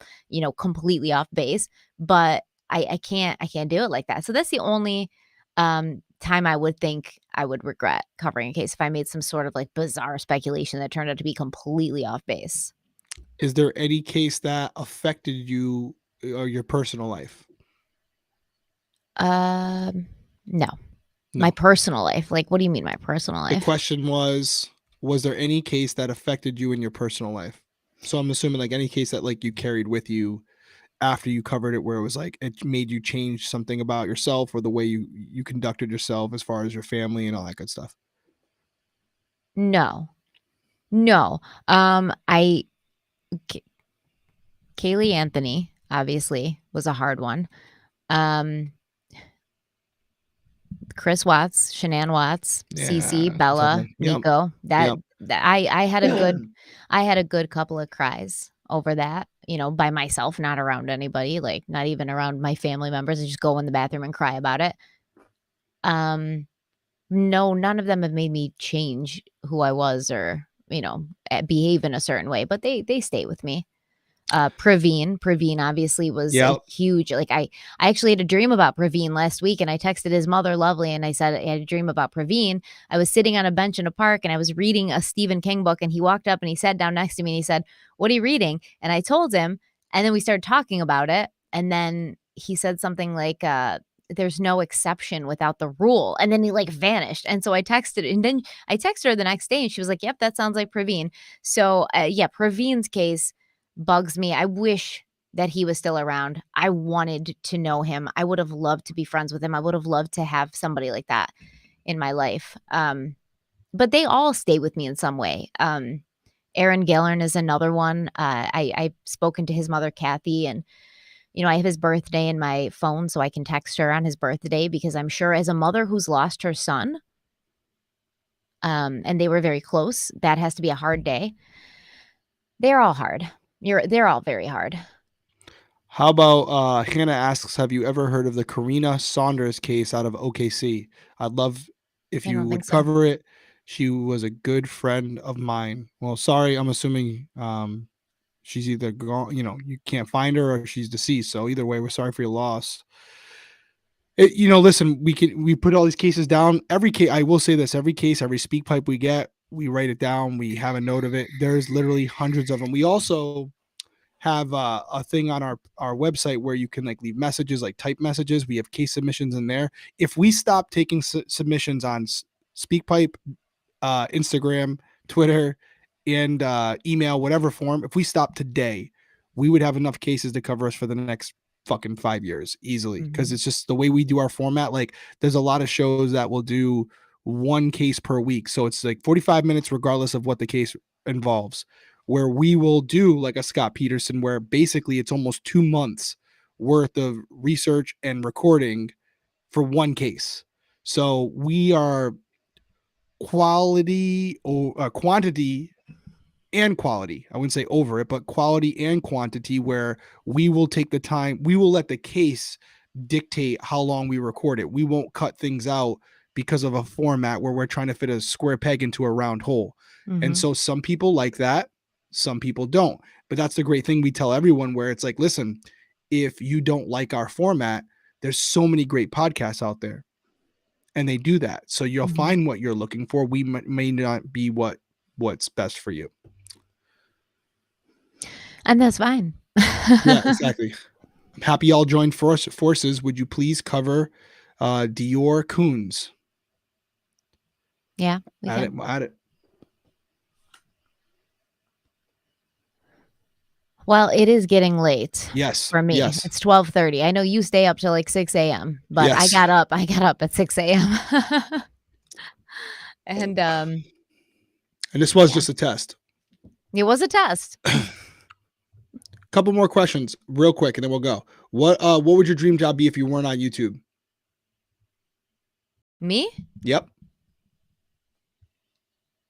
Speaker 1: completely off base. But I can't do it like that. So that's the only time I would think I would regret covering a case if I made some sort of like bizarre speculation that turned out to be completely off base.
Speaker 2: Is there any case that affected you or your personal life?
Speaker 1: No. My
Speaker 2: No.
Speaker 1: personal life. Like, what do you mean my personal
Speaker 2: The
Speaker 1: life?
Speaker 2: question was there any case that affected you in your personal life? So I'm assuming like any case that like you carried with you after you covered it where it was like it made you change something about yourself or the way you conducted yourself as far as your family and all that good stuff.
Speaker 1: No. No. I K Kaylee Anthony, obviously, was a hard one. Um, Chris Watts, Shanann Watts, Cece,
Speaker 2: Yeah, tough
Speaker 1: Bella,
Speaker 2: one. Yep.
Speaker 1: Nico, that
Speaker 2: Yep.
Speaker 1: that I had a good I had a good couple of cries over that, by myself, not around anybody, like, not even around my family members. I just go in the bathroom and cry about it. Um, no, none of them have made me change who I was or, behave in a certain way, but they stay with me. Praveen obviously was a
Speaker 2: Yep.
Speaker 1: huge like, I actually had a dream about Praveen last week, and I texted his mother, Lovely, and I said I had a dream about Praveen. I was sitting on a bench in a park, and I was reading a Stephen King book, and he walked up, and he sat down next to me, and he said, "What are you reading?" And I told him, and then we started talking about it, and then he said something like, "There's no exception without the rule," and then he, like, vanished, and so I texted her the next day, and she was like, "Yep, that sounds like Praveen." So, yeah, Praveen's case bugs me. I wish that he was still around. I wanted to know him. I would have loved to be friends with him. I would have loved to have somebody like that in my life. But they all stay with me in some way. Aaron Gillern is another one. I've spoken to his mother, Kathy, and I have his birthday in my phone so I can text her on his birthday because I'm sure as a mother who's lost her son, and they were very close, that has to be a hard day. They're all hard. They're all very hard.
Speaker 2: How about Hannah asks, have you ever heard of the Karina Saunders case out of OKC? I'd love if
Speaker 1: I
Speaker 2: you
Speaker 1: don't think
Speaker 2: would
Speaker 1: so.
Speaker 2: cover it. She was a good friend of mine. Well, sorry, I'm assuming she's either gone, you can't find her or she's deceased. So either way, we're sorry for your loss. Listen, we put all these cases down. Every case, I will say this: every case, every speak pipe we get, we write it down. We have a note of it. There's literally hundreds of them. We also have a thing on our website where you can like leave messages, like type messages. We have case submissions in there. If we stop taking submissions on SpeakPipe, Instagram, Twitter, and email, whatever form, if we stop today, we would have enough cases to cover us for the next fucking 5 years easily. Because
Speaker 1: Mhm.
Speaker 2: it's just the way we do our format. Like, there's a lot of shows that will do one case per week, so it's like 45 minutes, regardless of what the case involves. Where we will do like a Scott Peterson, where basically it's almost 2 months worth of research and recording for one case. So we are quality or quantity and quality. I wouldn't say over it, but quality and quantity, where we will take the time, we will let the case dictate how long we record it. We won't cut things out because of a format where we're trying to fit a square peg into a round hole. And
Speaker 1: Mhm.
Speaker 2: so some people like that, some people don't. But that's the great thing we tell everyone, where it's like, listen, if you don't like our format, there's so many great podcasts out there, and they do that. So you'll
Speaker 1: Mhm.
Speaker 2: find what you're looking for. We may not be what's best for you.
Speaker 1: And that's fine.
Speaker 2: Yeah, exactly. I'm happy y'all joined forces. Would you please cover Dior Coons?
Speaker 1: Yeah, we
Speaker 2: Add
Speaker 1: can.
Speaker 2: it. Add it.
Speaker 1: Well, it is getting late
Speaker 2: Yes.
Speaker 1: for me.
Speaker 2: Yes.
Speaker 1: It's 12:30. I know you stay up till like 6 AM, but I
Speaker 2: Yes.
Speaker 1: got up at 6 AM. And,
Speaker 2: And this was
Speaker 1: yeah,
Speaker 2: just a test.
Speaker 1: it was a test.
Speaker 2: Couple more questions, real quick, and then we'll go. What would your dream job be if you weren't on YouTube?
Speaker 1: Me?
Speaker 2: Yep.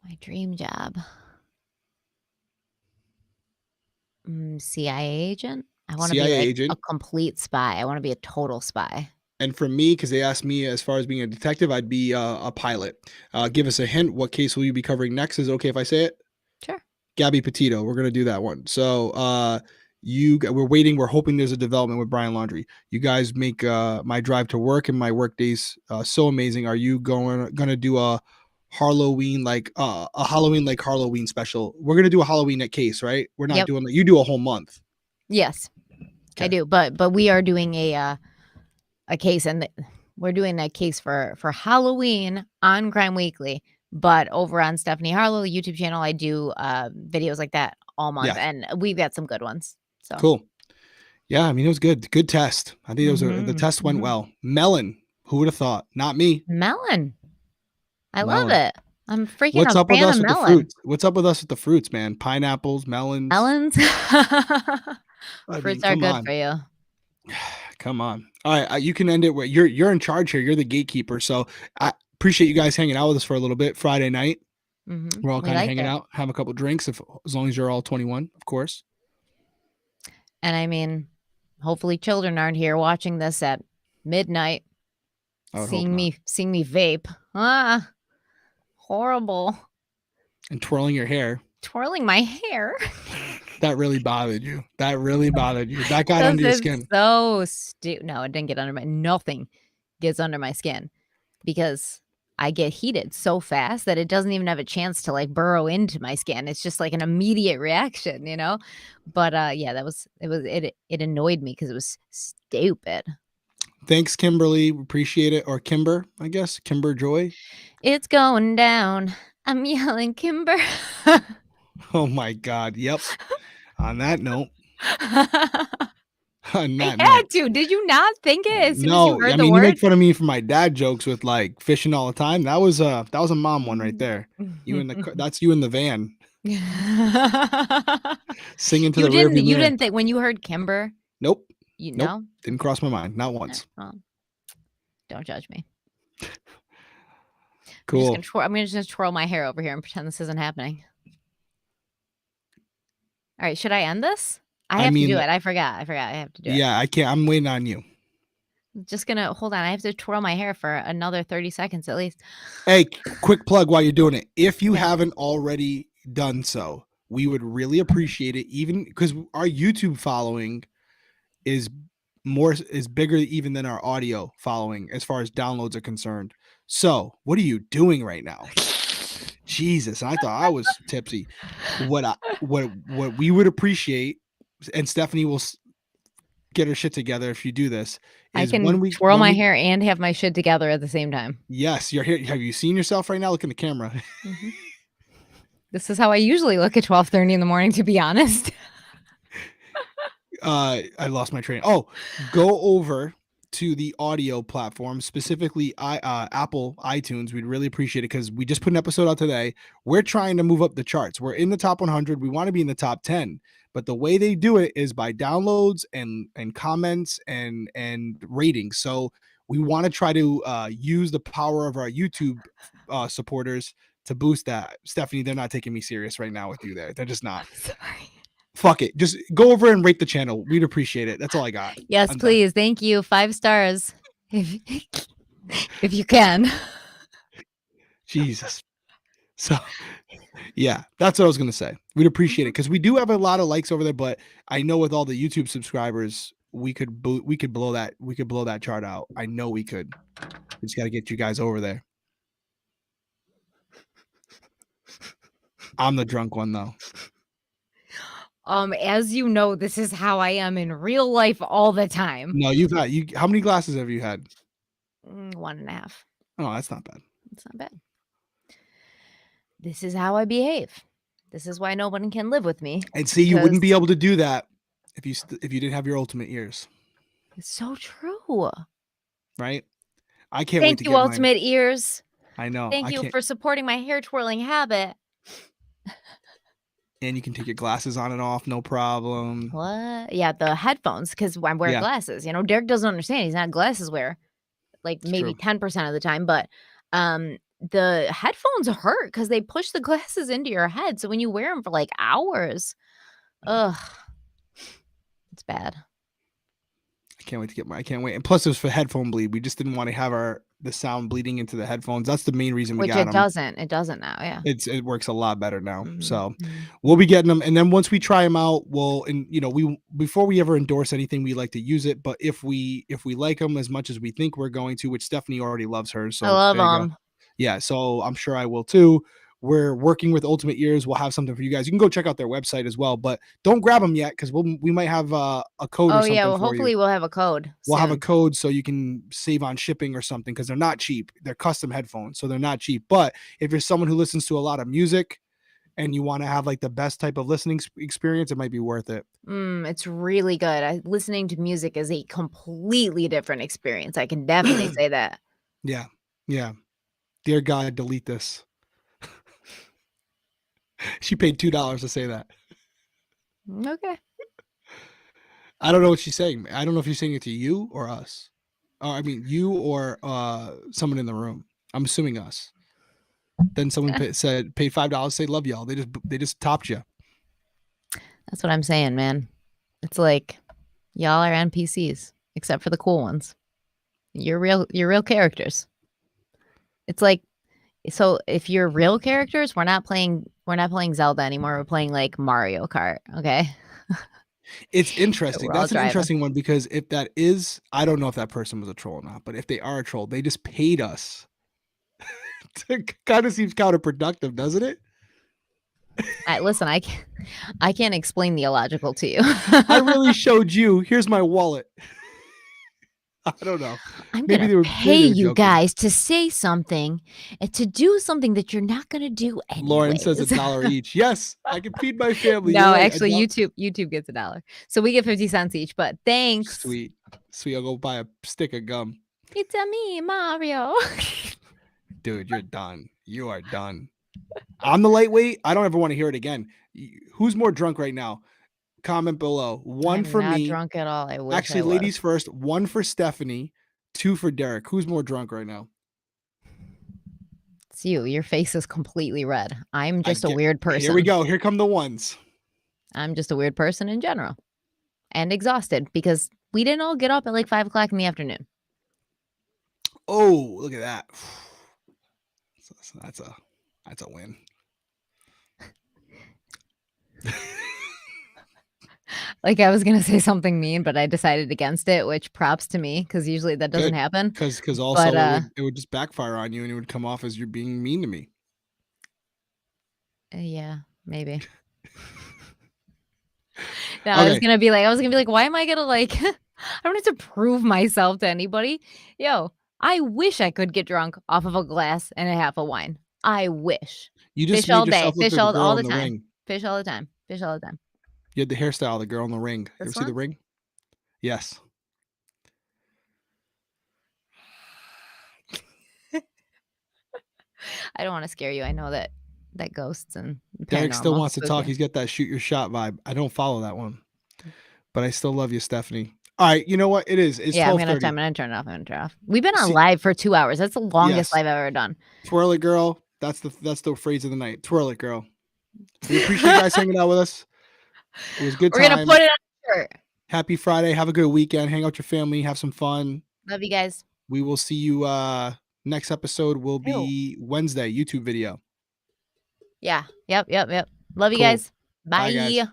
Speaker 1: My dream job. CIA agent? I wanna be
Speaker 2: CIA
Speaker 1: like a
Speaker 2: agent.
Speaker 1: complete spy. I wanna be a total spy.
Speaker 2: And for me, because they asked me as far as being a detective, I'd be a pilot. Give us a hint. What case will you be covering next? Is it okay if I say it?
Speaker 1: Sure.
Speaker 2: Gabby Petito. We're gonna do that one. So we're waiting. We're hoping there's a development with Brian Laundrie. You guys make my drive to work and my work days so amazing. Are you gonna do a Halloween like Halloween special? We're gonna do a Halloween at case, right? We're not
Speaker 1: Yep.
Speaker 2: doing you do a whole month.
Speaker 1: Yes, I
Speaker 2: Okay.
Speaker 1: do, but we are doing a case, and we're doing a case for Halloween on Crime Weekly, but over on Stephanie Harlow YouTube channel, I do videos like that all month,
Speaker 2: Yeah.
Speaker 1: and we've got some good ones. So
Speaker 2: Cool. Yeah, I mean it was good. Good test. I think the
Speaker 1: mhm,
Speaker 2: test went
Speaker 1: mhm.
Speaker 2: well. Melon. Who would have thought? Not me.
Speaker 1: Melon. I love
Speaker 2: Melon.
Speaker 1: it. I'm freaking
Speaker 2: What's
Speaker 1: a
Speaker 2: up with
Speaker 1: fan
Speaker 2: us
Speaker 1: of
Speaker 2: with the
Speaker 1: melon.
Speaker 2: fruits? What's up with us with the fruits, man? Pineapples, melons.
Speaker 1: Melons?
Speaker 2: I mean,
Speaker 1: Fruits are
Speaker 2: come
Speaker 1: good
Speaker 2: on.
Speaker 1: for you.
Speaker 2: Come on. All right, you can end it where you're in charge here. You're the gatekeeper. So I appreciate you guys hanging out with us for a little bit. Friday night,
Speaker 1: Mhm.
Speaker 2: we're all
Speaker 1: We
Speaker 2: kind of
Speaker 1: liked
Speaker 2: hanging
Speaker 1: it.
Speaker 2: out, have a couple drinks, as long as you're all 21, of course.
Speaker 1: And I mean, hopefully children aren't here watching this at midnight,
Speaker 2: I would hope not.
Speaker 1: seeing me vape. Ah, horrible.
Speaker 2: And twirling your hair.
Speaker 1: Twirling my hair.
Speaker 2: That really bothered you. That really bothered you. That got
Speaker 1: 'Cause
Speaker 2: under your
Speaker 1: it's
Speaker 2: skin.
Speaker 1: so no, it didn't get under my nothing gets under my skin because I get heated so fast that it doesn't even have a chance to, like, burrow into my skin. It's just like an immediate reaction, you know? But, yeah, it annoyed me because it was stupid.
Speaker 2: Thanks, Kimberly. Appreciate it. Or Kimber, I guess. Kimber Joy.
Speaker 1: It's going down. I'm yelling, "Kimber."
Speaker 2: Oh my God. Yep. On that note, on
Speaker 1: I
Speaker 2: that
Speaker 1: had
Speaker 2: note.
Speaker 1: to. Did you not think it as soon as you
Speaker 2: No, I
Speaker 1: heard the
Speaker 2: mean you
Speaker 1: word?
Speaker 2: make fun of me for my dad jokes with like fishing all the time. That was a mom one right there. That's you in the van singing to the rearview
Speaker 1: You
Speaker 2: mirror.
Speaker 1: didn't think when you heard Kimber,
Speaker 2: Nope,
Speaker 1: you
Speaker 2: nope,
Speaker 1: know?
Speaker 2: didn't cross my mind, not
Speaker 1: Eh,
Speaker 2: once.
Speaker 1: well, don't judge me.
Speaker 2: Cool.
Speaker 1: I'm just twirl my hair over here and pretend this isn't happening. All right, should I end this? I
Speaker 2: I
Speaker 1: have to
Speaker 2: mean,
Speaker 1: do it. I forgot. I have to do it.
Speaker 2: yeah, I can't. I'm waiting on you.
Speaker 1: Just gonna hold on. I have to twirl my hair for another 30 seconds at least.
Speaker 2: Hey, quick plug while you're doing it. If you
Speaker 1: Yeah.
Speaker 2: haven't already done so, we would really appreciate it. Even because our YouTube following is bigger even than our audio following as far as downloads are concerned. So, what are you doing right now? Jesus, I thought I was tipsy. What we would appreciate, and Stephanie will get her shit together if you do this,
Speaker 1: I
Speaker 2: is
Speaker 1: can twirl my hair and have my shit together at the same time.
Speaker 2: yes, you're here. Have you seen yourself right now? Look in the camera.
Speaker 1: Mhm. This is how I usually look at 12:30 in the morning, to be honest.
Speaker 2: I lost my train. Oh, go over to the audio platform, specifically Apple iTunes. We'd really appreciate it because we just put an episode out today. We're trying to move up the charts. We're in the top 100. We want to be in the top 10. But the way they do it is by downloads and comments and ratings. So we want to try to use the power of our YouTube supporters to boost that. Stephanie, they're not taking me serious right now with you there. They're just not.
Speaker 1: Sorry.
Speaker 2: Fuck it. Just go over and rate the channel. We'd appreciate it. That's all I got.
Speaker 1: Yes,
Speaker 2: I'm done.
Speaker 1: please. Thank you. 5 stars if if you can.
Speaker 2: Jesus. So yeah, that's what I was gonna say. We'd appreciate it
Speaker 1: Mhm.
Speaker 2: because we do have a lot of likes over there, but I know with all the YouTube subscribers, we could blow that chart out. I know we could. We just got to get you guys over there. I'm the drunk one though.
Speaker 1: As you know, this is how I am in real life all the time.
Speaker 2: No, how many glasses have you had?
Speaker 1: 1.5.
Speaker 2: Oh, that's not bad.
Speaker 1: It's not bad. This is how I behave. This is why no one can live with me.
Speaker 2: And see, you wouldn't be able to do that if you didn't have your ultimate ears,
Speaker 1: It's so true.
Speaker 2: right? I can't wait
Speaker 1: Thank
Speaker 2: to
Speaker 1: you,
Speaker 2: get mine.
Speaker 1: Ultimate Ears.
Speaker 2: I know.
Speaker 1: Thank
Speaker 2: I
Speaker 1: you
Speaker 2: can't.
Speaker 1: for supporting my hair twirling habit.
Speaker 2: And you can take your glasses on and off, no problem.
Speaker 1: What? Yeah, the headphones, because I wear
Speaker 2: Yeah,
Speaker 1: glasses. Derek doesn't understand. He's not a glasses wearer, like
Speaker 2: it's
Speaker 1: maybe
Speaker 2: true.
Speaker 1: 10% of the time, but the headphones hurt because they push the glasses into your head. So when you wear them for like hours, ugh, it's bad.
Speaker 2: I can't wait to get my. I can't wait. And plus, it was for headphone bleed. We just didn't want to have the sound bleeding into the headphones. That's the main reason we
Speaker 1: Which
Speaker 2: got
Speaker 1: it
Speaker 2: them.
Speaker 1: doesn't. It doesn't now. Yeah.
Speaker 2: It works a lot better now. So
Speaker 1: Mhm.
Speaker 2: we'll be getting them, and then once we try them out, we before we ever endorse anything, we like to use it. But if we like them as much as we think we're going to, which Stephanie already loves hers,
Speaker 1: I
Speaker 2: so
Speaker 1: love
Speaker 2: there you go.
Speaker 1: them.
Speaker 2: Yeah, so I'm sure I will too. We're working with Ultimate Ears. We'll have something for you guys. You can go check out their website as well, but don't grab them yet because we might have a code or
Speaker 1: Oh yeah.
Speaker 2: something
Speaker 1: Well,
Speaker 2: for you.
Speaker 1: hopefully we'll have a code
Speaker 2: We'll have a
Speaker 1: soon.
Speaker 2: code so you can save on shipping or something because they're not cheap. They're custom headphones, so they're not cheap. But if you're someone who listens to a lot of music and you want to have like the best type of listening experience, it might be worth it.
Speaker 1: It's really good. Listening to music is a completely different experience. I can definitely say that.
Speaker 2: Yeah. Yeah. Dear God, delete this. She paid $2 to say that.
Speaker 1: Okay.
Speaker 2: I don't know what she's saying. I don't know if she's saying it to you or us. I mean, you or someone in the room. I'm assuming us. Then someone paid $5. Say love y'all. They just topped you.
Speaker 1: That's what I'm saying, man. It's like y'all are NPCs, except for the cool ones. You're real characters. It's like, so if you're real characters, we're not playing Zelda anymore. We're playing like Mario Kart, okay?
Speaker 2: It's
Speaker 1: So
Speaker 2: interesting.
Speaker 1: we're all
Speaker 2: That's an
Speaker 1: driving.
Speaker 2: interesting one because if that is, I don't know if that person was a troll or not, but if they are a troll, they just paid us. It kind of seems counterproductive, doesn't it?
Speaker 1: Listen, I can't explain the illogical to you.
Speaker 2: I really showed you. Here's my wallet. I don't know.
Speaker 1: I'm
Speaker 2: Maybe
Speaker 1: gonna
Speaker 2: they were
Speaker 1: pay you
Speaker 2: joking.
Speaker 1: guys to say something and to do something that you're not gonna do
Speaker 2: Lauren says
Speaker 1: anyways.
Speaker 2: $1 each. Yes, I can feed my family.
Speaker 1: No,
Speaker 2: You're right.
Speaker 1: actually, YouTube gets $1, so we get 50 cents each. But thanks.
Speaker 2: Sweet. I'll go buy a stick of gum.
Speaker 1: It's a me, Mario.
Speaker 2: Dude, you're done. You are done. I'm the lightweight. I don't ever want to hear it again. Who's more drunk right now? Comment below. One
Speaker 1: I'm
Speaker 2: for
Speaker 1: not
Speaker 2: me.
Speaker 1: drunk at all. I wish
Speaker 2: Actually,
Speaker 1: I was.
Speaker 2: ladies first. 1 for Stephanie. 2 for Derek. Who's more drunk right now?
Speaker 1: It's you. Your face is completely red. I'm just a weird person.
Speaker 2: Here we go. Here come the ones.
Speaker 1: I'm just a weird person in general. And exhausted because we didn't all get up at like 5 o'clock in the afternoon.
Speaker 2: Oh, look at that. That's a win.
Speaker 1: Like I was gonna say something mean, but I decided against it, which props to me because usually that doesn't
Speaker 2: Good.
Speaker 1: happen.
Speaker 2: Because also it would just backfire on you and it would come off as you're being mean to me.
Speaker 1: Yeah, maybe. No, okay. I was gonna be like, why am I gonna like? I don't have to prove myself to anybody. Yo, I wish I could get drunk off of a glass and a half of wine. I wish.
Speaker 2: You just
Speaker 1: fish
Speaker 2: made
Speaker 1: all
Speaker 2: yourself
Speaker 1: day,
Speaker 2: look
Speaker 1: fish
Speaker 2: like the girl
Speaker 1: all the
Speaker 2: in the
Speaker 1: time,
Speaker 2: ring.
Speaker 1: fish all the time, fish all the time.
Speaker 2: You had the hairstyle of the girl in the ring. You ever see the ring? Yes.
Speaker 1: I don't want to scare you. I know that ghosts and
Speaker 2: Derek still wants to
Speaker 1: spooky.
Speaker 2: talk. He's got that shoot your shot vibe. I don't follow that one, but I still love you, Stephanie. All right, you know what? It is. It's 12:30.
Speaker 1: I'm gonna turn it off. We've been on live for 2 hours. That's the longest live I've ever done.
Speaker 2: Twirl it, girl. That's the phrase of the night. Twirl it, girl. We appreciate you guys hanging out with us. It was a good time.
Speaker 1: We're gonna put it on a shirt.
Speaker 2: Happy Friday. Have a good weekend. Hang out with your family. Have some fun.
Speaker 1: Love you guys.
Speaker 2: We will see you Next episode will
Speaker 1: Ew.
Speaker 2: be Wednesday YouTube video.
Speaker 1: Yeah. Yep. Yep. Yep. Love you
Speaker 2: Cool.
Speaker 1: guys.
Speaker 2: Bye, guys.
Speaker 1: Bye.